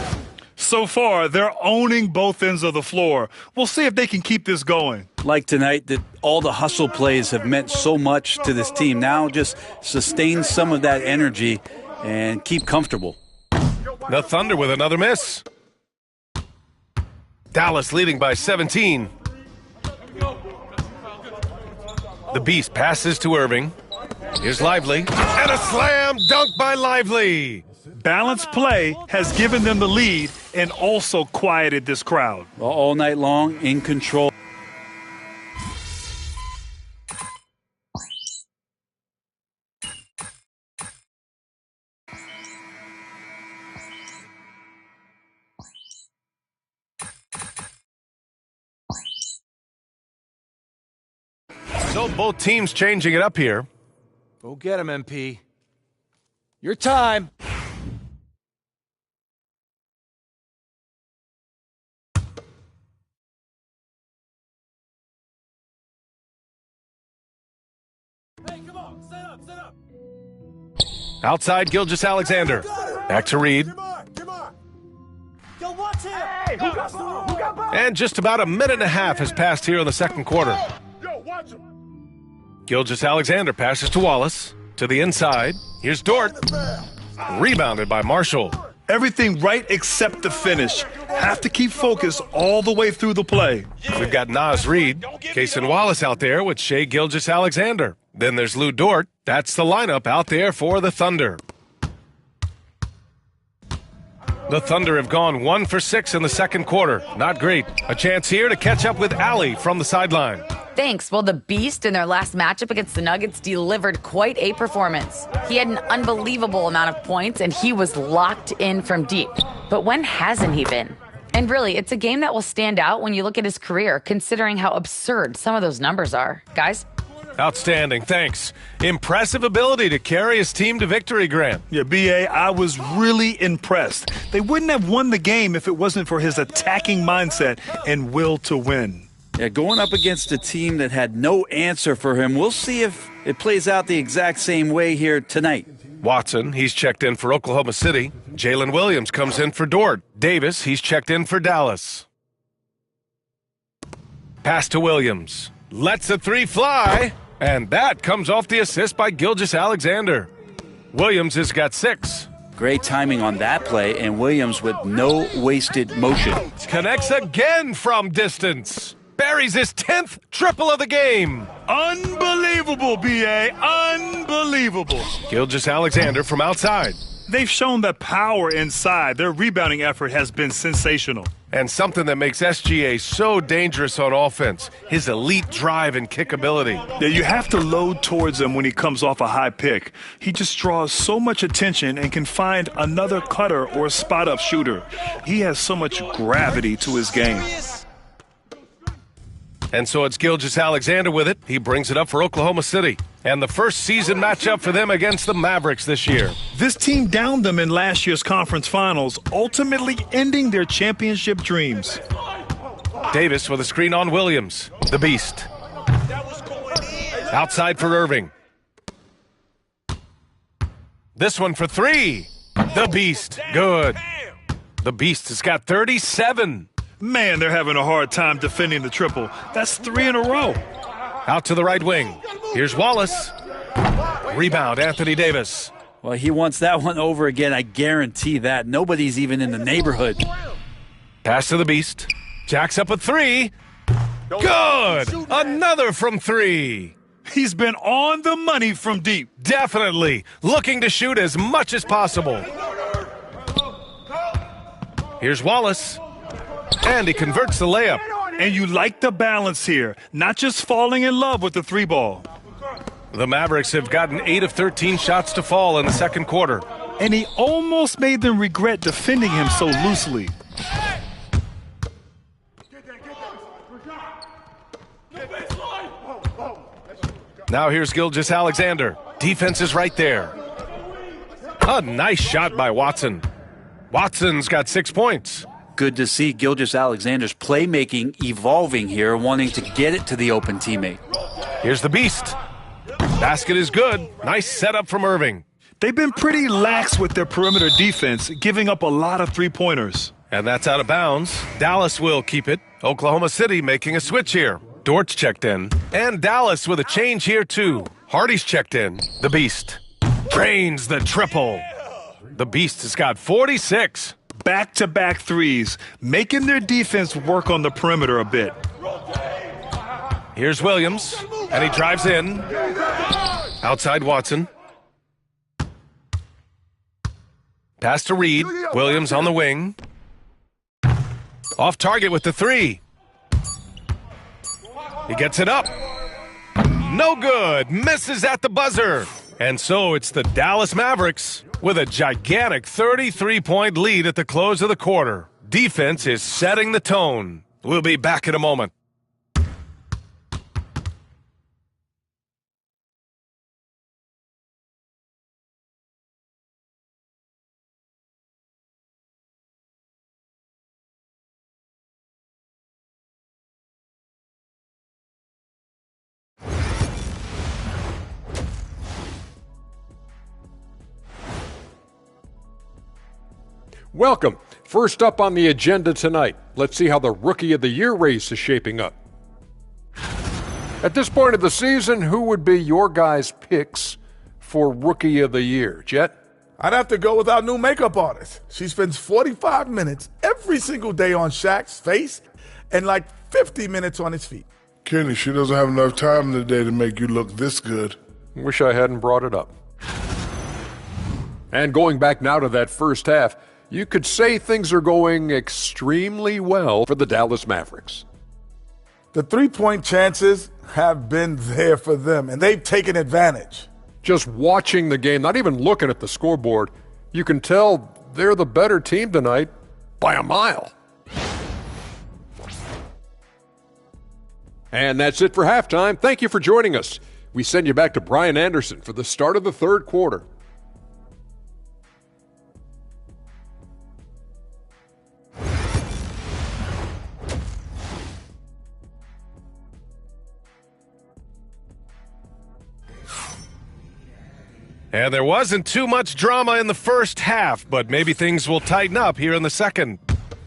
F: So far, they're owning both ends of the floor. We'll see if they can keep this going.
K: Like tonight, that all the hustle plays have meant so much to this team. Now just sustain some of that energy and keep comfortable.
E: The Thunder with another miss. Dallas leading by 17. The Beast passes to Irving. Here's Lively. And a slam dunk by Lively.
F: Balanced play has given them the lead and also quieted this crowd.
K: Well, all night long, in control.
E: So both teams changing it up here.
J: Go get him, MP. Your time.
P: Hey, come on, set up.
E: Outside Gilgeous-Alexander. Back to Reed.
P: Yo, watch him. Hey, who got ball?
E: And just about a minute and a half has passed here in the second quarter.
P: Yo, watch him.
E: Gilgeous-Alexander passes to Wallace. To the inside. Here's Dort. Rebounded by Marshall.
F: Everything right except the finish. Have to keep focus all the way through the play.
E: We've got Naz Reid, Cason Wallace out there with Shai Gilgeous-Alexander. Then there's Lou Dort. That's the lineup out there for the Thunder. The Thunder have gone 1 for 6 in the second quarter. Not great. A chance here to catch up with Allie from the sideline.
G: Thanks. Well, the Beast in their last matchup against the Nuggets delivered quite a performance. He had an unbelievable amount of points, and he was locked in from deep. But when hasn't he been? And really, it's a game that will stand out when you look at his career, considering how absurd some of those numbers are. Guys?
E: Outstanding, thanks. Impressive ability to carry his team to victory, Grant.
W: Yeah, B.A., I was really impressed. They wouldn't have won the game if it wasn't for his attacking mindset and will to win.
K: Yeah, going up against a team that had no answer for him. We'll see if it plays out the exact same way here tonight.
E: Watson, he's checked in for Oklahoma City. Jalen Williams comes in for Dort. Davis, he's checked in for Dallas. Pass to Williams. Lets a three fly. And that comes off the assist by Gilgeous-Alexander. Williams has got 6.
K: Great timing on that play, and Williams with no wasted motion.
E: Connects again from distance. Buries his 10th triple of the game.
W: Unbelievable, B.A., unbelievable.
E: Gilgeous-Alexander from outside.
W: They've shown that power inside. Their rebounding effort has been sensational.
E: And something that makes SGA so dangerous on offense, his elite drive and kick ability.
W: Yeah, you have to load towards him when he comes off a high pick. He just draws so much attention and can find another cutter or spot-up shooter. He has so much gravity to his game.
E: And so it's Gilgeous-Alexander with it. He brings it up for Oklahoma City. And the first season matchup for them against the Mavericks this year.
W: This team downed them in last year's conference finals, ultimately ending their championship dreams.
E: Davis with a screen on Williams, the Beast. Outside for Irving. This one for 3. The Beast, good. The Beast has got 37.
W: Man, they're having a hard time defending the triple. That's 3 in a row.
E: Out to the right wing. Here's Wallace. Rebound, Anthony Davis.
K: Well, he wants that one over again, I guarantee that. Nobody's even in the neighborhood.
E: Pass to the Beast. Jacks up a 3. Good! Another from 3.
W: He's been on the money from deep.
E: Definitely. Looking to shoot as much as possible. Here's Wallace. And he converts the layup.
W: And you like the balance here, not just falling in love with the 3-ball.
E: The Mavericks have gotten 8 of 13 shots to fall in the second quarter.
W: And he almost made them regret defending him so loosely.
E: Now here's Gilgeous-Alexander. Defense is right there. A nice shot by Watson. Watson's got 6 points.
K: Good to see Gilgeous-Alexander's playmaking evolving here, wanting to get it to the open teammate.
E: Here's the Beast. Basket is good. Nice setup from Irving.
W: They've been pretty lax with their perimeter defense, giving up a lot of 3-pointers.
E: And that's out of bounds. Dallas will keep it. Oklahoma City making a switch here. Dort's checked in. And Dallas with a change here too. Hardy's checked in. The Beast drains the triple. The Beast has got 46.
W: Back-to-back threes, making their defense work on the perimeter a bit.
E: Here's Williams, and he drives in. Outside Watson. Pass to Reed. Williams on the wing. Off target with the 3. He gets it up. No good. Misses at the buzzer. And so it's the Dallas Mavericks with a gigantic 33-point lead at the close of the quarter. Defense is setting the tone. We'll be back in a moment.
B: Welcome. First up on the agenda tonight, let's see how the Rookie of the Year race is shaping up. At this point of the season, who would be your guys' picks for Rookie of the Year? Jet?
H: I'd have to go with our new makeup artist. She spends 45 minutes every single day on Shaq's face and like 50 minutes on his feet.
C: Kenny, she doesn't have enough time in the day to make you look this good.
B: Wish I hadn't brought it up. And going back now to that first half, you could say things are going extremely well for the Dallas Mavericks.
H: The three-point chances have been there for them, and they've taken advantage.
B: Just watching the game, not even looking at the scoreboard, you can tell they're the better team tonight by a mile. And that's it for halftime. Thank you for joining us. We send you back to Brian Anderson for the start of the third quarter.
E: And there wasn't too much drama in the first half, but maybe things will tighten up here in the second.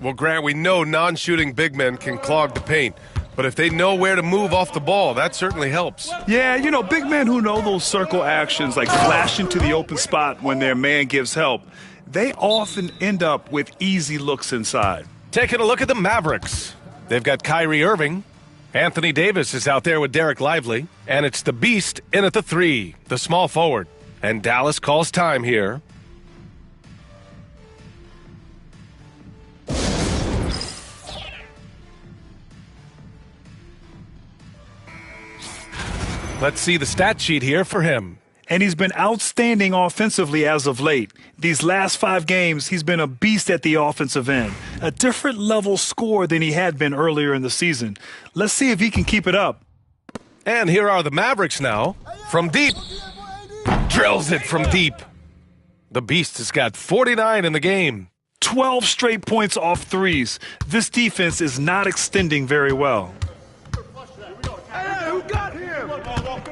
E: Well, Grant, we know non-shooting big men can clog the paint, but if they know where to move off the ball, that certainly helps.
F: Yeah, you know, big men who know those circle actions, like flashing to the open spot when their man gives help, they often end up with easy looks inside.
E: Taking a look at the Mavericks. They've got Kyrie Irving. Anthony Davis is out there with Derek Lively, and it's the Beast in at the 3, the small forward. And Dallas calls time here. Let's see the stat sheet here for him.
F: And he's been outstanding offensively as of late. These last 5 games, he's been a beast at the offensive end. A different level score than he had been earlier in the season. Let's see if he can keep it up.
E: And here are the Mavericks now. From deep. Drills it from deep. The Beast has got 49 in the game.
F: 12 straight points off threes. This defense is not extending very well.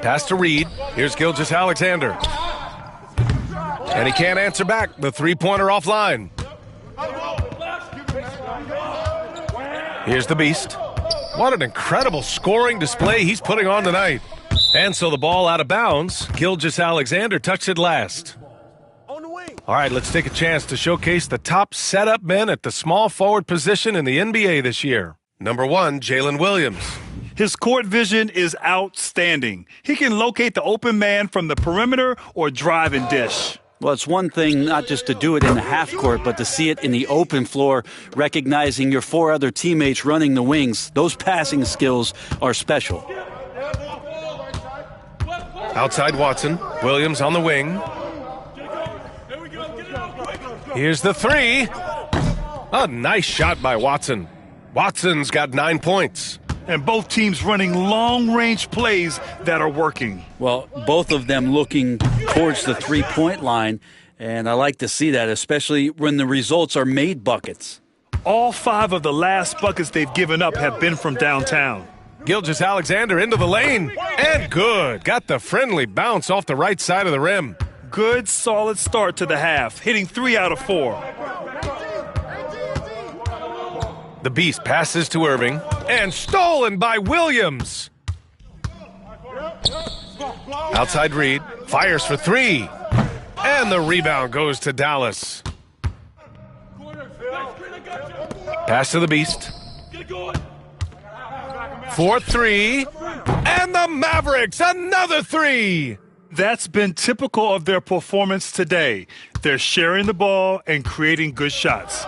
E: Pass to Reed. Here's Gilgeous-Alexander. And he can't answer back. The three-pointer offline. Here's the Beast. What an incredible scoring display he's putting on tonight. And so the ball out of bounds. Gilgeous-Alexander touched it last. All right, let's take a chance to showcase the top setup men at the small forward position in the NBA this year. Number 1, Jalen Williams.
F: His court vision is outstanding. He can locate the open man from the perimeter or drive and dish.
K: Well, it's one thing not just to do it in the half court, but to see it in the open floor, recognizing your 4 other teammates running the wings. Those passing skills are special.
E: Outside Watson. Williams on the wing. Here's the 3. A nice shot by Watson. Watson's got 9 points.
F: And both teams running long-range plays that are working.
K: Well, both of them looking towards the three-point line, and I like to see that, especially when the results are made buckets.
F: All 5 of the last buckets they've given up have been from downtown.
E: Gilgeous-Alexander into the lane, and good. Got the friendly bounce off the right side of the rim.
F: Good, solid start to the half, hitting 3 out of 4.
E: The Beast passes to Irving, and stolen by Williams. Outside Reed, fires for 3. And the rebound goes to Dallas. Pass to the Beast. 4-3, and the Mavericks, another 3.
F: That's been typical of their performance today. They're sharing the ball and creating good shots.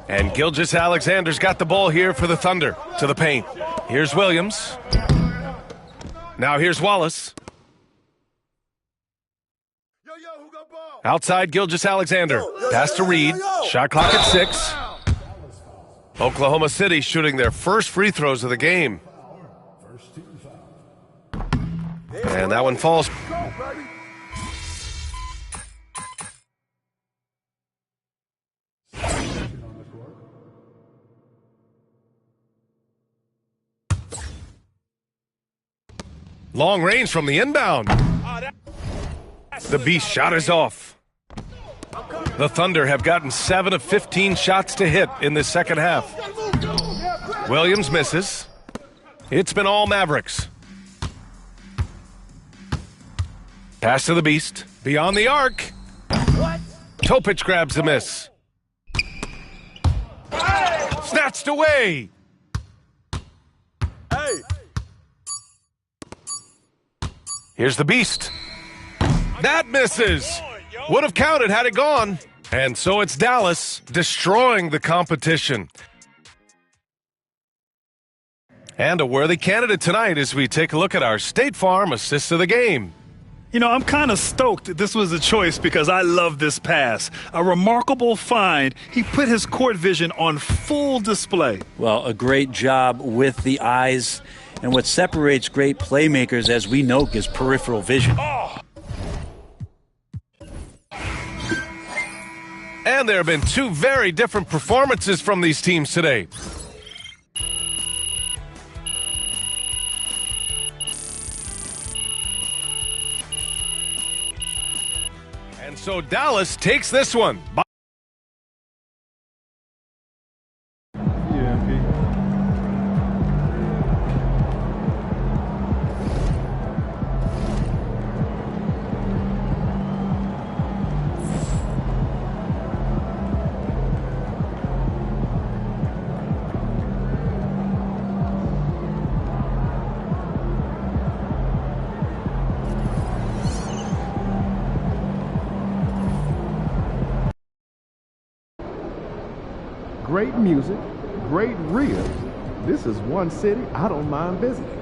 E: And Gilgeous-Alexander's got the ball here for the Thunder. To the paint. Here's Williams. Now here's Wallace. Outside Gilgeous-Alexander. Pass to Reed. Shot clock at 6. Oklahoma City shooting their first free throws of the game. And that one falls. Long range from the inbound. The Beast shot is off. The Thunder have gotten 7 of 15 shots to hit in this second half. Williams misses. It's been all Mavericks. Pass to the Beast. Beyond the arc. Topic grabs the miss. Snatched away. Here's the Beast. That misses. Would have counted had it gone. And so it's Dallas destroying the competition. And a worthy candidate tonight as we take a look at our State Farm assist of the game.
W: You know, I'm kind of stoked that this was a choice because I love this pass. A remarkable find. He put his court vision on full display.
L: Well, a great job with the eyes. And what separates great playmakers, as we know, is peripheral vision.
E: And there have been two very different performances from these teams today. And so Dallas takes this one.
A: Great music, great ribs. This is one city I don't mind visiting.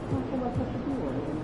V: Não tem mais o que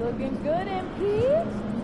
T: Looking good, MP.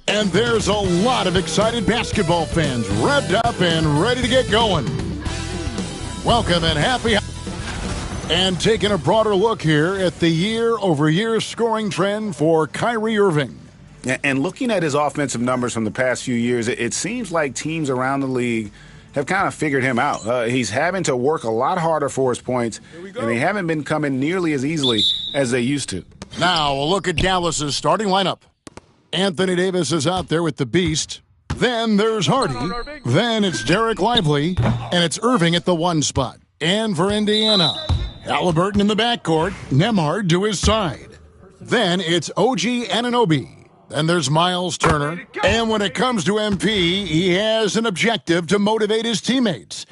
O: And there's a lot of excited basketball fans revved up and ready to get going. Welcome and happy. And taking a broader look here at the year-over-year scoring trend for Kyrie Irving.
Q: And looking at his offensive numbers from the past few years, it seems like teams around the league have kind of figured him out. He's having to work a lot harder for his points, and they haven't been coming nearly as easily as they used to.
O: Now a look at Dallas's starting lineup. Anthony Davis is out there with the Beast. Then there's Hardy. Then it's Derek Lively, and it's Irving at the 1 spot. And for Indiana, Halliburton in the backcourt, Nembhard to his side. Then it's OG Anunoby. Then there's Miles Turner. And when it comes to MP, he has an objective to motivate his teammates.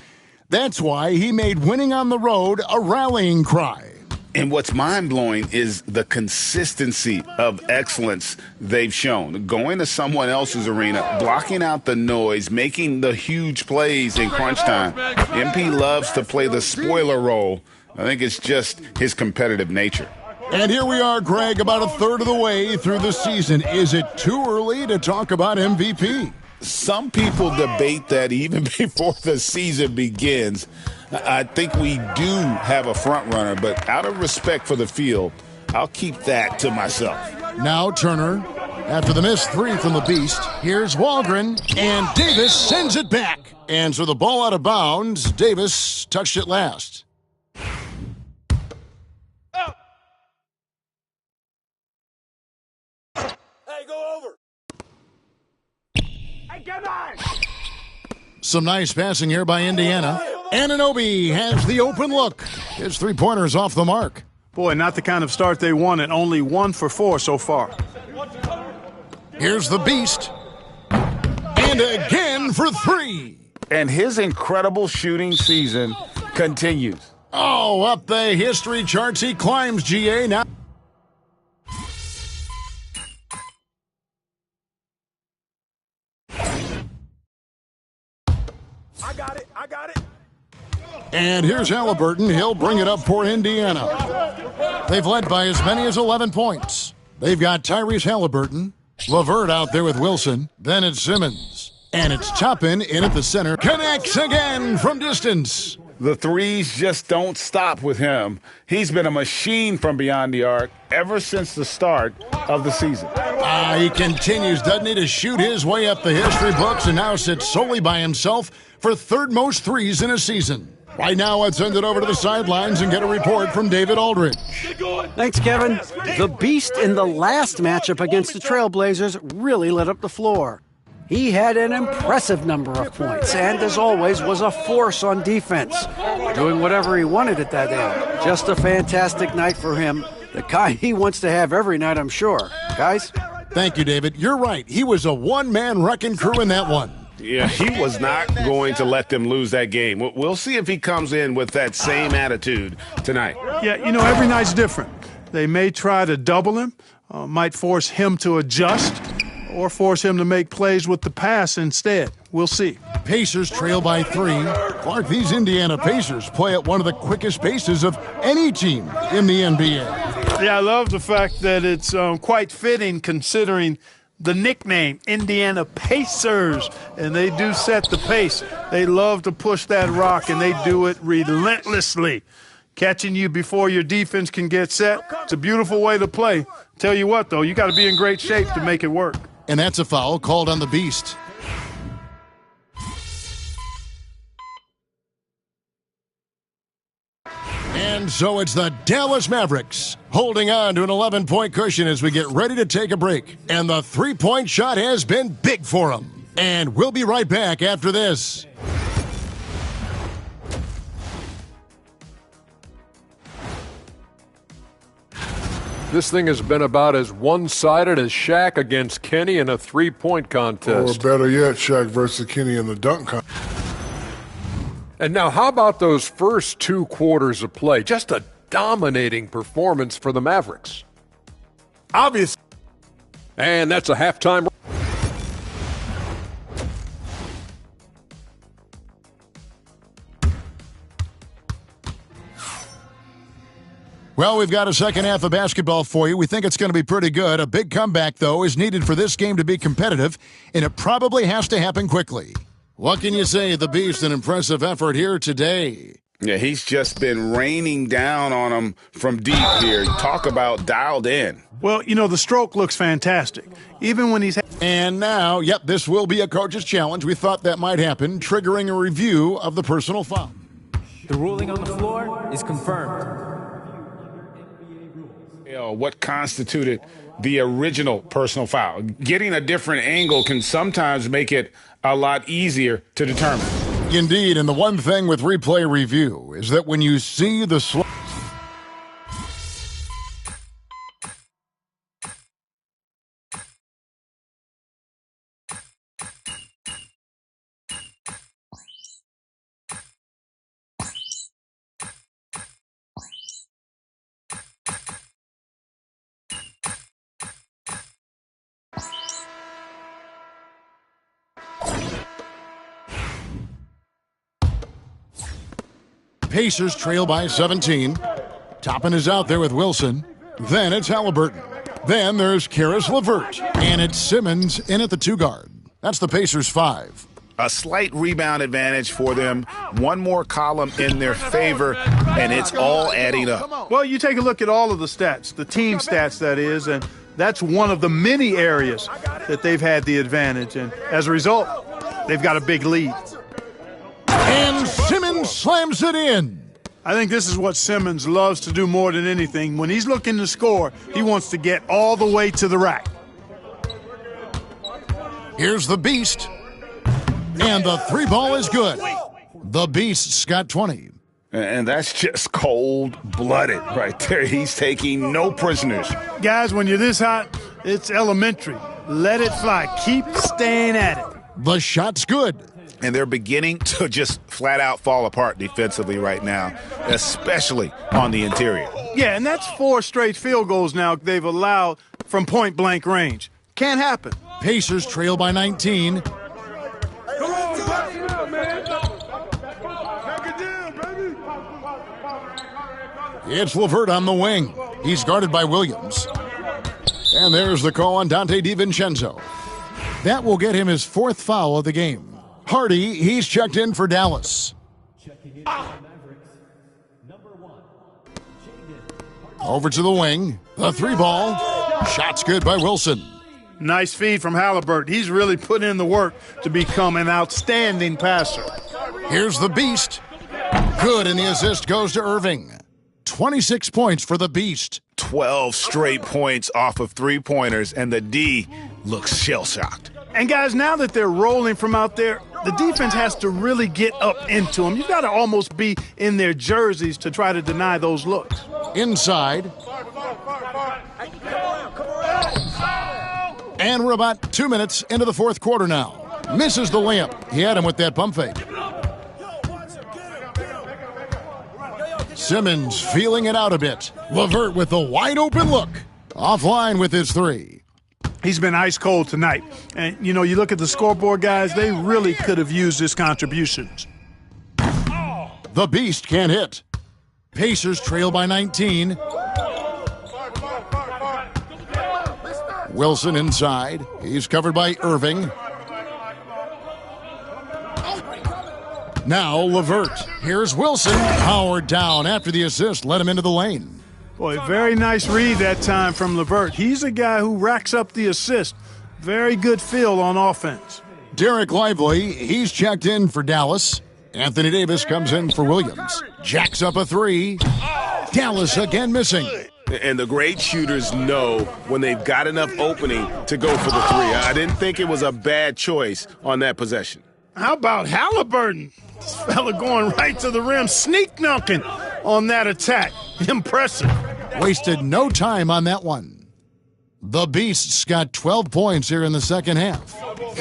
O: That's why he made winning on the road a rallying cry.
Q: And what's mind-blowing is the consistency of excellence they've shown. Going to someone else's arena, blocking out the noise, making the huge plays in crunch time. MP loves to play the spoiler role. I think it's just his competitive nature.
O: And here we are, Greg, about a third of the way through the season. Is it too early to talk about MVP?
Q: Some people debate that even before the season begins. I think we do have a front runner, but out of respect for the field, I'll keep that to myself.
O: Now Turner, after the missed 3 from the Beast, here's Walgren, and Davis sends it back. And so the ball out of bounds, Davis touched it last. Some nice passing here by Indiana. Anunoby has the open look. His 3-pointer's off the mark.
W: Boy, not the kind of start they wanted. Only 1 for 4 so far.
O: Here's the Beast. And again for 3.
Q: And his incredible shooting season continues.
O: Oh, up the history charts he climbs, GA. Now
W: I got it.
O: and here's Halliburton. He'll bring it up for Indiana. They've led by as many as 11 points. They've got Tyrese Halliburton, LeVert out there with Wilson. Then it's Simmons. And it's Toppin in at the center. Connects again from distance.
Q: The threes just don't stop with him. He's been a machine from beyond the arc ever since the start of the season.
O: He continues, doesn't he, to shoot his way up the history books and now sits solely by himself for 3rd most threes in a season. Right now, let's send it over to the sidelines and get a report from David Aldridge.
N: Thanks, Kevin. The Beast in the last matchup against the Trailblazers really lit up the floor. He had an impressive number of points and, as always, was a force on defense, doing whatever he wanted at that end. Just a fantastic night for him, the kind he wants to have every night, I'm sure. Guys?
O: Thank you, David. You're right. He was a one-man wrecking crew in that one.
M: Yeah, he was not going to let them lose that game. We'll see if he comes in with that same attitude tonight.
W: Yeah, every night's different. They may try to double him, might force him to adjust, or force him to make plays with the pass instead. We'll see.
O: Pacers trail by 3. Clark, these Indiana Pacers play at one of the quickest paces of any team in the NBA.
W: Yeah, I love the fact that it's quite fitting considering the nickname, Indiana Pacers, and they do set the pace. They love to push that rock, and they do it relentlessly. Catching you before your defense can get set, it's a beautiful way to play. Tell you what, though, you got to be in great shape to make it work.
O: And that's a foul called on the Beast. And so it's the Dallas Mavericks holding on to an 11-point cushion as we get ready to take a break. And the 3-point shot has been big for them. And we'll be right back after this.
B: This thing has been about as one-sided as Shaq against Kenny in a 3-point contest.
C: Or better yet, Shaq versus Kenny in the dunk contest.
B: And now how about those first 2 quarters of play? Just a dominating performance for the Mavericks.
H: Obvious.
B: And that's a halftime.
O: Well, we've got a second half of basketball for you. We think it's going to be pretty good. A big comeback, though, is needed for this game to be competitive, and it probably has to happen quickly. What can you say? The Beast, an impressive effort here today.
Q: Yeah, he's just been raining down on him from deep here. Talk about dialed in.
W: Well, you know, the stroke looks fantastic. Even when he's...
O: And now, yep, this will be a coach's challenge. We thought that might happen, triggering a review of the personal foul.
D: The ruling on the floor is confirmed.
Q: What constituted the original personal foul? Getting a different angle can sometimes make it a lot easier to determine.
O: Indeed, and the one thing with replay review is that when you see the Pacers trail by 17. Toppin is out there with Wilson. Then it's Halliburton. Then there's Karis LeVert. And it's Simmons in at the 2 guard. That's the Pacers 5.
Q: A slight rebound advantage for them. One more column in their favor, and it's all adding up.
W: Well, you take a look at all of the stats, the team stats, that is, and that's one of the many areas that they've had the advantage. And as a result, they've got a big lead.
O: And Simmons slams it in.
W: I think this is what Simmons loves to do more than anything. When he's looking to score, he wants to get all the way to the rack.
O: Here's the Beast. And the 3-ball is good. The Beast's got 20.
Q: And that's just cold-blooded right there. He's taking no prisoners.
W: Guys, when you're this hot, it's elementary. Let it fly. Keep staying at it.
O: The shot's good.
Q: And they're beginning to just flat-out fall apart defensively right now, especially on the interior.
W: Yeah, and that's 4 straight field goals now they've allowed from point-blank range. Can't happen.
O: Pacers trail by 19. It's LeVert on the wing. He's guarded by Williams. And there's the call on Dante DiVincenzo. That will get him his 4th foul of the game. Hardy, he's checked in for Dallas. Over to the wing. The 3-ball. Shot's good by Wilson.
W: Nice feed from Halliburton. He's really put in the work to become an outstanding passer.
O: Here's the Beast. Good, and the assist goes to Irving. 26 points for the Beast.
Q: 12 straight points off of 3-pointers, and the D looks shell-shocked.
W: And guys, now that they're rolling from out there, the defense has to really get up into them. You've got to almost be in their jerseys to try to deny those looks.
O: Inside. And we're about 2 minutes into the 4th quarter now. Misses the layup. He had him with that pump fake. Simmons feeling it out a bit. LeVert with the wide open look. Offline with his 3.
W: He's been ice cold tonight. And, you know, you look at the scoreboard, guys, they really could have used his contributions.
O: The Beast can't hit. Pacers trail by 19. Wilson inside. He's covered by Irving. Now LeVert. Here's Wilson. Powered down after the assist. Let him into the lane.
W: Boy, very nice read that time from LeVert. He's a guy who racks up the assist. Very good feel on offense.
O: Derek Lively, he's checked in for Dallas. Anthony Davis comes in for Williams. Jacks up a 3. Dallas again missing.
M: And the great shooters know when they've got enough opening to go for the 3. I didn't think it was a bad choice on that possession.
W: How about Halliburton? This fella going right to the rim, sneak knocking on that attack. Impressive.
O: Wasted no time on that one. The Beasts got 12 points here in the second half.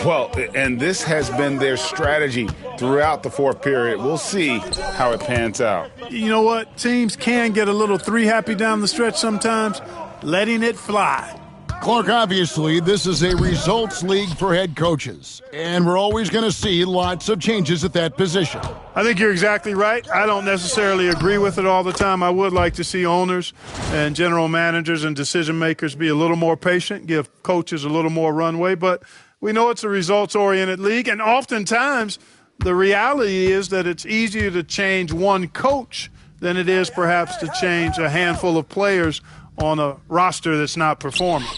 Q: Well, and this has been their strategy throughout the 4th period. We'll see how it pans out.
W: You know what? Teams can get a little 3 happy down the stretch sometimes. Letting it fly.
O: Clark, obviously, this is a results league for head coaches, and we're always going to see lots of changes at that position.
W: I think you're exactly right. I don't necessarily agree with it all the time. I would like to see owners and general managers and decision makers be a little more patient, give coaches a little more runway, but we know it's a results-oriented league, and oftentimes the reality is that it's easier to change one coach than it is perhaps to change a handful of players on a roster that's not performing.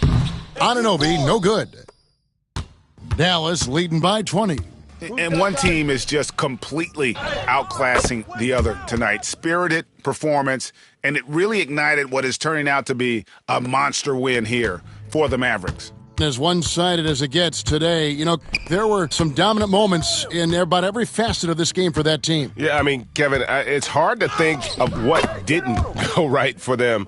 O: Anunoby, no good. Dallas leading by 20.
M: And one team is just completely outclassing the other tonight. Spirited performance, and it really ignited what is turning out to be a monster win here for the Mavericks.
O: As one-sided as it gets today, you know, there were some dominant moments in about every facet of this game for that team.
M: Yeah, I mean, Kevin, it's hard to think of what didn't go right for them.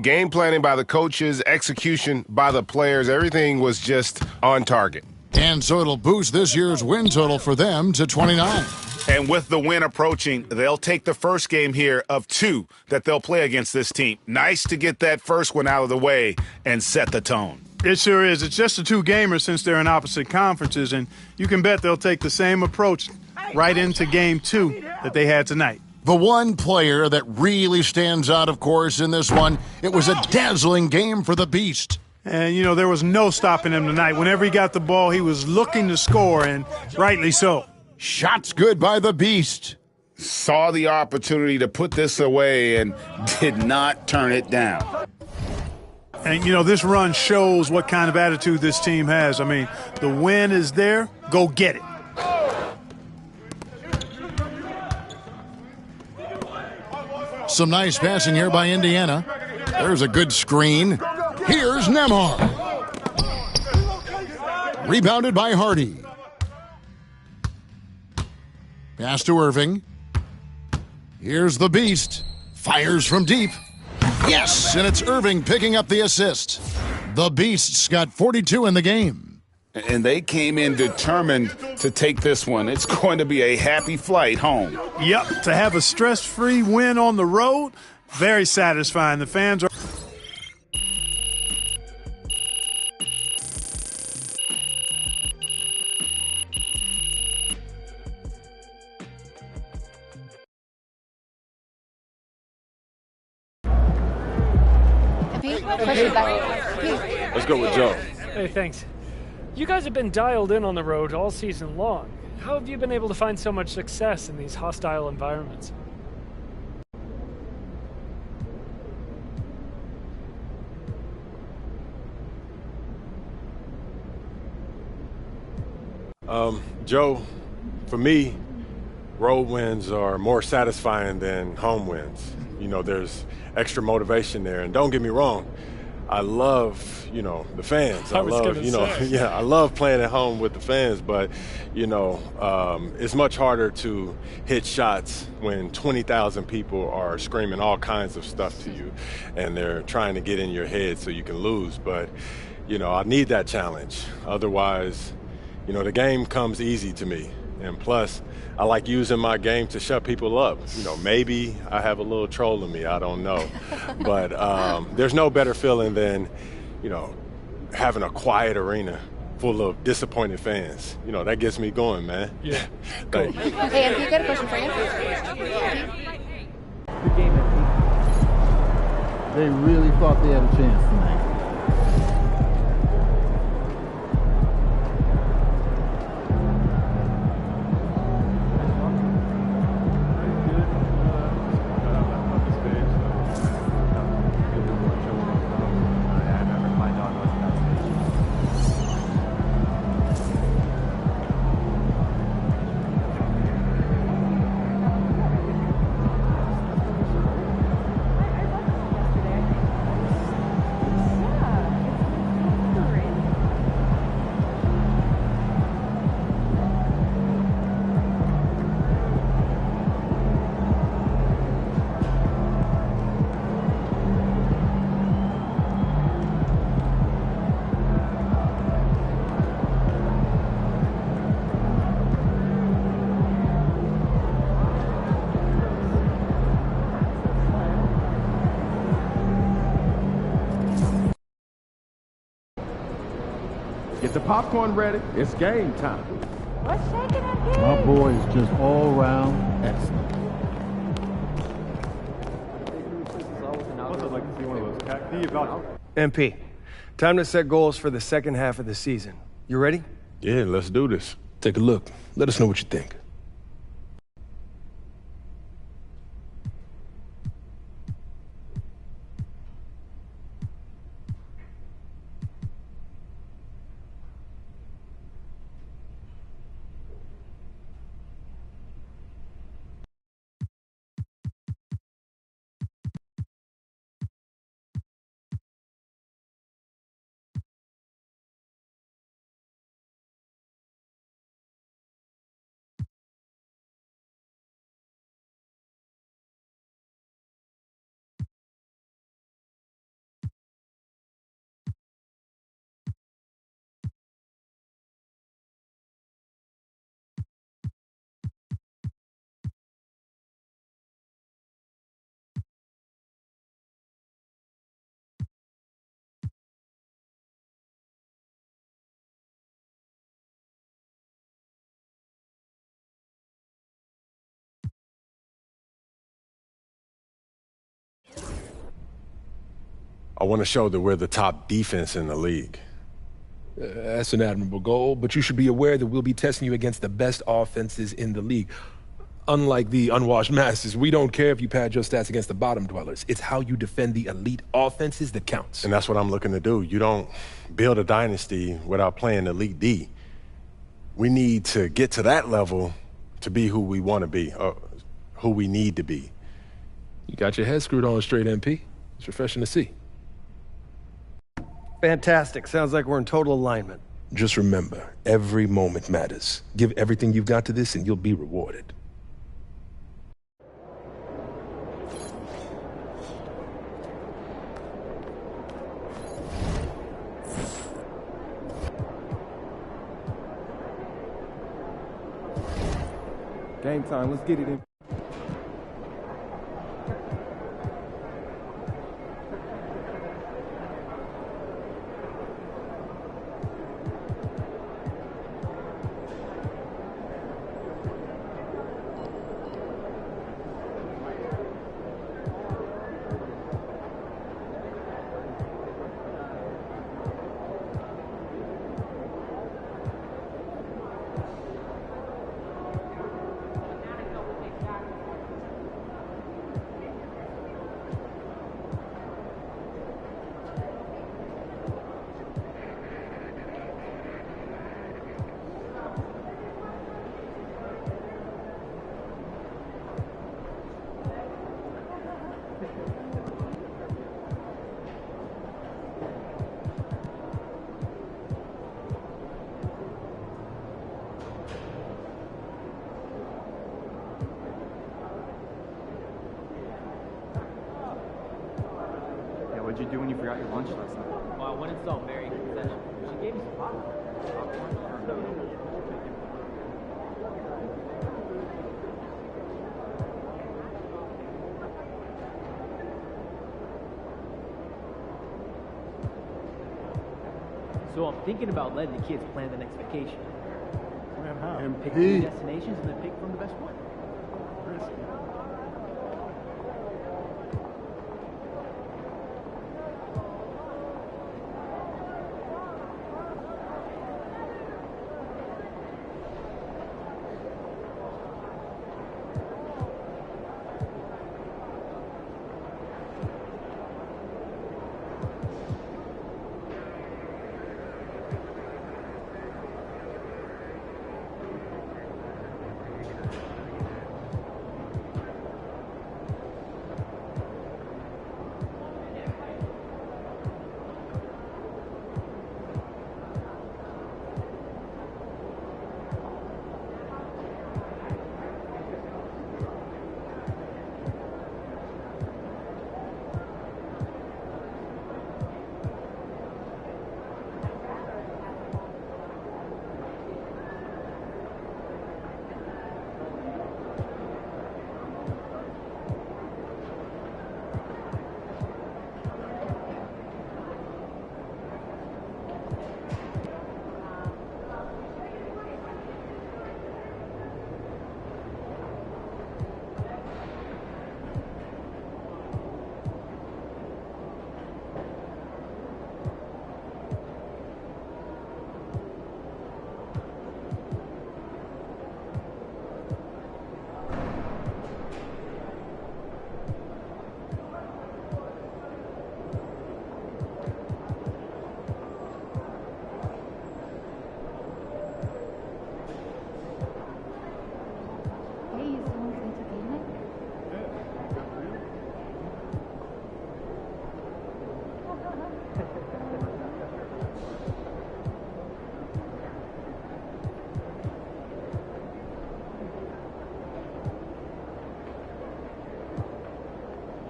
M: Game planning by the coaches, execution by the players, everything was just on target.
O: And so it'll boost this year's win total for them to 29.
M: And with the win approaching, they'll take the first game here of 2 that they'll play against this team. Nice to get that first one out of the way and set the tone.
W: It sure is. It's just a 2-gamer since they're in opposite conferences, and you can bet they'll take the same approach right into game 2 that they had tonight.
O: The one player that really stands out, of course, in this one, it was a dazzling game for the Beast.
W: And, you know, there was no stopping him tonight. Whenever he got the ball, he was looking to score, and rightly so.
O: Shots good by the Beast.
M: Saw the opportunity to put this away and did not turn it down.
W: And, you know, this run shows what kind of attitude this team has. I mean, the win is there. Go get it.
O: Some nice passing here by Indiana. There's a good screen. Here's Nembhard. Rebounded by Hardy. Pass to Irving. Here's the Beast. Fires from deep. Yes, and it's Irving picking up the assist. The Beasts got 42 in the game.
Q: And they came in determined to take this one. It's going to be a happy flight home.
W: Yep, to have a stress-free win on the road, very satisfying. The fans are...
B: Let's go with Joe.
R: Hey, thanks. You guys have been dialed in on the road all season long. How have you been able to find so much success in these hostile environments?
B: Joe, for me, road wins are more satisfying than home wins. You know, there's extra motivation there. And don't get me wrong, I love, you know, the fans. I love, you know, yeah, I love playing at home with the fans, but, you know, it's much harder to hit shots when 20,000 people are screaming all kinds of stuff to you and they're trying to get in your head so you can lose. But, you know, I need that challenge. Otherwise, you know, the game comes easy to me. And plus, I like using my game to shut people up. You know, maybe I have a little troll in me, I don't know. But there's no better feeling than, you know, having a quiet arena full of disappointed fans. You know, that gets me going, man.
R: Yeah.
B: Thank you.
S: Hey, MP, got a question for you.
V: Good game, MP. They really thought they had a chance tonight.
A: Get the popcorn ready. It's game time.
V: What's shaking up here?
I: My boy is just all around excellent.
S: MP, time to set goals for the second half of the season. You ready?
M: Yeah, let's do this.
U: Take a look. Let us know what you think.
M: I want to show that we're the top defense in the league.
U: That's an admirable goal, but you should be aware that we'll be testing you against the best offenses in the league. Unlike the unwashed masses, we don't care if you pad your stats against the bottom dwellers. It's how you defend the elite offenses that counts.
M: And that's what I'm looking to do. You don't build a dynasty without playing Elite D. We need to get to that level to be who we want to be, or who we need to be.
U: You got your head screwed on straight, MP. It's refreshing to see.
S: Fantastic. Sounds like we're in total alignment.
U: Just remember, every moment matters. Give everything you've got to this and you'll be rewarded.
A: Game time. Let's get it in.
D: What'd you do when you forgot your lunch last night? Well, I went and saw Mary in concession. She gave me some popcorn. So I'm thinking about letting the kids plan the next vacation. And pick 3 destinations and then pick from the best one.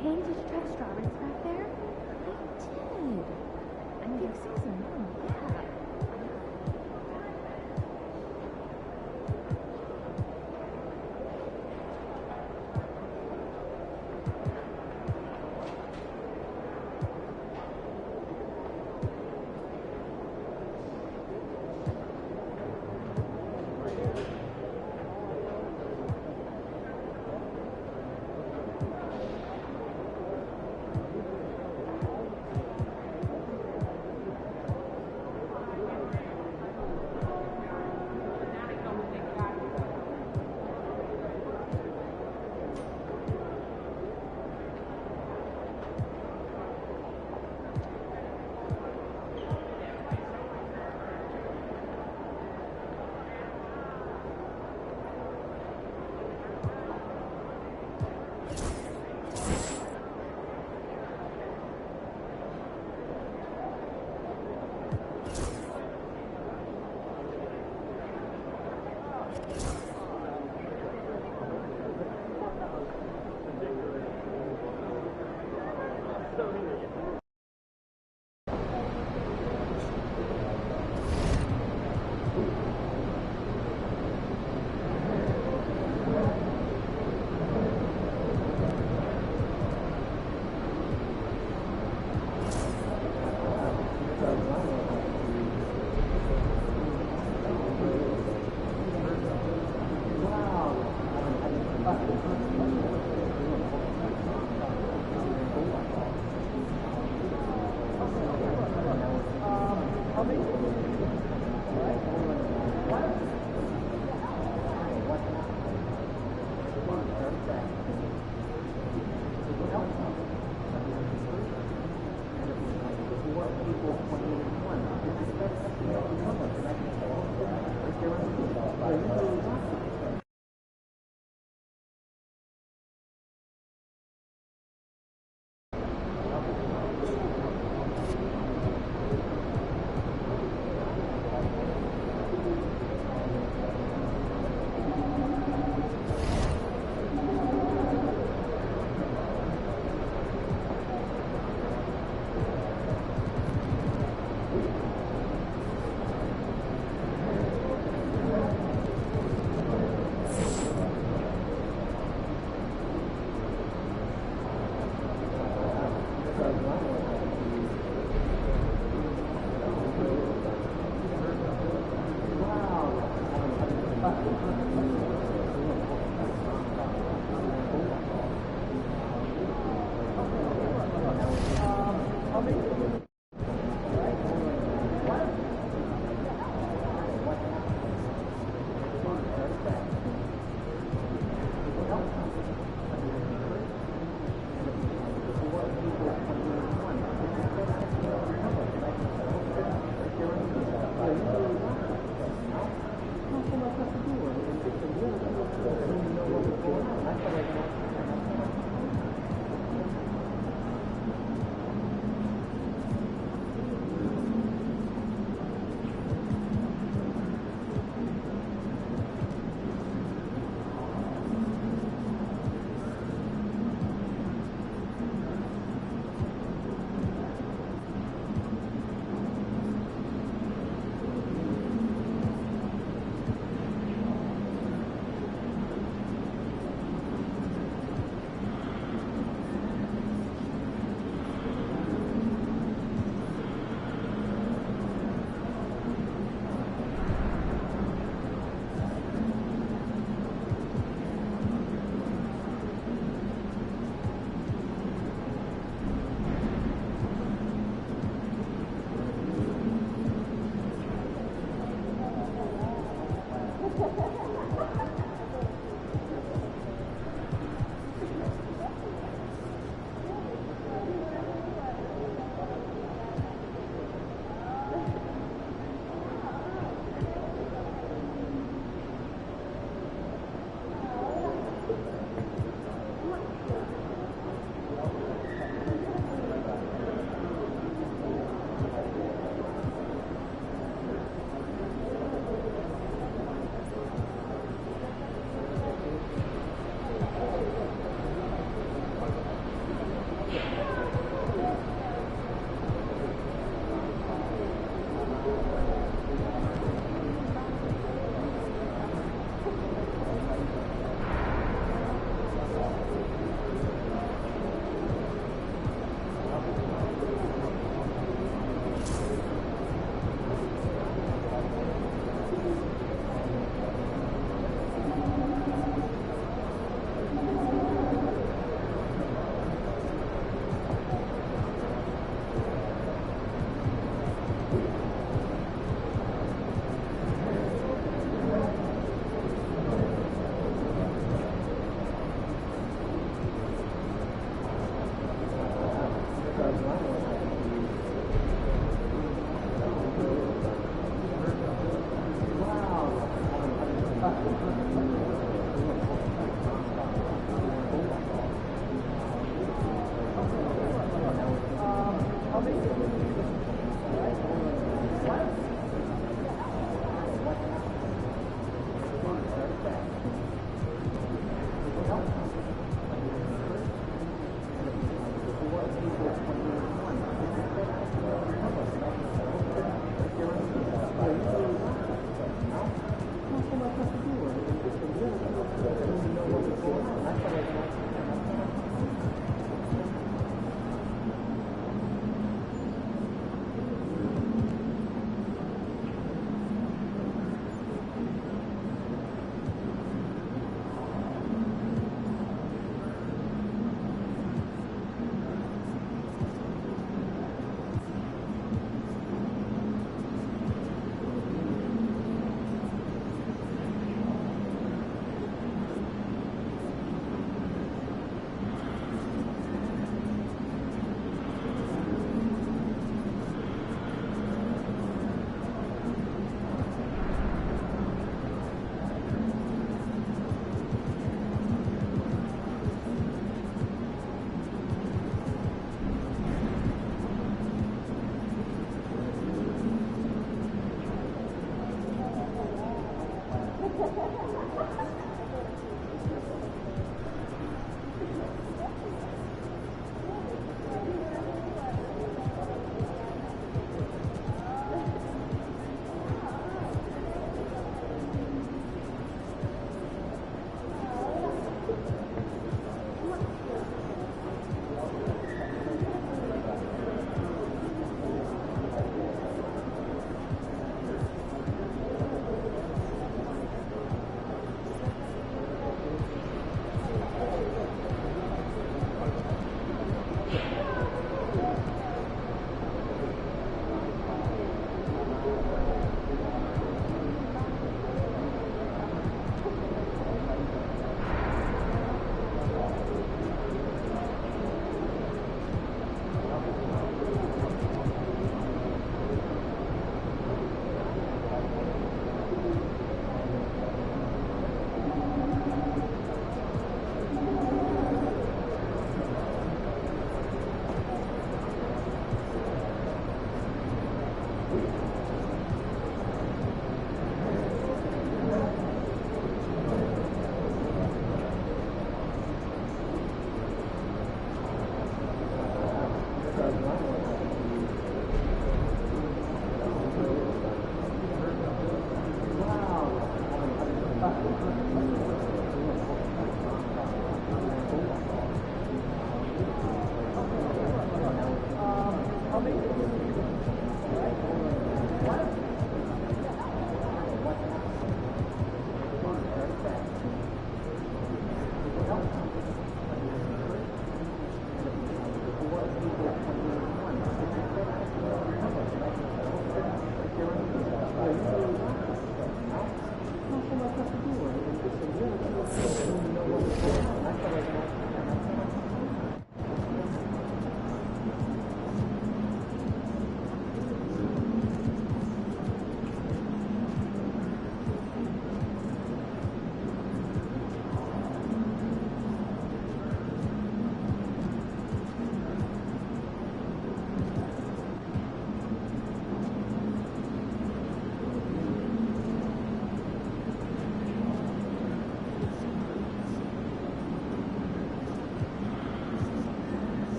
G: Hey, did you try the strawberries back there? I did. I mean, you've seen some more. Yeah.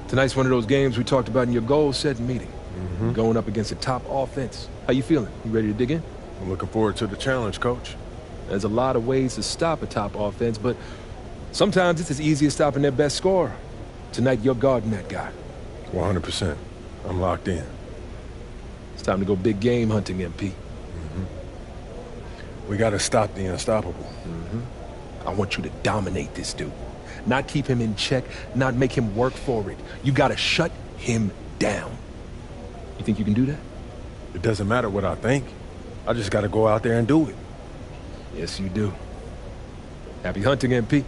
U: Tonight's one of those games we talked about in your goal-setting meeting. Going up against a top offense. How you feeling? You ready to dig in?
J: I'm looking forward to the challenge, Coach.
U: There's a lot of ways to stop a top offense, but sometimes it's as easy as stopping their best scorer. Tonight, you're guarding that guy.
J: 100%. I'm locked in.
U: It's time to go big game hunting, MP.
J: We got to stop the unstoppable.
U: I want you to dominate this dude. Not keep him in check, not make him work for it. You got to shut him down. You think you can do that?
J: It doesn't matter what I think. I just got to go out there and do it.
U: Yes, you do. Happy hunting, MP.